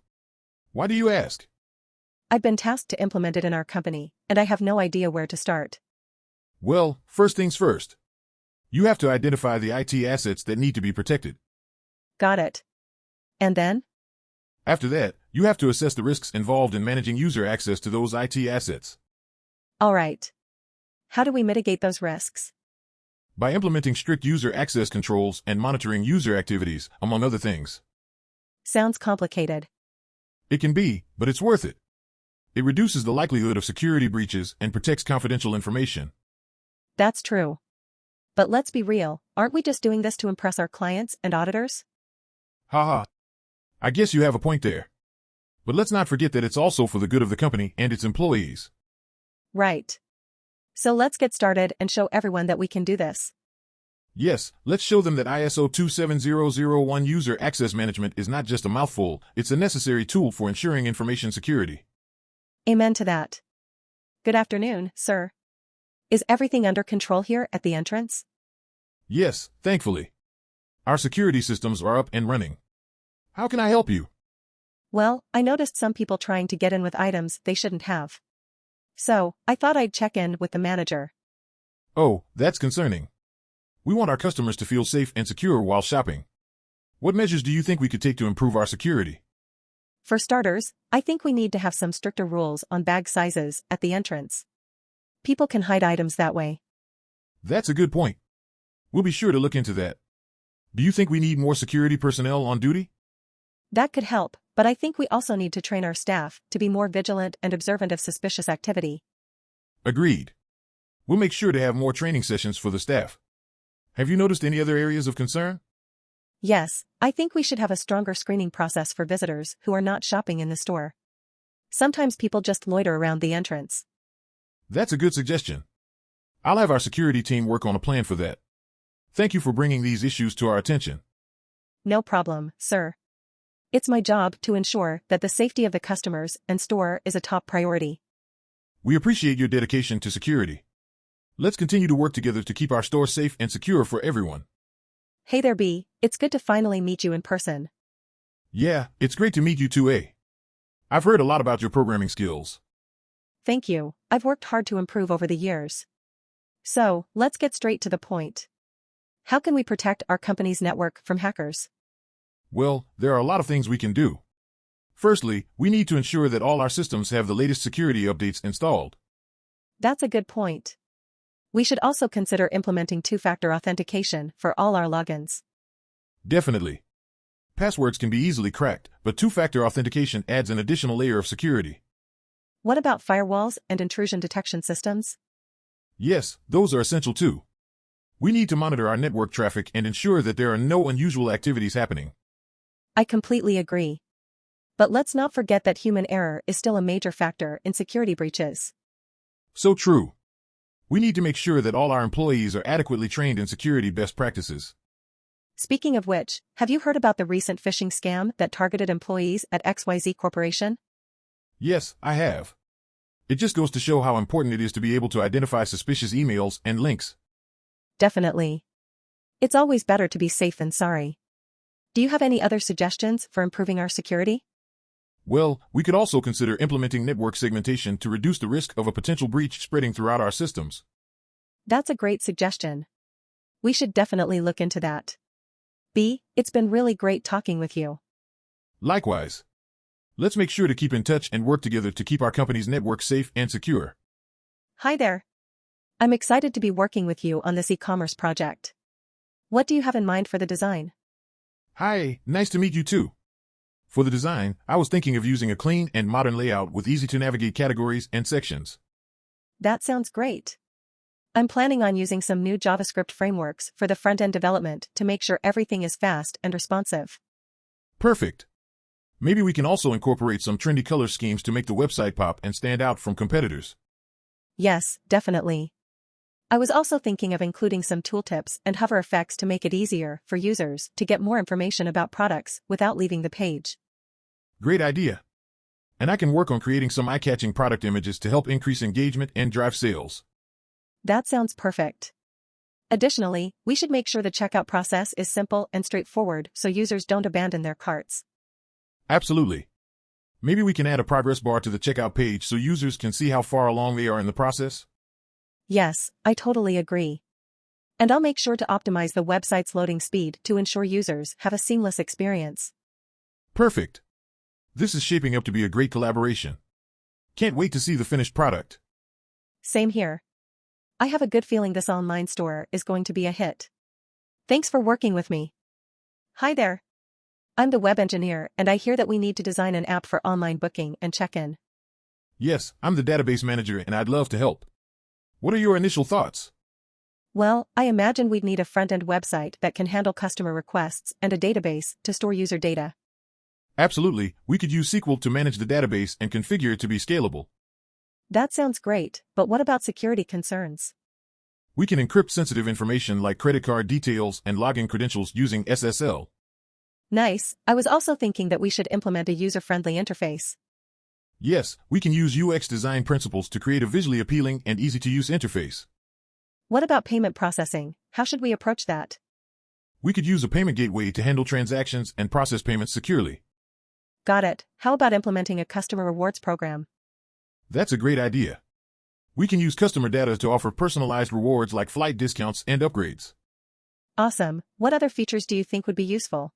Why do you ask? I've been tasked to implement it in our company, and I have no idea where to start. Well, first things first. You have to identify the IT assets that need to be protected. Got it. And then? After that, you have to assess the risks involved in managing user access to those IT assets. All right. How do we mitigate those risks? By implementing strict user access controls and monitoring user activities, among other things. Sounds complicated. It can be, but it's worth it. It reduces the likelihood of security breaches and protects confidential information. That's true. But let's be real, aren't we just doing this to impress our clients and auditors? Haha. I guess you have a point there. But let's not forget that it's also for the good of the company and its employees. Right. So let's get started and show everyone that we can do this. Yes, let's show them that ISO 27001 user access management is not just a mouthful, it's a necessary tool for ensuring information security. Amen to that. Good afternoon, sir. Is everything under control here at the entrance? Yes, thankfully. Our security systems are up and running. How can I help you? Well, I noticed some people trying to get in with items they shouldn't have. So, I thought I'd check in with the manager. Oh, that's concerning. We want our customers to feel safe and secure while shopping. What measures do you think we could take to improve our security? For starters, I think we need to have some stricter rules on bag sizes at the entrance. People can hide items that way. That's a good point. We'll be sure to look into that. Do you think we need more security personnel on duty? That could help, but I think we also need to train our staff to be more vigilant and observant of suspicious activity. Agreed. We'll make sure to have more training sessions for the staff. Have you noticed any other areas of concern? Yes, I think we should have a stronger screening process for visitors who are not shopping in the store. Sometimes people just loiter around the entrance. That's a good suggestion. I'll have our security team work on a plan for that. Thank you for bringing these issues to our attention. No problem, sir. It's my job to ensure that the safety of the customers and store is a top priority. We appreciate your dedication to security. Let's continue to work together to keep our store safe and secure for everyone. Hey there, B. It's good to finally meet you in person. Yeah, it's great to meet you too, A. I've heard a lot about your programming skills. Thank you. I've worked hard to improve over the years. So, let's get straight to the point. How can we protect our company's network from hackers? Well, there are a lot of things we can do. Firstly, we need to ensure that all our systems have the latest security updates installed. That's a good point. We should also consider implementing two-factor authentication for all our logins. Definitely. Passwords can be easily cracked, but two-factor authentication adds an additional layer of security. What about firewalls and intrusion detection systems? Yes, those are essential too. We need to monitor our network traffic and ensure that there are no unusual activities happening. I completely agree. But let's not forget that human error is still a major factor in security breaches. So true. We need to make sure that all our employees are adequately trained in security best practices. Speaking of which, have you heard about the recent phishing scam that targeted employees at XYZ Corporation? Yes, I have. It just goes to show how important it is to be able to identify suspicious emails and links. Definitely. It's always better to be safe than sorry. Do you have any other suggestions for improving our security? Well, we could also consider implementing network segmentation to reduce the risk of a potential breach spreading throughout our systems. That's a great suggestion. We should definitely look into that. B, it's been really great talking with you. Likewise. Let's make sure to keep in touch and work together to keep our company's network safe and secure. Hi there. I'm excited to be working with you on this e-commerce project. What do you have in mind for the design? Hi, nice to meet you too. For the design, I was thinking of using a clean and modern layout with easy-to-navigate categories and sections. That sounds great. I'm planning on using some new JavaScript frameworks for the front-end development to make sure everything is fast and responsive. Perfect. Maybe we can also incorporate some trendy color schemes to make the website pop and stand out from competitors. Yes, definitely. I was also thinking of including some tooltips and hover effects to make it easier for users to get more information about products without leaving the page. Great idea. And I can work on creating some eye-catching product images to help increase engagement and drive sales. That sounds perfect. Additionally, we should make sure the checkout process is simple and straightforward so users don't abandon their carts. Absolutely. Maybe we can add a progress bar to the checkout page so users can see how far along they are in the process. Yes, I totally agree. And I'll make sure to optimize the website's loading speed to ensure users have a seamless experience. Perfect. This is shaping up to be a great collaboration. Can't wait to see the finished product. Same here. I have a good feeling this online store is going to be a hit. Thanks for working with me. Hi there. I'm the web engineer and I hear that we need to design an app for online booking and check-in. Yes, I'm the database manager and I'd love to help. What are your initial thoughts? Well, I imagine we'd need a front-end website that can handle customer requests and a database to store user data. Absolutely, we could use SQL to manage the database and configure it to be scalable. That sounds great, but what about security concerns? We can encrypt sensitive information like credit card details and login credentials using SSL. Nice. I was also thinking that we should implement a user-friendly interface. Yes, we can use UX design principles to create a visually appealing and easy-to-use interface. What about payment processing? How should we approach that? We could use a payment gateway to handle transactions and process payments securely. Got it. How about implementing a customer rewards program? That's a great idea. We can use customer data to offer personalized rewards like flight discounts and upgrades. Awesome. What other features do you think would be useful?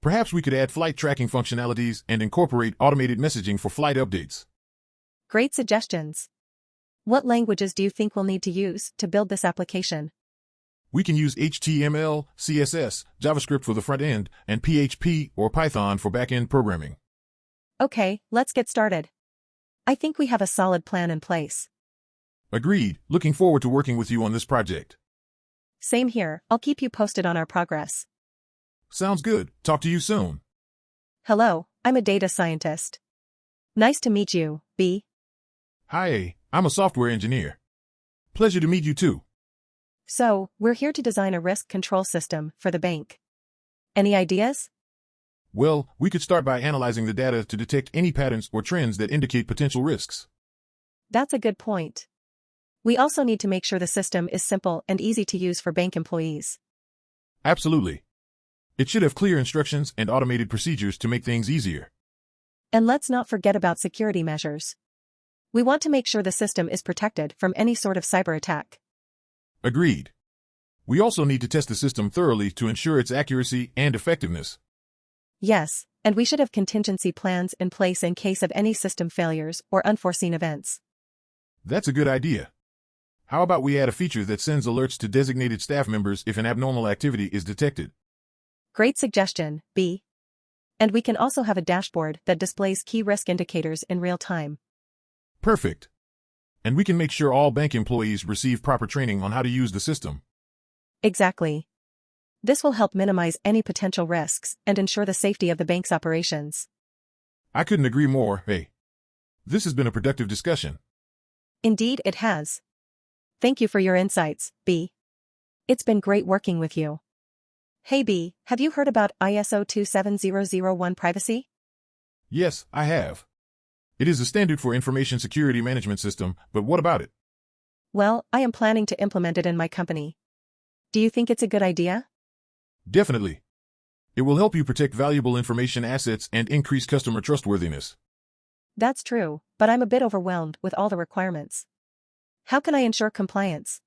Perhaps we could add flight tracking functionalities and incorporate automated messaging for flight updates. Great suggestions. What languages do you think we'll need to use to build this application? We can use HTML, CSS, JavaScript for the front end, and PHP or Python for back-end programming. Okay, let's get started. I think we have a solid plan in place. Agreed. Looking forward to working with you on this project. Same here. I'll keep you posted on our progress. Sounds good. Talk to you soon. Hello, I'm a data scientist. Nice to meet you, B. Hi, A. I'm a software engineer. Pleasure to meet you too. So, we're here to design a risk control system for the bank. Any ideas? Well, we could start by analyzing the data to detect any patterns or trends that indicate potential risks. That's a good point. We also need to make sure the system is simple and easy to use for bank employees. Absolutely. It should have clear instructions and automated procedures to make things easier. And let's not forget about security measures. We want to make sure the system is protected from any sort of cyber attack. Agreed. We also need to test the system thoroughly to ensure its accuracy and effectiveness. Yes, and we should have contingency plans in place in case of any system failures or unforeseen events. That's a good idea. How about we add a feature that sends alerts to designated staff members if an abnormal activity is detected? Great suggestion, B. And we can also have a dashboard that displays key risk indicators in real time. Perfect. And we can make sure all bank employees receive proper training on how to use the system. Exactly. This will help minimize any potential risks and ensure the safety of the bank's operations. I couldn't agree more, A. This has been a productive discussion. Indeed, it has. Thank you for your insights, B. It's been great working with you. Hey B, have you heard about ISO 27001 privacy? Yes, I have. It is a standard for information security management system, but what about it? Well, I am planning to implement it in my company. Do you think it's a good idea? Definitely. It will help you protect valuable information assets and increase customer trustworthiness. That's true, but I'm a bit overwhelmed with all the requirements. How can I ensure compliance?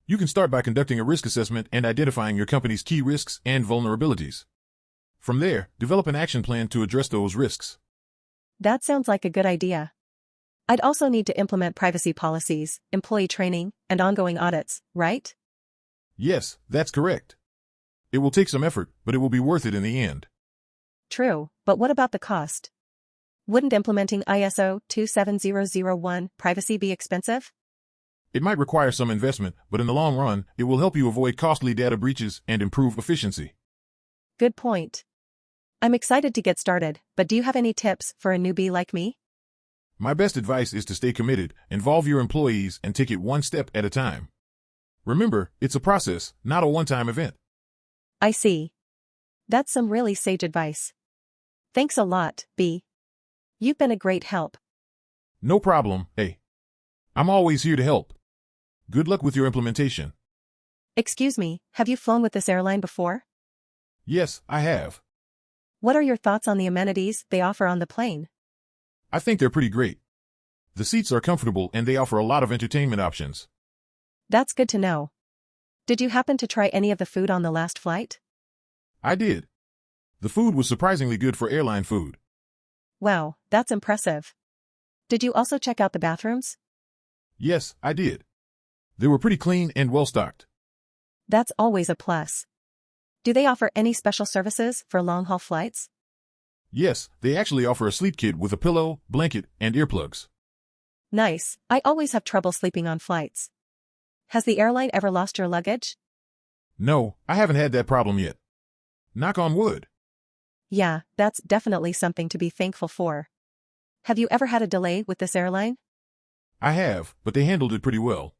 You can start by conducting a risk assessment and identifying your company's key risks and vulnerabilities. From there, develop an action plan to address those risks. That sounds like a good idea. I'd also need to implement privacy policies, employee training, and ongoing audits, right? Yes, that's correct. It will take some effort, but it will be worth it in the end. True, but what about the cost? Wouldn't implementing ISO 27001 privacy be expensive? It might require some investment, but in the long run, it will help you avoid costly data breaches and improve efficiency. Good point. I'm excited to get started, but do you have any tips for a newbie like me? My best advice is to stay committed, involve your employees, and take it one step at a time. Remember, it's a process, not a one-time event. I see. That's some really sage advice. Thanks a lot, B. You've been a great help. No problem, A. I'm always here to help. Good luck with your implementation. Excuse me, have you flown with this airline before? Yes, I have. What are your thoughts on the amenities they offer on the plane? I think they're pretty great. The seats are comfortable and they offer a lot of entertainment options. That's good to know. Did you happen to try any of the food on the last flight? I did. The food was surprisingly good for airline food. Wow, that's impressive. Did you also check out the bathrooms? Yes, I did. They were pretty clean and well stocked. That's always a plus. Do they offer any special services for long-haul flights? Yes, they actually offer a sleep kit with a pillow, blanket, and earplugs. Nice, I always have trouble sleeping on flights. Has the airline ever lost your luggage? No, I haven't had that problem yet. Knock on wood. Yeah, that's definitely something to be thankful for. Have you ever had a delay with this airline? I have, but they handled it pretty well.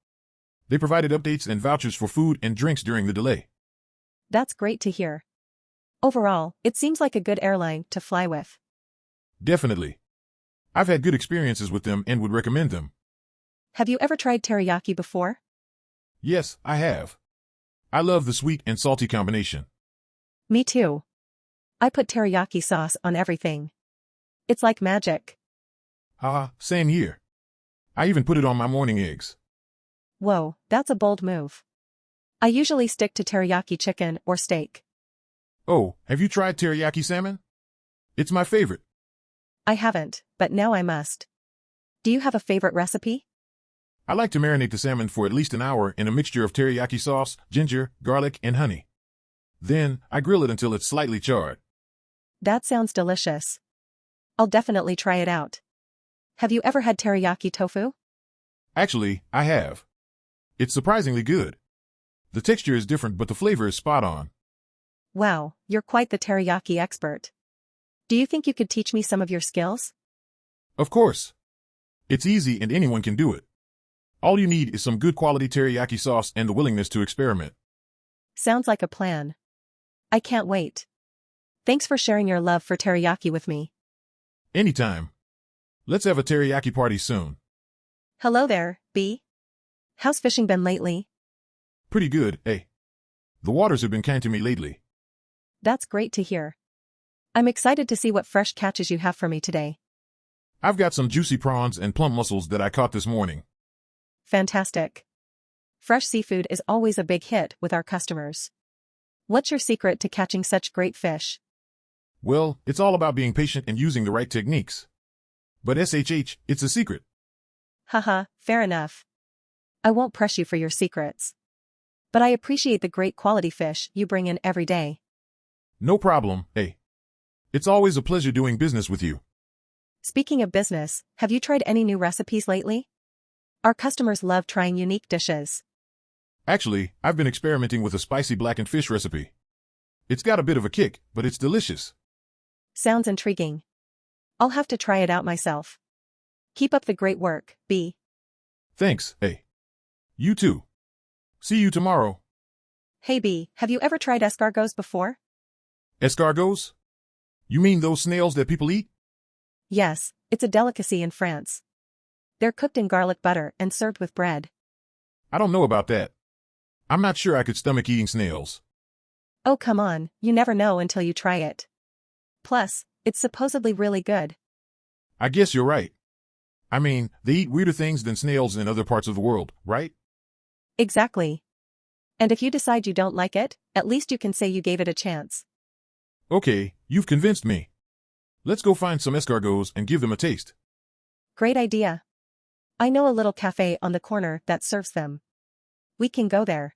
They provided updates and vouchers for food and drinks during the delay. That's great to hear. Overall, it seems like a good airline to fly with. Definitely. I've had good experiences with them and would recommend them. Have you ever tried teriyaki before? Yes, I have. I love the sweet and salty combination. Me too. I put teriyaki sauce on everything. It's like magic. Haha, same here. I even put it on my morning eggs. Whoa, that's a bold move. I usually stick to teriyaki chicken or steak. Oh, have you tried teriyaki salmon? It's my favorite. I haven't, but now I must. Do you have a favorite recipe? I like to marinate the salmon for at least an hour in a mixture of teriyaki sauce, ginger, garlic, and honey. Then, I grill it until it's slightly charred. That sounds delicious. I'll definitely try it out. Have you ever had teriyaki tofu? Actually, I have. It's surprisingly good. The texture is different but the flavor is spot on. Wow, you're quite the teriyaki expert. Do you think you could teach me some of your skills? Of course. It's easy and anyone can do it. All you need is some good quality teriyaki sauce and the willingness to experiment. Sounds like a plan. I can't wait. Thanks for sharing your love for teriyaki with me. Anytime. Let's have a teriyaki party soon. Hello there, B. How's fishing been lately? Pretty good, eh? The waters have been kind to me lately. That's great to hear. I'm excited to see what fresh catches you have for me today. I've got some juicy prawns and plum mussels that I caught this morning. Fantastic. Fresh seafood is always a big hit with our customers. What's your secret to catching such great fish? Well, it's all about being patient and using the right techniques. But SHH, it's a secret. Haha, fair enough. I won't press you for your secrets. But I appreciate the great quality fish you bring in every day. No problem, eh? It's always a pleasure doing business with you. Speaking of business, have you tried any new recipes lately? Our customers love trying unique dishes. Actually, I've been experimenting with a spicy blackened fish recipe. It's got a bit of a kick, but it's delicious. Sounds intriguing. I'll have to try it out myself. Keep up the great work, B. Thanks, eh? You too. See you tomorrow. Hey B, have you ever tried escargots before? Escargots? You mean those snails that people eat? Yes, it's a delicacy in France. They're cooked in garlic butter and served with bread. I don't know about that. I'm not sure I could stomach eating snails. Oh come on, you never know until you try it. Plus, it's supposedly really good. I guess you're right. I mean, they eat weirder things than snails in other parts of the world, right? Exactly. And if you decide you don't like it, at least you can say you gave it a chance. Okay, you've convinced me. Let's go find some escargots and give them a taste. Great idea. I know a little cafe on the corner that serves them. We can go there.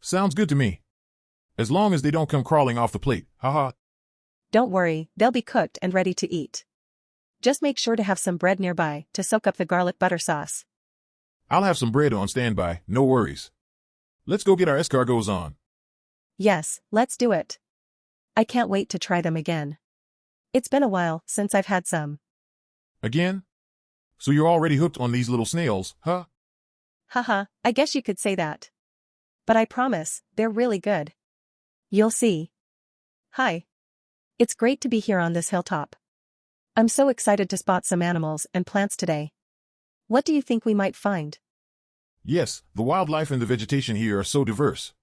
Sounds good to me. As long as they don't come crawling off the plate, haha. Don't worry, they'll be cooked and ready to eat. Just make sure to have some bread nearby to soak up the garlic butter sauce. I'll have some bread on standby, no worries. Let's go get our escargots on. Yes, let's do it. I can't wait to try them again. It's been a while since I've had some. Again? So you're already hooked on these little snails, huh? Haha, I guess you could say that. But I promise, they're really good. You'll see. Hi. It's great to be here on this hilltop. I'm so excited to spot some animals and plants today. What do you think we might find? Yes, the wildlife and the vegetation here are so diverse.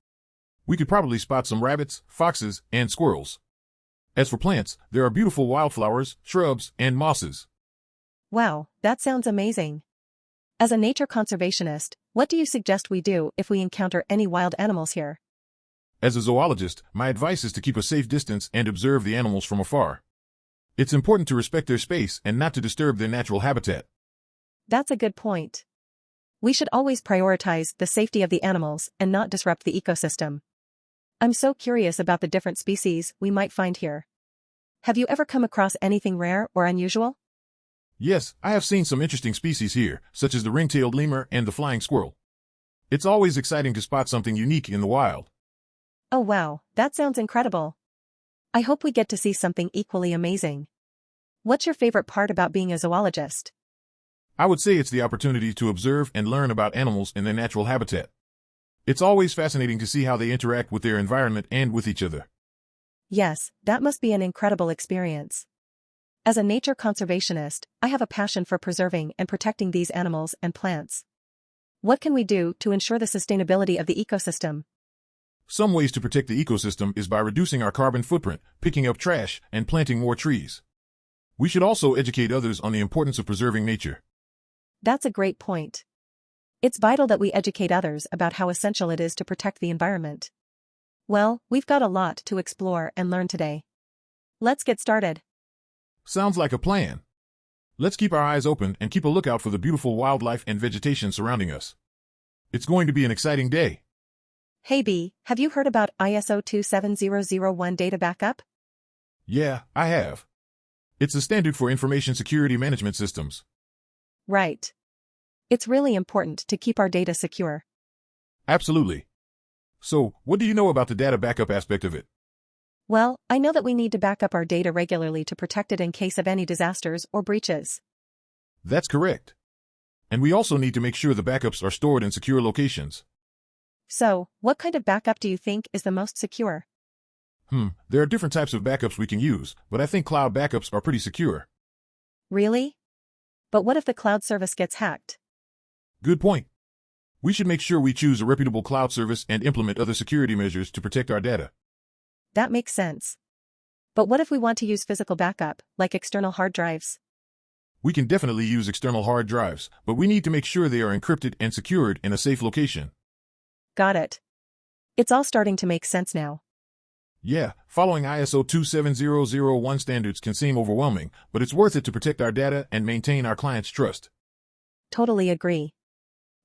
We could probably spot some rabbits, foxes, and squirrels. As for plants, there are beautiful wildflowers, shrubs, and mosses. Wow, that sounds amazing. As a nature conservationist, what do you suggest we do if we encounter any wild animals here? As a zoologist, my advice is to keep a safe distance and observe the animals from afar. It's important to respect their space and not to disturb their natural habitat. That's a good point. We should always prioritize the safety of the animals and not disrupt the ecosystem. I'm so curious about the different species we might find here. Have you ever come across anything rare or unusual? Yes, I have seen some interesting species here, such as the ring-tailed lemur and the flying squirrel. It's always exciting to spot something unique in the wild. Oh wow, that sounds incredible. I hope we get to see something equally amazing. What's your favorite part about being a zoologist? I would say it's the opportunity to observe and learn about animals in their natural habitat. It's always fascinating to see how they interact with their environment and with each other. Yes, that must be an incredible experience. As a nature conservationist, I have a passion for preserving and protecting these animals and plants. What can we do to ensure the sustainability of the ecosystem? Some ways to protect the ecosystem is by reducing our carbon footprint, picking up trash, and planting more trees. We should also educate others on the importance of preserving nature. That's a great point. It's vital that we educate others about how essential it is to protect the environment. Well, we've got a lot to explore and learn today. Let's get started. Sounds like a plan. Let's keep our eyes open and keep a lookout for the beautiful wildlife and vegetation surrounding us. It's going to be an exciting day. Hey B, have you heard about ISO 27001 data backup? Yeah, I have. It's a standard for information security management systems. Right. It's really important to keep our data secure. Absolutely. So, what do you know about the data backup aspect of it? Well, I know that we need to back up our data regularly to protect it in case of any disasters or breaches. That's correct. And we also need to make sure the backups are stored in secure locations. So, what kind of backup do you think is the most secure? There are different types of backups we can use, but I think cloud backups are pretty secure. Really? But what if the cloud service gets hacked? Good point. We should make sure we choose a reputable cloud service and implement other security measures to protect our data. That makes sense. But what if we want to use physical backup, like external hard drives? We can definitely use external hard drives, but we need to make sure they are encrypted and secured in a safe location. Got it. It's all starting to make sense now. Yeah, following ISO 27001 standards can seem overwhelming, but it's worth it to protect our data and maintain our clients' trust. Totally agree.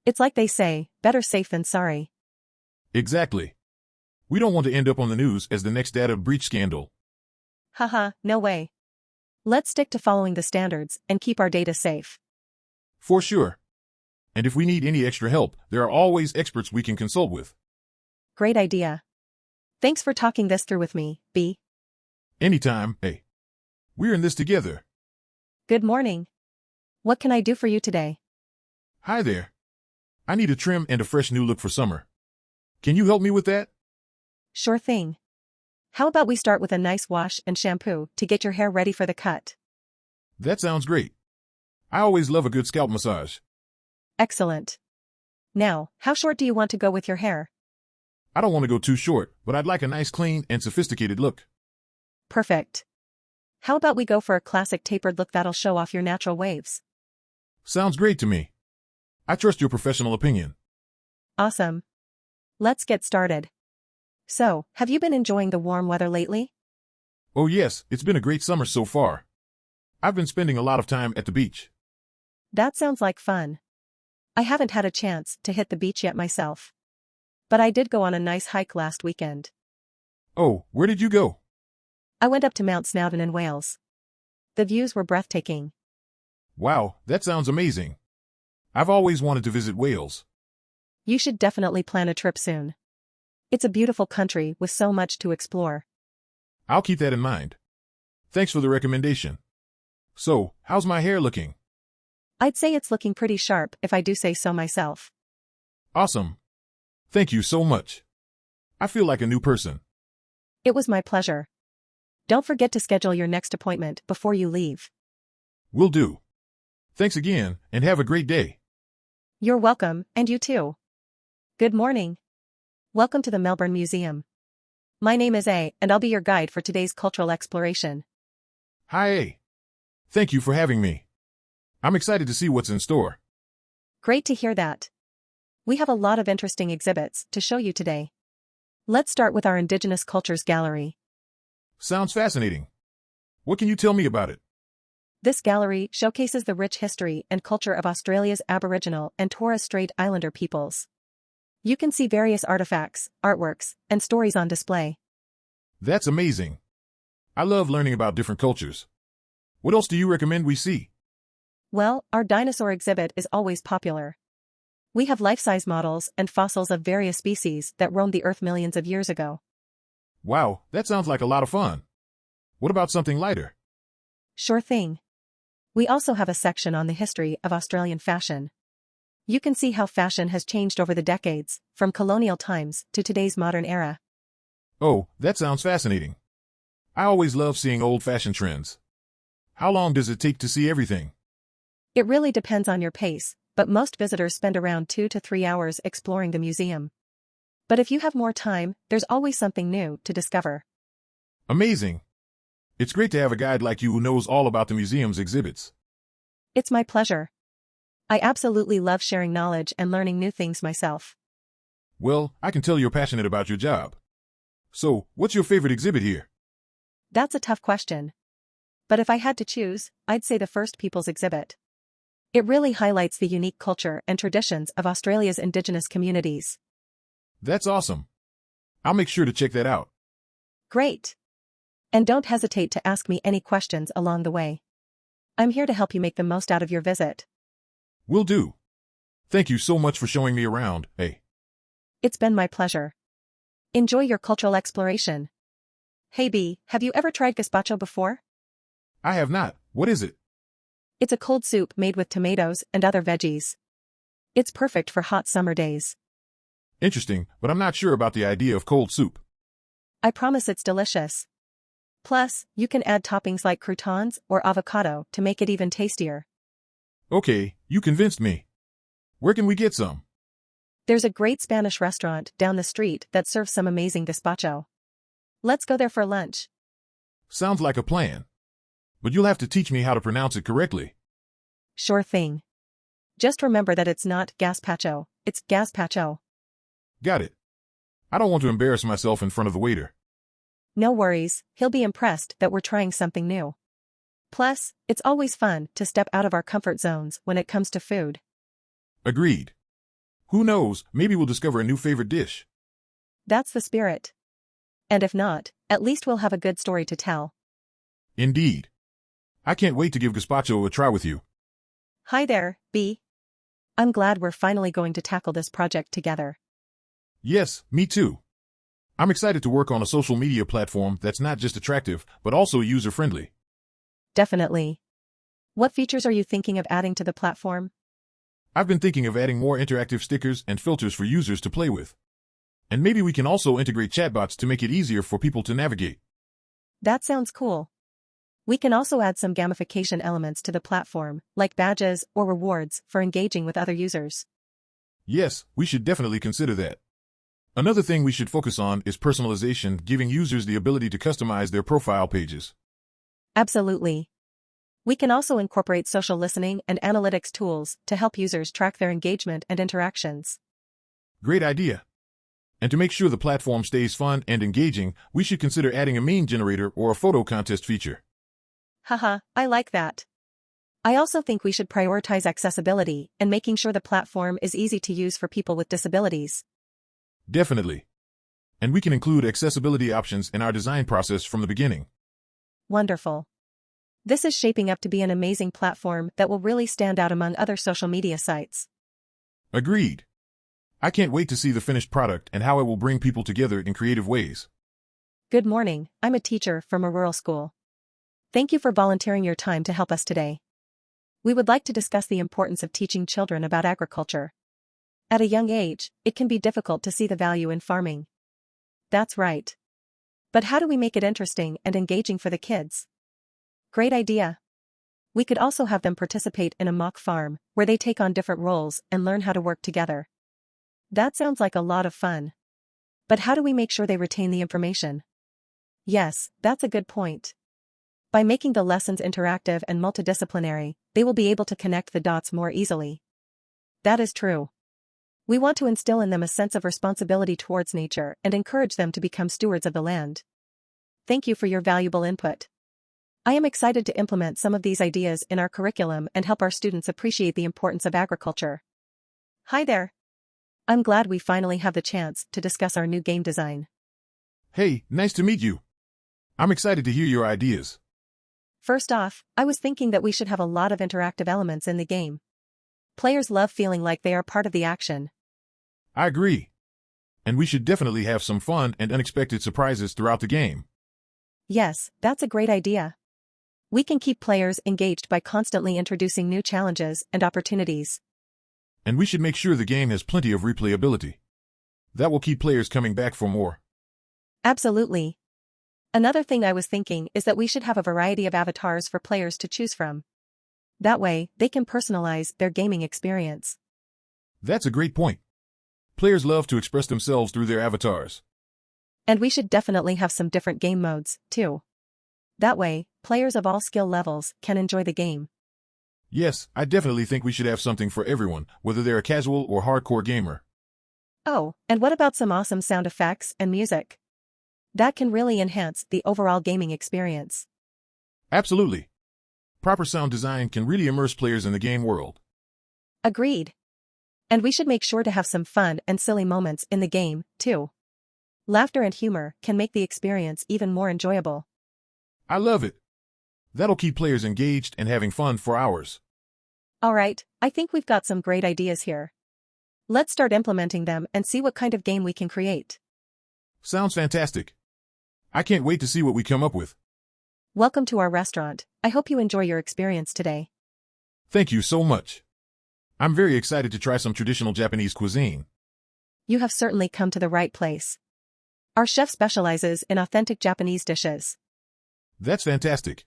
It's like they say, better safe than sorry. Exactly. We don't want to end up on the news as the next data breach scandal. Haha, no way. Let's stick to following the standards and keep our data safe. For sure. And if we need any extra help, there are always experts we can consult with. Great idea. Thanks for talking this through with me, B. Anytime, hey. We're in this together. Good morning. What can I do for you today? Hi there. I need a trim and a fresh new look for summer. Can you help me with that? Sure thing. How about we start with a nice wash and shampoo to get your hair ready for the cut? That sounds great. I always love a good scalp massage. Excellent. Now, how short do you want to go with your hair? I don't want to go too short, but I'd like a nice clean and sophisticated look. Perfect. How about we go for a classic tapered look that'll show off your natural waves? Sounds great to me. I trust your professional opinion. Awesome. Let's get started. So, have you been enjoying the warm weather lately? Oh yes, it's been a great summer so far. I've been spending a lot of time at the beach. That sounds like fun. I haven't had a chance to hit the beach yet myself. But I did go on a nice hike last weekend. Oh, where did you go? I went up to Mount Snowdon in Wales. The views were breathtaking. Wow, that sounds amazing. I've always wanted to visit Wales. You should definitely plan a trip soon. It's a beautiful country with so much to explore. I'll keep that in mind. Thanks for the recommendation. So, how's my hair looking? I'd say it's looking pretty sharp if I do say so myself. Awesome. Thank you so much. I feel like a new person. It was my pleasure. Don't forget to schedule your next appointment before you leave. Will do. Thanks again, and have a great day. You're welcome, and you too. Good morning. Welcome to the Melbourne Museum. My name is A, and I'll be your guide for today's cultural exploration. Hi, A. Thank you for having me. I'm excited to see what's in store. Great to hear that. We have a lot of interesting exhibits to show you today. Let's start with our Indigenous Cultures Gallery. Sounds fascinating. What can you tell me about it? This gallery showcases the rich history and culture of Australia's Aboriginal and Torres Strait Islander peoples. You can see various artifacts, artworks, and stories on display. That's amazing. I love learning about different cultures. What else do you recommend we see? Well, our dinosaur exhibit is always popular. We have life-size models and fossils of various species that roamed the Earth millions of years ago. Wow, that sounds like a lot of fun. What about something lighter? Sure thing. We also have a section on the history of Australian fashion. You can see how fashion has changed over the decades, from colonial times to today's modern era. Oh, that sounds fascinating. I always love seeing old-fashioned trends. How long does it take to see everything? It really depends on your pace, but most visitors spend around 2 to 3 hours exploring the museum. But if you have more time, there's always something new to discover. Amazing. It's great to have a guide like you who knows all about the museum's exhibits. It's my pleasure. I absolutely love sharing knowledge and learning new things myself. Well, I can tell you're passionate about your job. So, what's your favorite exhibit here? That's a tough question. But if I had to choose, I'd say the First Peoples exhibit. It really highlights the unique culture and traditions of Australia's Indigenous communities. That's awesome. I'll make sure to check that out. Great. And don't hesitate to ask me any questions along the way. I'm here to help you make the most out of your visit. Will do. Thank you so much for showing me around, A. It's been my pleasure. Enjoy your cultural exploration. Hey B, have you ever tried gazpacho before? I have not. What is it? It's a cold soup made with tomatoes and other veggies. It's perfect for hot summer days. Interesting, but I'm not sure about the idea of cold soup. I promise it's delicious. Plus, you can add toppings like croutons or avocado to make it even tastier. Okay, you convinced me. Where can we get some? There's a great Spanish restaurant down the street that serves some amazing gazpacho. Let's go there for lunch. Sounds like a plan. But you'll have to teach me how to pronounce it correctly. Sure thing. Just remember that it's not gazpacho, it's gazpacho. Got it. I don't want to embarrass myself in front of the waiter. No worries, he'll be impressed that we're trying something new. Plus, it's always fun to step out of our comfort zones when it comes to food. Agreed. Who knows, maybe we'll discover a new favorite dish. That's the spirit. And if not, at least we'll have a good story to tell. Indeed. I can't wait to give gazpacho a try with you. Hi there, B. I'm glad we're finally going to tackle this project together. Yes, me too. I'm excited to work on a social media platform that's not just attractive, but also user-friendly. Definitely. What features are you thinking of adding to the platform? I've been thinking of adding more interactive stickers and filters for users to play with. And maybe we can also integrate chatbots to make it easier for people to navigate. That sounds cool. We can also add some gamification elements to the platform, like badges or rewards for engaging with other users. Yes, we should definitely consider that. Another thing we should focus on is personalization, giving users the ability to customize their profile pages. Absolutely. We can also incorporate social listening and analytics tools to help users track their engagement and interactions. Great idea. And to make sure the platform stays fun and engaging, we should consider adding a meme generator or a photo contest feature. Haha, I like that. I also think we should prioritize accessibility and making sure the platform is easy to use for people with disabilities. Definitely. And we can include accessibility options in our design process from the beginning. Wonderful. This is shaping up to be an amazing platform that will really stand out among other social media sites. Agreed. I can't wait to see the finished product and how it will bring people together in creative ways. Good morning, I'm a teacher from a rural school. Thank you for volunteering your time to help us today. We would like to discuss the importance of teaching children about agriculture. At a young age, it can be difficult to see the value in farming. That's right. But how do we make it interesting and engaging for the kids? Great idea. We could also have them participate in a mock farm, where they take on different roles and learn how to work together. That sounds like a lot of fun. But how do we make sure they retain the information? Yes, that's a good point. By making the lessons interactive and multidisciplinary, they will be able to connect the dots more easily. That is true. We want to instill in them a sense of responsibility towards nature and encourage them to become stewards of the land. Thank you for your valuable input. I am excited to implement some of these ideas in our curriculum and help our students appreciate the importance of agriculture. Hi there. I'm glad we finally have the chance to discuss our new game design. Hey, nice to meet you. I'm excited to hear your ideas. First off, I was thinking that we should have a lot of interactive elements in the game. Players love feeling like they are part of the action. I agree. And we should definitely have some fun and unexpected surprises throughout the game. Yes, that's a great idea. We can keep players engaged by constantly introducing new challenges and opportunities. And we should make sure the game has plenty of replayability. That will keep players coming back for more. Absolutely. Another thing I was thinking is that we should have a variety of avatars for players to choose from. That way, they can personalize their gaming experience. That's a great point. Players love to express themselves through their avatars. And we should definitely have some different game modes, too. That way, players of all skill levels can enjoy the game. Yes, I definitely think we should have something for everyone, whether they're a casual or hardcore gamer. Oh, and what about some awesome sound effects and music? That can really enhance the overall gaming experience. Absolutely. Proper sound design can really immerse players in the game world. Agreed. And we should make sure to have some fun and silly moments in the game, too. Laughter and humor can make the experience even more enjoyable. I love it. That'll keep players engaged and having fun for hours. All right, I think we've got some great ideas here. Let's start implementing them and see what kind of game we can create. Sounds fantastic. I can't wait to see what we come up with. Welcome to our restaurant. I hope you enjoy your experience today. Thank you so much. I'm very excited to try some traditional Japanese cuisine. You have certainly come to the right place. Our chef specializes in authentic Japanese dishes. That's fantastic.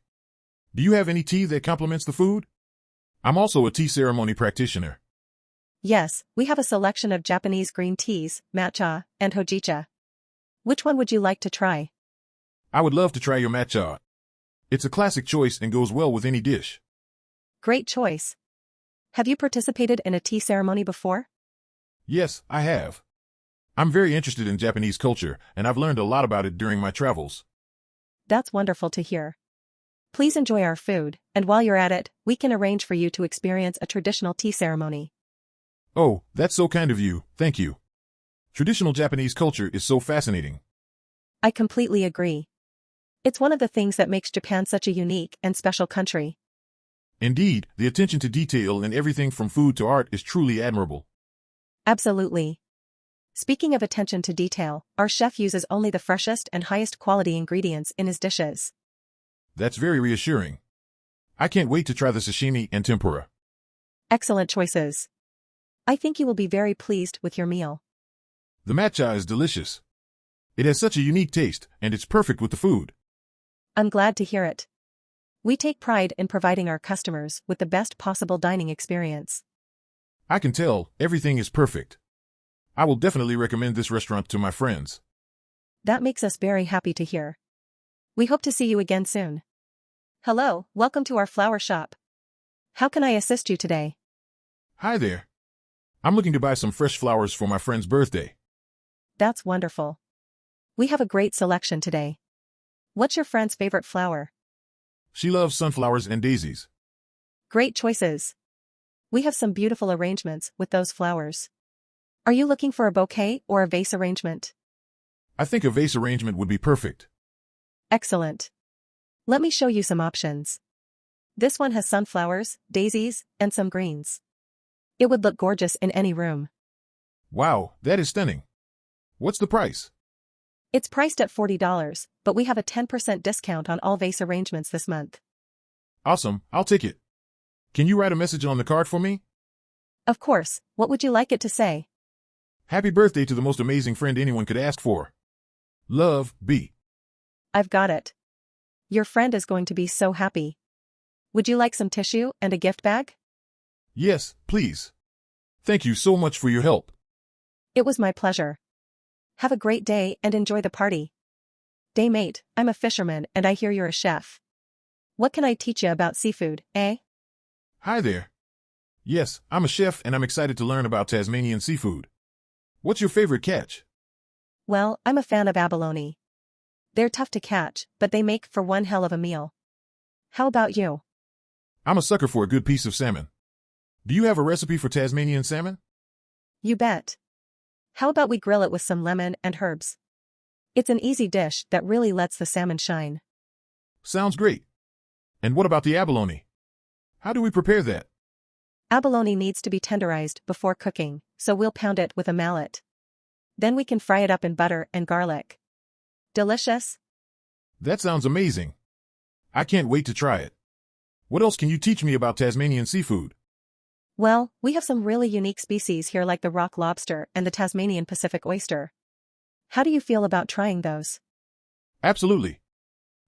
Do you have any tea that complements the food? I'm also a tea ceremony practitioner. Yes, we have a selection of Japanese green teas, matcha, and hojicha. Which one would you like to try? I would love to try your matcha. It's a classic choice and goes well with any dish. Great choice. Have you participated in a tea ceremony before? Yes, I have. I'm very interested in Japanese culture, and I've learned a lot about it during my travels. That's wonderful to hear. Please enjoy our food, and while you're at it, we can arrange for you to experience a traditional tea ceremony. Oh, that's so kind of you, thank you. Traditional Japanese culture is so fascinating. I completely agree. It's one of the things that makes Japan such a unique and special country. Indeed, the attention to detail in everything from food to art is truly admirable. Absolutely. Speaking of attention to detail, our chef uses only the freshest and highest quality ingredients in his dishes. That's very reassuring. I can't wait to try the sashimi and tempura. Excellent choices. I think you will be very pleased with your meal. The matcha is delicious. It has such a unique taste, and it's perfect with the food. I'm glad to hear it. We take pride in providing our customers with the best possible dining experience. I can tell, everything is perfect. I will definitely recommend this restaurant to my friends. That makes us very happy to hear. We hope to see you again soon. Hello, welcome to our flower shop. How can I assist you today? Hi there. I'm looking to buy some fresh flowers for my friend's birthday. That's wonderful. We have a great selection today. What's your friend's favorite flower? She loves sunflowers and daisies. Great choices. We have some beautiful arrangements with those flowers. Are you looking for a bouquet or a vase arrangement? I think a vase arrangement would be perfect. Excellent. Let me show you some options. This one has sunflowers, daisies, and some greens. It would look gorgeous in any room. Wow, that is stunning. What's the price? It's priced at $40, but we have a 10% discount on all vase arrangements this month. Awesome, I'll take it. Can you write a message on the card for me? Of course, what would you like it to say? Happy birthday to the most amazing friend anyone could ask for. Love, B. I've got it. Your friend is going to be so happy. Would you like some tissue and a gift bag? Yes, please. Thank you so much for your help. It was my pleasure. Have a great day and enjoy the party. Day mate, I'm a fisherman and I hear you're a chef. What can I teach you about seafood, eh? Hi there. Yes, I'm a chef and I'm excited to learn about Tasmanian seafood. What's your favorite catch? Well, I'm a fan of abalone. They're tough to catch, but they make for one hell of a meal. How about you? I'm a sucker for a good piece of salmon. Do you have a recipe for Tasmanian salmon? You bet. How about we grill it with some lemon and herbs? It's an easy dish that really lets the salmon shine. Sounds great. And what about the abalone? How do we prepare that? Abalone needs to be tenderized before cooking, so we'll pound it with a mallet. Then we can fry it up in butter and garlic. Delicious? That sounds amazing. I can't wait to try it. What else can you teach me about Tasmanian seafood? Well, we have some really unique species here like the rock lobster and the Tasmanian Pacific oyster. How do you feel about trying those? Absolutely.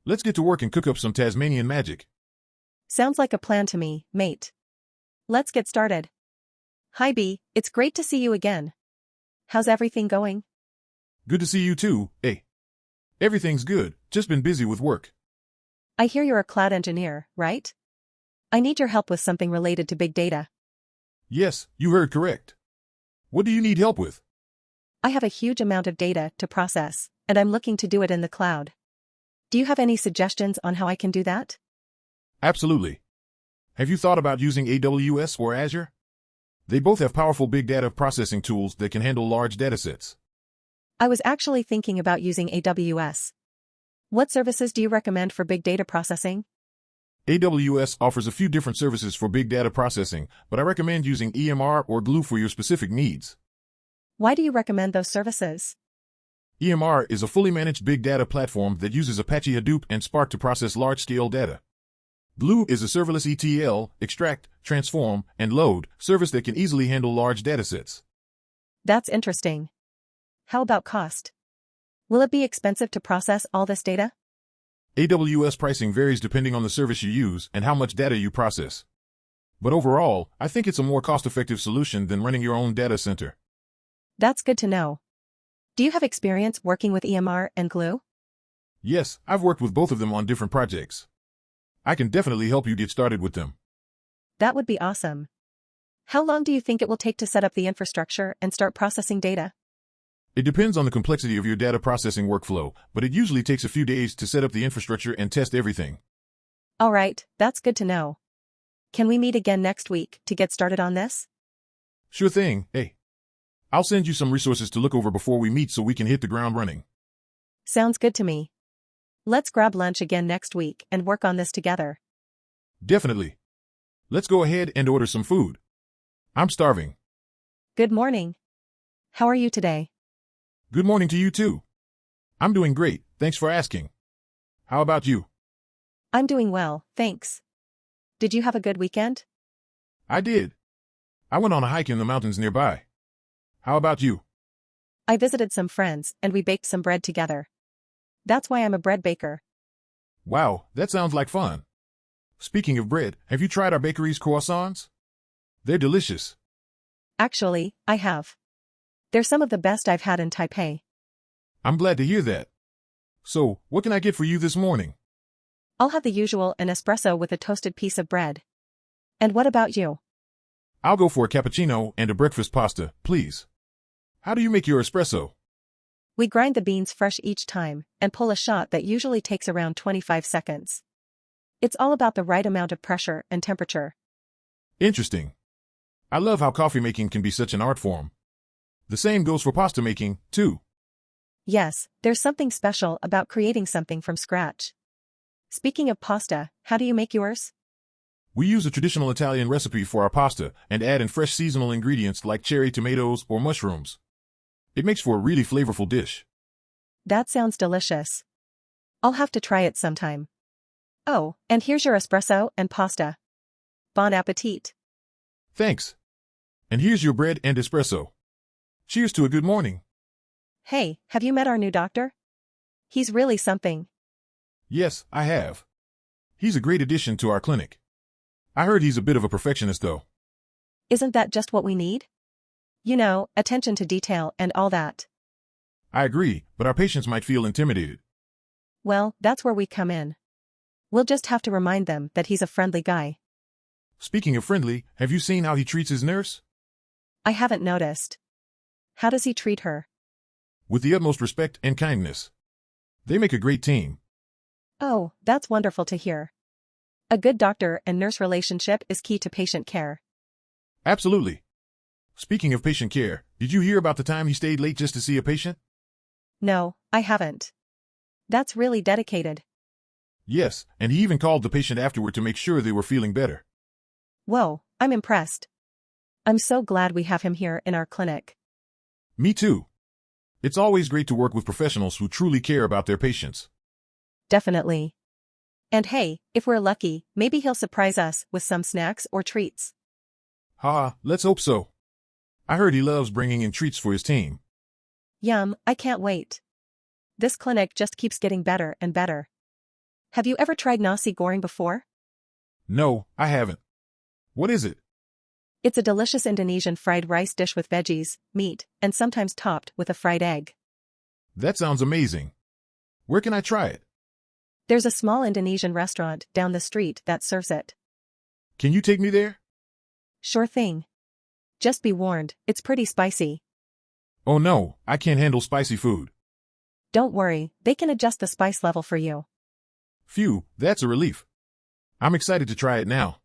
Let's get to work and cook up some Tasmanian magic. Sounds like a plan to me, mate. Let's get started. Hi B, it's great to see you again. How's everything going? Good to see you too, eh? Everything's good, just been busy with work. I hear you're a cloud engineer, right? I need your help with something related to big data. Yes, you heard correct. What do you need help with? I have a huge amount of data to process, and I'm looking to do it in the cloud. Do you have any suggestions on how I can do that? Absolutely. Have you thought about using AWS or Azure? They both have powerful big data processing tools that can handle large datasets. I was actually thinking about using AWS. What services do you recommend for big data processing? AWS offers a few different services for big data processing, but I recommend using EMR or Glue for your specific needs. Why do you recommend those services? EMR is a fully managed big data platform that uses Apache Hadoop and Spark to process large-scale data. Glue is a serverless ETL, extract, transform, and load service that can easily handle large datasets. That's interesting. How about cost? Will it be expensive to process all this data? AWS pricing varies depending on the service you use and how much data you process. But overall, I think it's a more cost-effective solution than running your own data center. That's good to know. Do you have experience working with EMR and Glue? Yes, I've worked with both of them on different projects. I can definitely help you get started with them. That would be awesome. How long do you think it will take to set up the infrastructure and start processing data? It depends on the complexity of your data processing workflow, but it usually takes a few days to set up the infrastructure and test everything. All right, that's good to know. Can we meet again next week to get started on this? Sure thing, hey. I'll send you some resources to look over before we meet so we can hit the ground running. Sounds good to me. Let's grab lunch again next week and work on this together. Definitely. Let's go ahead and order some food. I'm starving. Good morning. How are you today? Good morning to you too. I'm doing great, thanks for asking. How about you? I'm doing well, thanks. Did you have a good weekend? I did. I went on a hike in the mountains nearby. How about you? I visited some friends and we baked some bread together. That's why I'm a bread baker. Wow, that sounds like fun. Speaking of bread, have you tried our bakery's croissants? They're delicious. Actually, I have. They're some of the best I've had in Taipei. I'm glad to hear that. So, what can I get for you this morning? I'll have the usual, an espresso with a toasted piece of bread. And what about you? I'll go for a cappuccino and a breakfast pasta, please. How do you make your espresso? We grind the beans fresh each time and pull a shot that usually takes around 25 seconds. It's all about the right amount of pressure and temperature. Interesting. I love how coffee making can be such an art form. The same goes for pasta making, too. Yes, there's something special about creating something from scratch. Speaking of pasta, how do you make yours? We use a traditional Italian recipe for our pasta and add in fresh seasonal ingredients like cherry tomatoes or mushrooms. It makes for a really flavorful dish. That sounds delicious. I'll have to try it sometime. Oh, and here's your espresso and pasta. Bon appetit. Thanks. And here's your bread and espresso. Cheers to a good morning. Hey, have you met our new doctor? He's really something. Yes, I have. He's a great addition to our clinic. I heard he's a bit of a perfectionist though. Isn't that just what we need? You know, attention to detail and all that. I agree, but our patients might feel intimidated. Well, that's where we come in. We'll just have to remind them that he's a friendly guy. Speaking of friendly, have you seen how he treats his nurse? I haven't noticed. How does he treat her? With the utmost respect and kindness. They make a great team. Oh, that's wonderful to hear. A good doctor and nurse relationship is key to patient care. Absolutely. Speaking of patient care, did you hear about the time he stayed late just to see a patient? No, I haven't. That's really dedicated. Yes, and he even called the patient afterward to make sure they were feeling better. Whoa, I'm impressed. I'm so glad we have him here in our clinic. Me too. It's always great to work with professionals who truly care about their patients. Definitely. And hey, if we're lucky, maybe he'll surprise us with some snacks or treats. Let's hope so. I heard he loves bringing in treats for his team. Yum, I can't wait. This clinic just keeps getting better and better. Have you ever tried nasi goreng before? No, I haven't. What is it? It's a delicious Indonesian fried rice dish with veggies, meat, and sometimes topped with a fried egg. That sounds amazing. Where can I try it? There's a small Indonesian restaurant down the street that serves it. Can you take me there? Sure thing. Just be warned, it's pretty spicy. Oh no, I can't handle spicy food. Don't worry, they can adjust the spice level for you. Phew, that's a relief. I'm excited to try it now.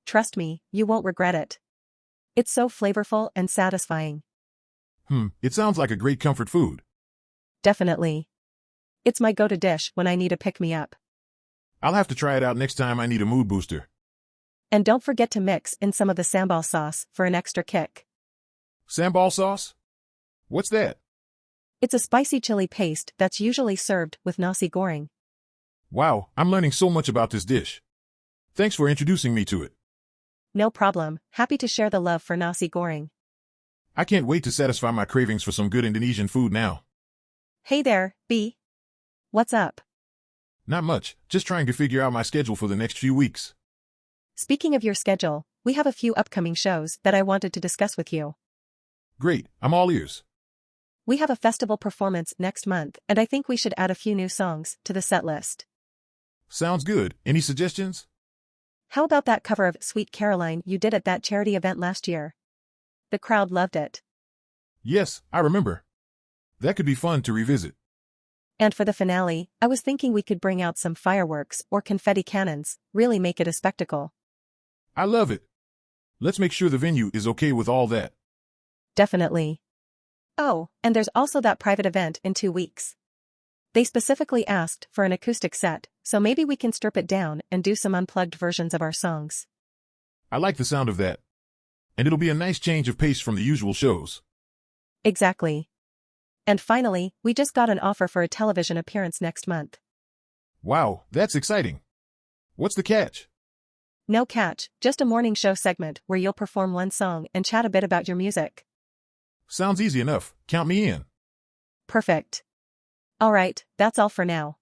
Trust me, you won't regret it. It's so flavorful and satisfying. It sounds like a great comfort food. Definitely. It's my go-to dish when I need a pick-me-up. I'll have to try it out next time I need a mood booster. And don't forget to mix in some of the sambal sauce for an extra kick. Sambal sauce? What's that? It's a spicy chili paste that's usually served with nasi goreng. Wow, I'm learning so much about this dish. Thanks for introducing me to it. No problem, happy to share the love for nasi goreng. I can't wait to satisfy my cravings for some good Indonesian food now. Hey there, B. What's up? Not much, just trying to figure out my schedule for the next few weeks. Speaking of your schedule, we have a few upcoming shows that I wanted to discuss with you. Great, I'm all ears. We have a festival performance next month, and I think we should add a few new songs to the set list. Sounds good. Any suggestions? How about that cover of Sweet Caroline you did at that charity event last year? The crowd loved it. Yes, I remember. That could be fun to revisit. And for the finale, I was thinking we could bring out some fireworks or confetti cannons, really make it a spectacle. I love it. Let's make sure the venue is okay with all that. Definitely. Oh, and there's also that private event in 2 weeks. They specifically asked for an acoustic set, so maybe we can strip it down and do some unplugged versions of our songs. I like the sound of that. And it'll be a nice change of pace from the usual shows. Exactly. And finally, we just got an offer for a television appearance next month. Wow, that's exciting. What's the catch? No catch, just a morning show segment where you'll perform one song and chat a bit about your music. Sounds easy enough. Count me in. Perfect. Alright, that's all for now.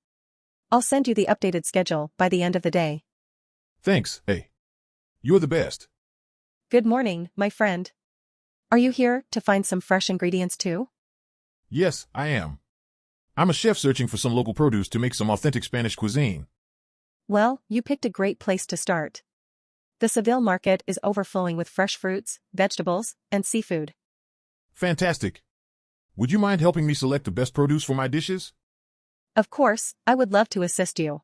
I'll send you the updated schedule by the end of the day. Thanks, hey. You're the best. Good morning, my friend. Are you here to find some fresh ingredients too? Yes, I am. I'm a chef searching for some local produce to make some authentic Spanish cuisine. Well, you picked a great place to start. The Seville market is overflowing with fresh fruits, vegetables, and seafood. Fantastic. Would you mind helping me select the best produce for my dishes? Of course, I would love to assist you.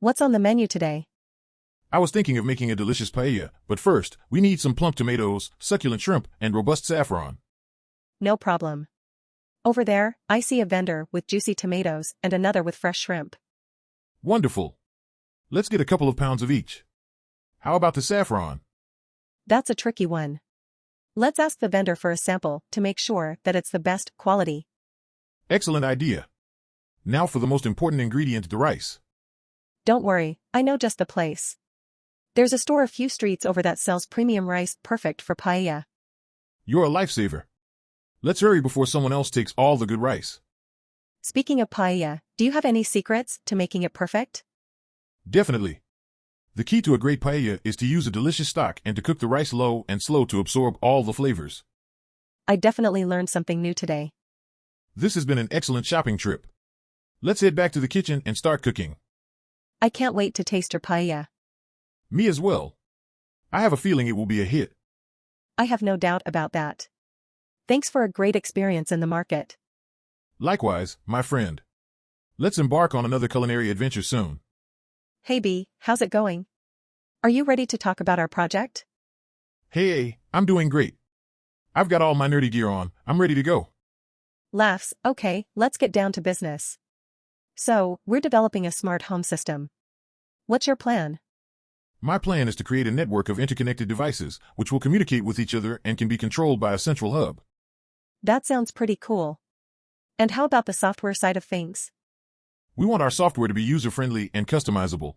What's on the menu today? I was thinking of making a delicious paella, but first, we need some plump tomatoes, succulent shrimp, and robust saffron. No problem. Over there, I see a vendor with juicy tomatoes and another with fresh shrimp. Wonderful. Let's get a couple of pounds of each. How about the saffron? That's a tricky one. Let's ask the vendor for a sample to make sure that it's the best quality. Excellent idea. Now for the most important ingredient, the rice. Don't worry, I know just the place. There's a store a few streets over that sells premium rice perfect for paella. You're a lifesaver. Let's hurry before someone else takes all the good rice. Speaking of paella, do you have any secrets to making it perfect? Definitely. The key to a great paella is to use a delicious stock and to cook the rice low and slow to absorb all the flavors. I definitely learned something new today. This has been an excellent shopping trip. Let's head back to the kitchen and start cooking. I can't wait to taste your paella. Me as well. I have a feeling it will be a hit. I have no doubt about that. Thanks for a great experience in the market. Likewise, my friend. Let's embark on another culinary adventure soon. Hey B, how's it going? Are you ready to talk about our project? Hey, I'm doing great. I've got all my nerdy gear on. I'm ready to go. Laughs, okay, let's get down to business. So, we're developing a smart home system. What's your plan? My plan is to create a network of interconnected devices, which will communicate with each other and can be controlled by a central hub. That sounds pretty cool. And how about the software side of things? We want our software to be user-friendly and customizable.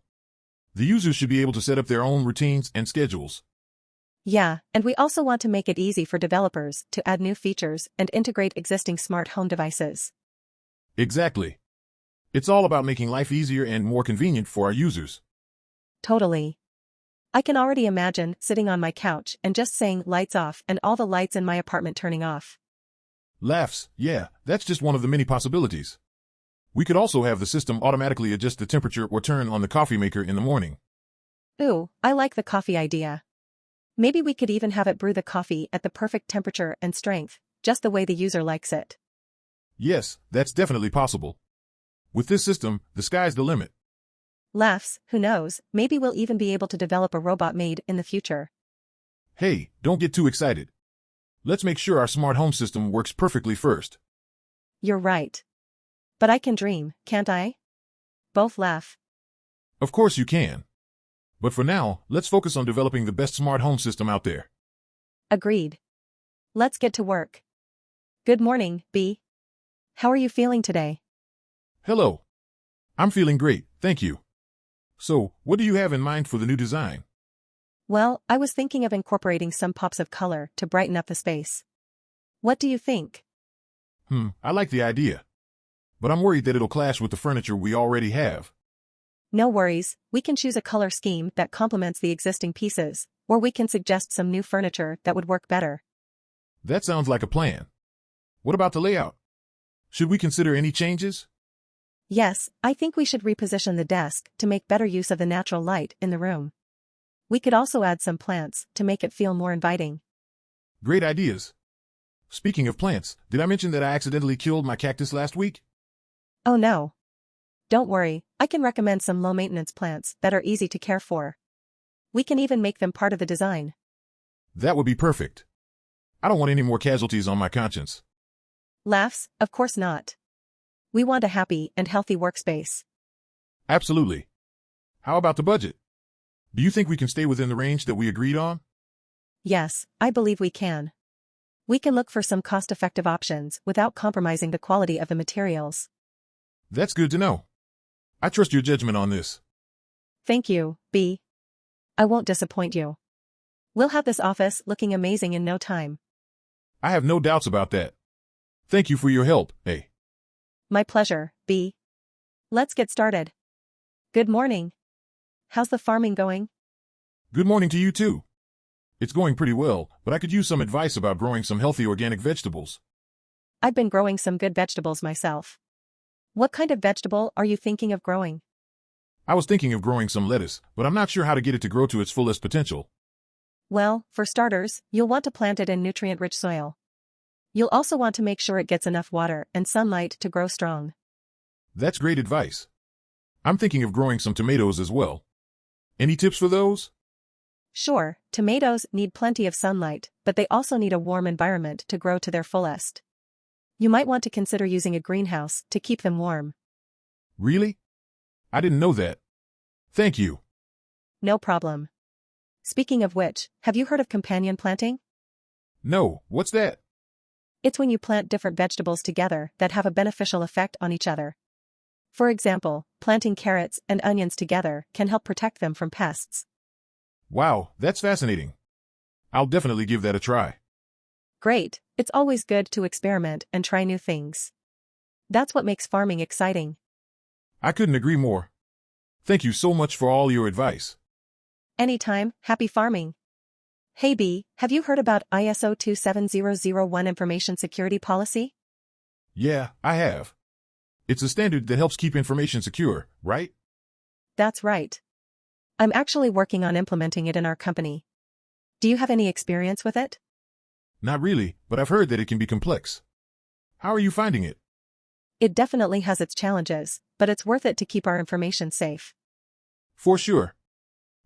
The users should be able to set up their own routines and schedules. Yeah, and we also want to make it easy for developers to add new features and integrate existing smart home devices. Exactly. It's all about making life easier and more convenient for our users. Totally. I can already imagine sitting on my couch and just saying lights off and all the lights in my apartment turning off. Laughs, yeah, that's just one of the many possibilities. We could also have the system automatically adjust the temperature or turn on the coffee maker in the morning. Ooh, I like the coffee idea. Maybe we could even have it brew the coffee at the perfect temperature and strength, just the way the user likes it. Yes, that's definitely possible. With this system, the sky's the limit. Laughs, who knows, maybe we'll even be able to develop a robot maid in the future. Hey, don't get too excited. Let's make sure our smart home system works perfectly first. You're right. But I can dream, can't I? Both laugh. Of course you can. But for now, let's focus on developing the best smart home system out there. Agreed. Let's get to work. Good morning, B. How are you feeling today? Hello. I'm feeling great, thank you. So, what do you have in mind for the new design? Well, I was thinking of incorporating some pops of color to brighten up the space. What do you think? I like the idea. But I'm worried that it'll clash with the furniture we already have. No worries, we can choose a color scheme that complements the existing pieces, or we can suggest some new furniture that would work better. That sounds like a plan. What about the layout? Should we consider any changes? Yes, I think we should reposition the desk to make better use of the natural light in the room. We could also add some plants to make it feel more inviting. Great ideas. Speaking of plants, did I mention that I accidentally killed my cactus last week? Oh no. Don't worry, I can recommend some low-maintenance plants that are easy to care for. We can even make them part of the design. That would be perfect. I don't want any more casualties on my conscience. Laughs, of course not. We want a happy and healthy workspace. Absolutely. How about the budget? Do you think we can stay within the range that we agreed on? Yes, I believe we can. We can look for some cost-effective options without compromising the quality of the materials. That's good to know. I trust your judgment on this. Thank you, B. I won't disappoint you. We'll have this office looking amazing in no time. I have no doubts about that. Thank you for your help, A. My pleasure, B. Let's get started. Good morning. How's the farming going? Good morning to you too. It's going pretty well, but I could use some advice about growing some healthy organic vegetables. I've been growing some good vegetables myself. What kind of vegetable are you thinking of growing? I was thinking of growing some lettuce, but I'm not sure how to get it to grow to its fullest potential. Well, for starters, you'll want to plant it in nutrient-rich soil. You'll also want to make sure it gets enough water and sunlight to grow strong. That's great advice. I'm thinking of growing some tomatoes as well. Any tips for those? Sure, tomatoes need plenty of sunlight, but they also need a warm environment to grow to their fullest. You might want to consider using a greenhouse to keep them warm. Really? I didn't know that. Thank you. No problem. Speaking of which, have you heard of companion planting? No, what's that? It's when you plant different vegetables together that have a beneficial effect on each other. For example, planting carrots and onions together can help protect them from pests. Wow, that's fascinating. I'll definitely give that a try. Great, it's always good to experiment and try new things. That's what makes farming exciting. I couldn't agree more. Thank you so much for all your advice. Anytime, happy farming. Hey B, have you heard about ISO 27001 Information Security Policy? Yeah, I have. It's a standard that helps keep information secure, right? That's right. I'm actually working on implementing it in our company. Do you have any experience with it? Not really, but I've heard that it can be complex. How are you finding it? It definitely has its challenges, but it's worth it to keep our information safe. For sure.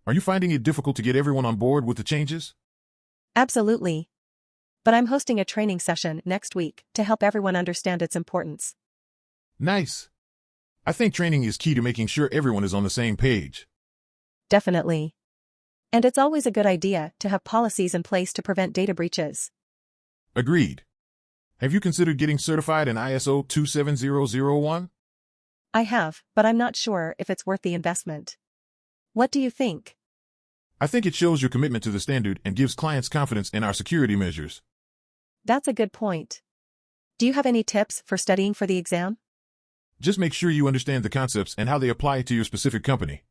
Are you finding it difficult to get everyone on board with the changes? Absolutely. But I'm hosting a training session next week to help everyone understand its importance. Nice. I think training is key to making sure everyone is on the same page. Definitely. And it's always a good idea to have policies in place to prevent data breaches. Agreed. Have you considered getting certified in ISO 27001? I have, but I'm not sure if it's worth the investment. What do you think? I think it shows your commitment to the standard and gives clients confidence in our security measures. That's a good point. Do you have any tips for studying for the exam? Just make sure you understand the concepts and how they apply to your specific company.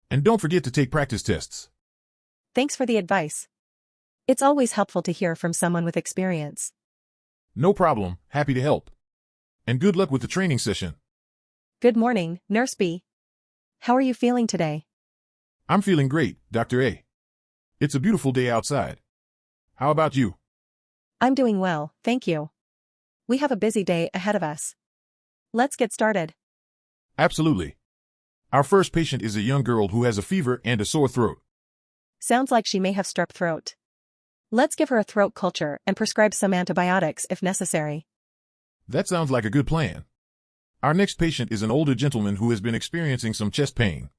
And don't forget to take practice tests. Thanks for the advice. It's always helpful to hear from someone with experience. No problem, happy to help. And good luck with the training session. Good morning, Nurse B. How are you feeling today? I'm feeling great, Dr. A. It's a beautiful day outside. How about you? I'm doing well, thank you. We have a busy day ahead of us. Let's get started. Absolutely. Our first patient is a young girl who has a fever and a sore throat. Sounds like she may have strep throat. Let's give her a throat culture and prescribe some antibiotics if necessary. That sounds like a good plan. Our next patient is an older gentleman who has been experiencing some chest pain.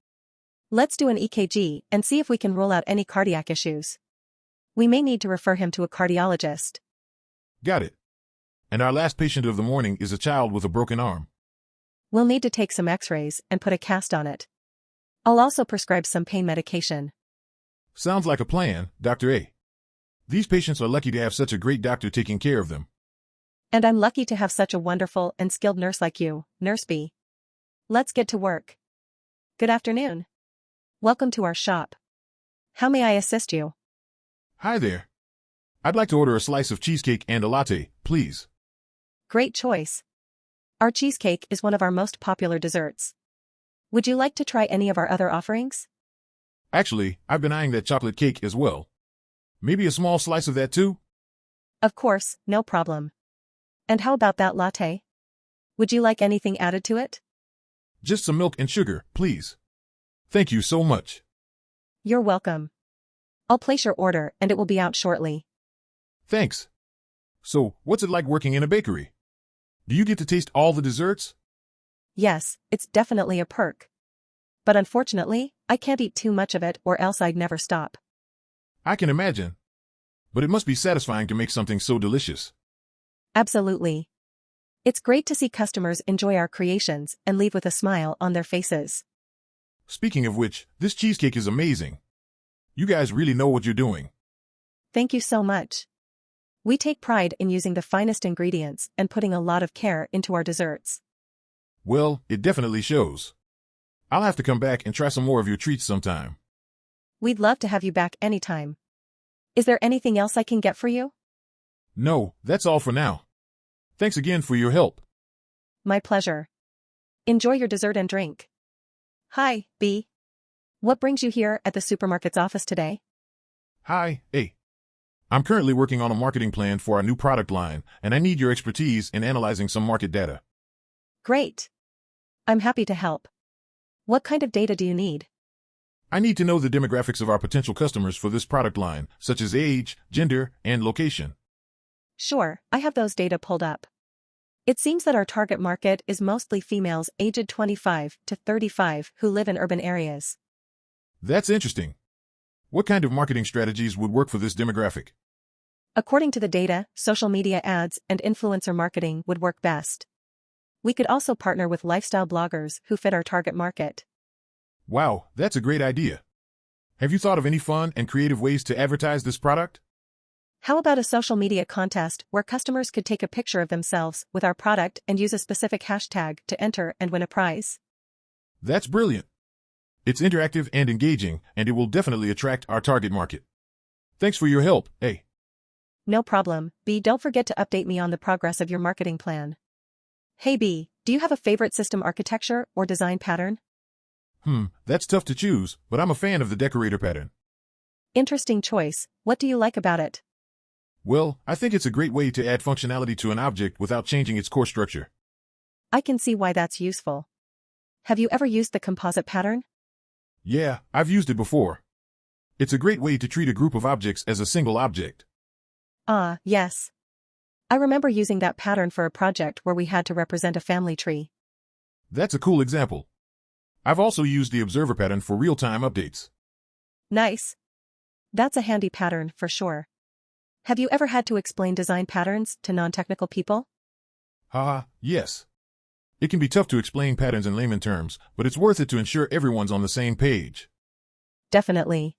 Let's do an EKG and see if we can rule out any cardiac issues. We may need to refer him to a cardiologist. Got it. And our last patient of the morning is a child with a broken arm. We'll need to take some x-rays and put a cast on it. I'll also prescribe some pain medication. Sounds like a plan, Dr. A. These patients are lucky to have such a great doctor taking care of them. And I'm lucky to have such a wonderful and skilled nurse like you, Nurse B. Let's get to work. Good afternoon. Welcome to our shop. How may I assist you? Hi there. I'd like to order a slice of cheesecake and a latte, please. Great choice. Our cheesecake is one of our most popular desserts. Would you like to try any of our other offerings? Actually, I've been eyeing that chocolate cake as well. Maybe a small slice of that too? Of course, no problem. And how about that latte? Would you like anything added to it? Just some milk and sugar, please. Thank you so much. You're welcome. I'll place your order and it will be out shortly. Thanks. So, what's it like working in a bakery? Do you get to taste all the desserts? Yes, it's definitely a perk. But unfortunately, I can't eat too much of it or else I'd never stop. I can imagine. But it must be satisfying to make something so delicious. Absolutely. It's great to see customers enjoy our creations and leave with a smile on their faces. Speaking of which, this cheesecake is amazing. You guys really know what you're doing. Thank you so much. We take pride in using the finest ingredients and putting a lot of care into our desserts. Well, it definitely shows. I'll have to come back and try some more of your treats sometime. We'd love to have you back anytime. Is there anything else I can get for you? No, that's all for now. Thanks again for your help. My pleasure. Enjoy your dessert and drink. Hi, B. What brings you here at the supermarket's office today? Hi, A. I'm currently working on a marketing plan for our new product line, and I need your expertise in analyzing some market data. Great. I'm happy to help. What kind of data do you need? I need to know the demographics of our potential customers for this product line, such as age, gender, and location. Sure, I have those data pulled up. It seems that our target market is mostly females aged 25 to 35 who live in urban areas. That's interesting. What kind of marketing strategies would work for this demographic? According to the data, social media ads and influencer marketing would work best. We could also partner with lifestyle bloggers who fit our target market. Wow, that's a great idea. Have you thought of any fun and creative ways to advertise this product? How about a social media contest where customers could take a picture of themselves with our product and use a specific hashtag to enter and win a prize? That's brilliant. It's interactive and engaging, and it will definitely attract our target market. Thanks for your help, A. No problem, B. Don't forget to update me on the progress of your marketing plan. Hey B, do you have a favorite system architecture or design pattern? That's tough to choose, but I'm a fan of the decorator pattern. Interesting choice. What do you like about it? Well, I think it's a great way to add functionality to an object without changing its core structure. I can see why that's useful. Have you ever used the composite pattern? Yeah, I've used it before. It's a great way to treat a group of objects as a single object. Ah, yes. I remember using that pattern for a project where we had to represent a family tree. That's a cool example. I've also used the observer pattern for real-time updates. Nice. That's a handy pattern for sure. Have you ever had to explain design patterns to non-technical people? Haha, yes. It can be tough to explain patterns in layman terms, but it's worth it to ensure everyone's on the same page. Definitely.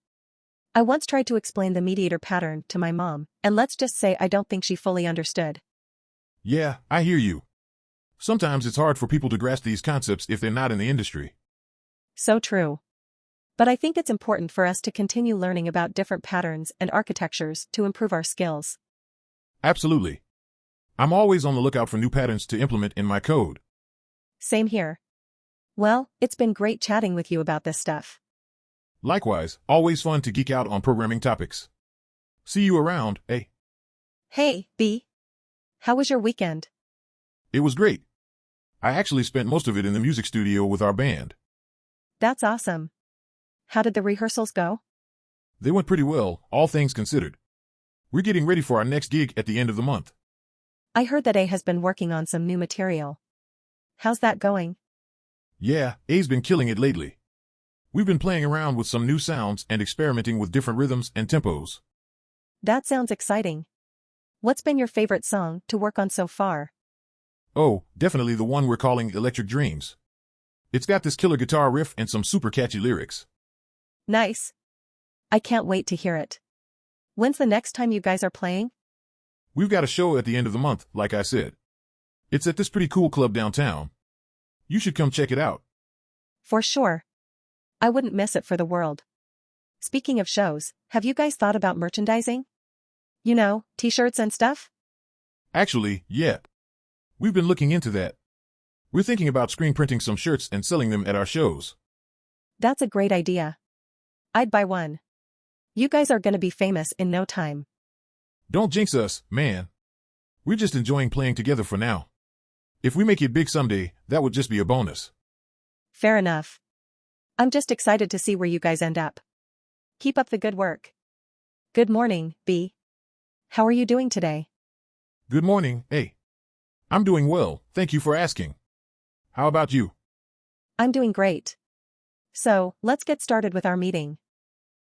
I once tried to explain the mediator pattern to my mom, and let's just say I don't think she fully understood. Yeah, I hear you. Sometimes it's hard for people to grasp these concepts if they're not in the industry. So true. But I think it's important for us to continue learning about different patterns and architectures to improve our skills. Absolutely. I'm always on the lookout for new patterns to implement in my code. Same here. Well, it's been great chatting with you about this stuff. Likewise, always fun to geek out on programming topics. See you around, A. Hey, B. How was your weekend? It was great. I actually spent most of it in the music studio with our band. That's awesome. How did the rehearsals go? They went pretty well, all things considered. We're getting ready for our next gig at the end of the month. I heard that A has been working on some new material. How's that going? Yeah, A's been killing it lately. We've been playing around with some new sounds and experimenting with different rhythms and tempos. That sounds exciting. What's been your favorite song to work on so far? Oh, definitely the one we're calling Electric Dreams. It's got this killer guitar riff and some super catchy lyrics. Nice. I can't wait to hear it. When's the next time you guys are playing? We've got a show at the end of the month, like I said. It's at this pretty cool club downtown. You should come check it out. For sure. I wouldn't miss it for the world. Speaking of shows, have you guys thought about merchandising? You know, t-shirts and stuff? Actually, yeah. We've been looking into that. We're thinking about screen printing some shirts and selling them at our shows. That's a great idea. I'd buy one. You guys are gonna be famous in no time. Don't jinx us, man. We're just enjoying playing together for now. If we make it big someday, that would just be a bonus. Fair enough. I'm just excited to see where you guys end up. Keep up the good work. Good morning, B. How are you doing today? Good morning, A. I'm doing well, thank you for asking. How about you? I'm doing great. So, let's get started with our meeting.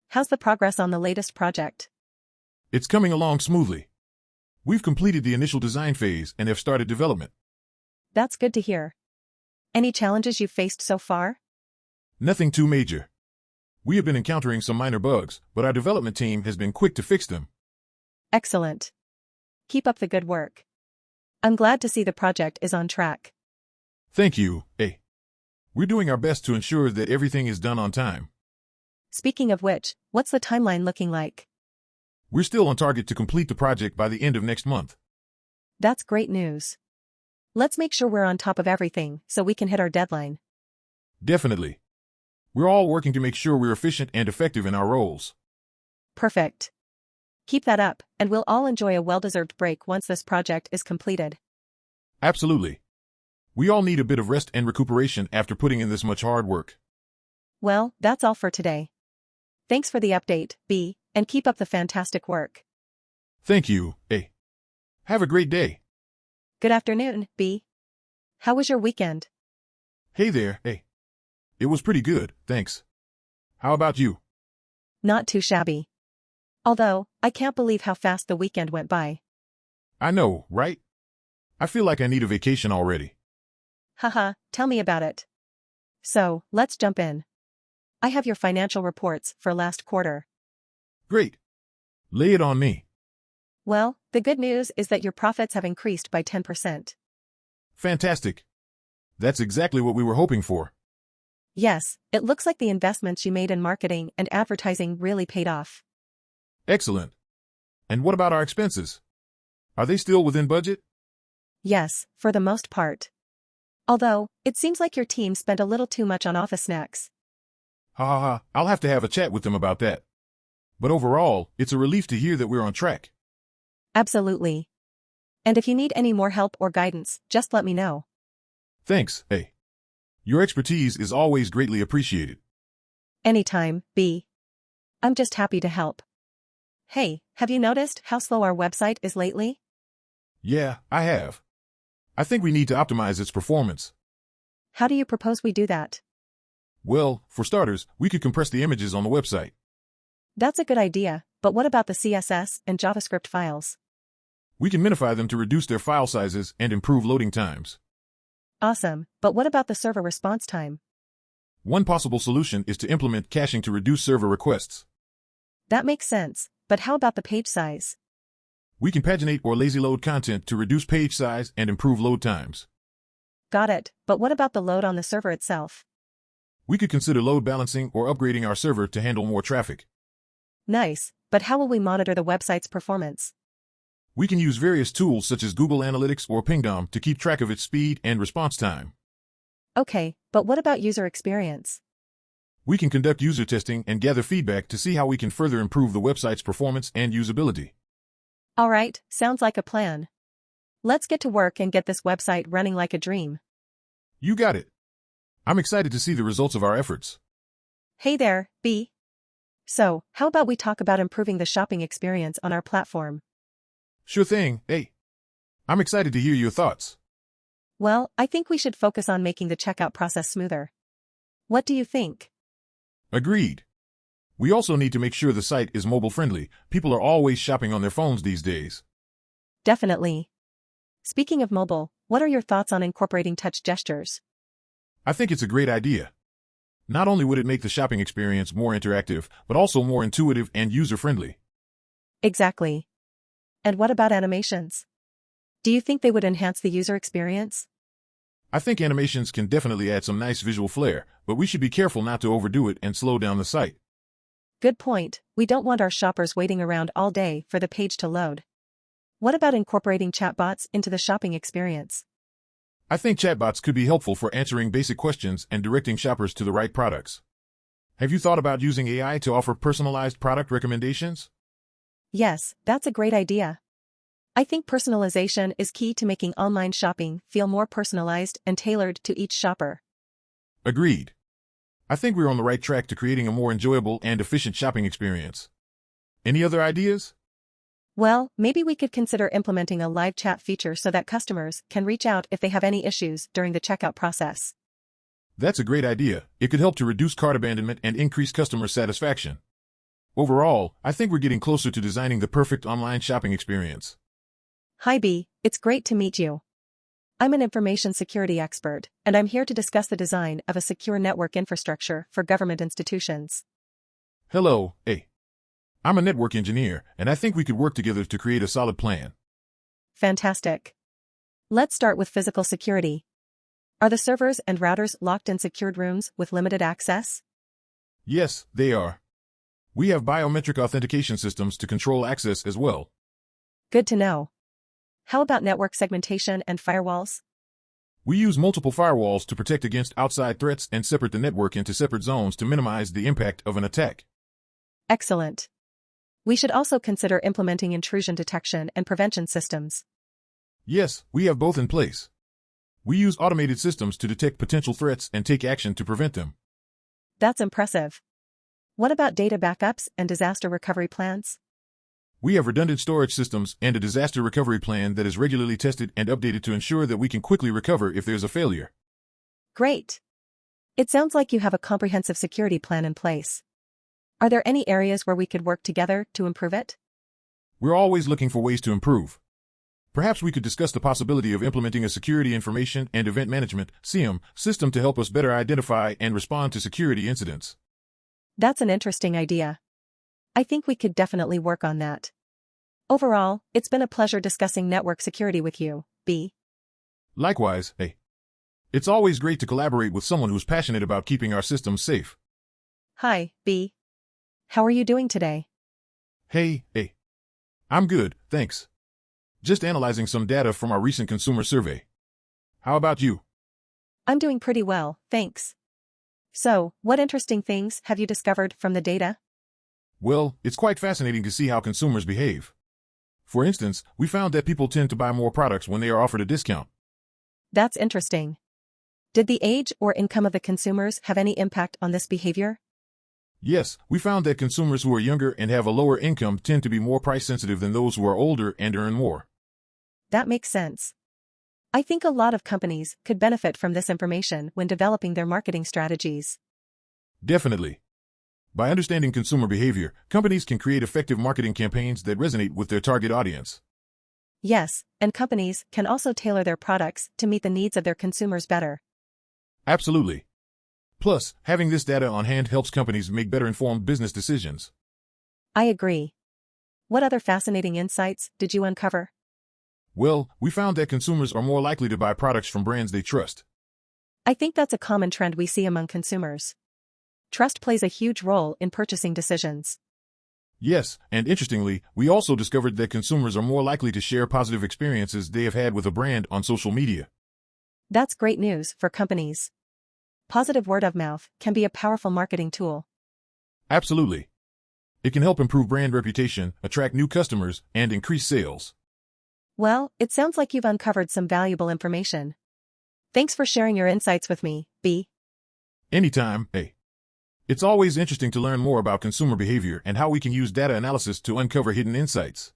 How's the progress on the latest project? It's coming along smoothly. We've completed the initial design phase and have started development. That's good to hear. Any challenges you've faced so far? Nothing too major. We have been encountering some minor bugs, but our development team has been quick to fix them. Excellent. Keep up the good work. I'm glad to see the project is on track. Thank you, A. We're doing our best to ensure that everything is done on time. Speaking of which, what's the timeline looking like? We're still on target to complete the project by the end of next month. That's great news. Let's make sure we're on top of everything so we can hit our deadline. Definitely. We're all working to make sure we're efficient and effective in our roles. Perfect. Keep that up, and we'll all enjoy a well-deserved break once this project is completed. Absolutely. We all need a bit of rest and recuperation after putting in this much hard work. Well, that's all for today. Thanks for the update, B, and keep up the fantastic work. Thank you, A. Have a great day. Good afternoon, B. How was your weekend? Hey there, A. It was pretty good, thanks. How about you? Not too shabby. Although, I can't believe how fast the weekend went by. I know, right? I feel like I need a vacation already. Haha, tell me about it. So, let's jump in. I have your financial reports for last quarter. Great. Lay it on me. Well, the good news is that your profits have increased by 10%. Fantastic. That's exactly what we were hoping for. Yes, it looks like the investments you made in marketing and advertising really paid off. Excellent. And what about our expenses? Are they still within budget? Yes, for the most part. Although, it seems like your team spent a little too much on office snacks. Ha ha ha, I'll have to have a chat with them about that. But overall, it's a relief to hear that we're on track. Absolutely. And if you need any more help or guidance, just let me know. Thanks, A. Your expertise is always greatly appreciated. Anytime, B. I'm just happy to help. Hey, have you noticed how slow our website is lately? Yeah, I have. I think we need to optimize its performance. How do you propose we do that? Well, for starters, we could compress the images on the website. That's a good idea, but what about the CSS and JavaScript files? We can minify them to reduce their file sizes and improve loading times. Awesome, but what about the server response time? One possible solution is to implement caching to reduce server requests. That makes sense, but how about the page size? We can paginate or lazy load content to reduce page size and improve load times. Got it, but what about the load on the server itself? We could consider load balancing or upgrading our server to handle more traffic. Nice, but how will we monitor the website's performance? We can use various tools such as Google Analytics or Pingdom to keep track of its speed and response time. Okay, but what about user experience? We can conduct user testing and gather feedback to see how we can further improve the website's performance and usability. All right, sounds like a plan. Let's get to work and get this website running like a dream. You got it. I'm excited to see the results of our efforts. Hey there, B. So, how about we talk about improving the shopping experience on our platform? Sure thing, hey. I'm excited to hear your thoughts. Well, I think we should focus on making the checkout process smoother. What do you think? Agreed. We also need to make sure the site is mobile-friendly. People are always shopping on their phones these days. Definitely. Speaking of mobile, what are your thoughts on incorporating touch gestures? I think it's a great idea. Not only would it make the shopping experience more interactive, but also more intuitive and user-friendly. Exactly. And what about animations? Do you think they would enhance the user experience? I think animations can definitely add some nice visual flair, but we should be careful not to overdo it and slow down the site. Good point. We don't want our shoppers waiting around all day for the page to load. What about incorporating chatbots into the shopping experience? I think chatbots could be helpful for answering basic questions and directing shoppers to the right products. Have you thought about using AI to offer personalized product recommendations? Yes, that's a great idea. I think personalization is key to making online shopping feel more personalized and tailored to each shopper. Agreed. I think we're on the right track to creating a more enjoyable and efficient shopping experience. Any other ideas? Well, maybe we could consider implementing a live chat feature so that customers can reach out if they have any issues during the checkout process. That's a great idea. It could help to reduce cart abandonment and increase customer satisfaction. Overall, I think we're getting closer to designing the perfect online shopping experience. Hi B, it's great to meet you. I'm an information security expert, and I'm here to discuss the design of a secure network infrastructure for government institutions. Hello, A. I'm a network engineer, and I think we could work together to create a solid plan. Fantastic. Let's start with physical security. Are the servers and routers locked in secured rooms with limited access? Yes, they are. We have biometric authentication systems to control access as well. Good to know. How about network segmentation and firewalls? We use multiple firewalls to protect against outside threats and separate the network into separate zones to minimize the impact of an attack. Excellent. We should also consider implementing intrusion detection and prevention systems. Yes, we have both in place. We use automated systems to detect potential threats and take action to prevent them. That's impressive. What about data backups and disaster recovery plans? We have redundant storage systems and a disaster recovery plan that is regularly tested and updated to ensure that we can quickly recover if there's a failure. Great. It sounds like you have a comprehensive security plan in place. Are there any areas where we could work together to improve it? We're always looking for ways to improve. Perhaps we could discuss the possibility of implementing a security information and event management (SIEM) system to help us better identify and respond to security incidents. That's an interesting idea. I think we could definitely work on that. Overall, it's been a pleasure discussing network security with you, B. Likewise, A. It's always great to collaborate with someone who's passionate about keeping our systems safe. Hi, B. How are you doing today? Hey, A. I'm good, thanks. Just analyzing some data from our recent consumer survey. How about you? I'm doing pretty well, thanks. So, what interesting things have you discovered from the data? Well, it's quite fascinating to see how consumers behave. For instance, we found that people tend to buy more products when they are offered a discount. That's interesting. Did the age or income of the consumers have any impact on this behavior? Yes, we found that consumers who are younger and have a lower income tend to be more price sensitive than those who are older and earn more. That makes sense. I think a lot of companies could benefit from this information when developing their marketing strategies. Definitely. By understanding consumer behavior, companies can create effective marketing campaigns that resonate with their target audience. Yes, and companies can also tailor their products to meet the needs of their consumers better. Absolutely. Plus, having this data on hand helps companies make better informed business decisions. I agree. What other fascinating insights did you uncover? Well, we found that consumers are more likely to buy products from brands they trust. I think that's a common trend we see among consumers. Trust plays a huge role in purchasing decisions. Yes, and interestingly, we also discovered that consumers are more likely to share positive experiences they have had with a brand on social media. That's great news for companies. Positive word of mouth can be a powerful marketing tool. Absolutely. It can help improve brand reputation, attract new customers, and increase sales. Well, it sounds like you've uncovered some valuable information. Thanks for sharing your insights with me, B. Anytime, A. It's always interesting to learn more about consumer behavior and how we can use data analysis to uncover hidden insights.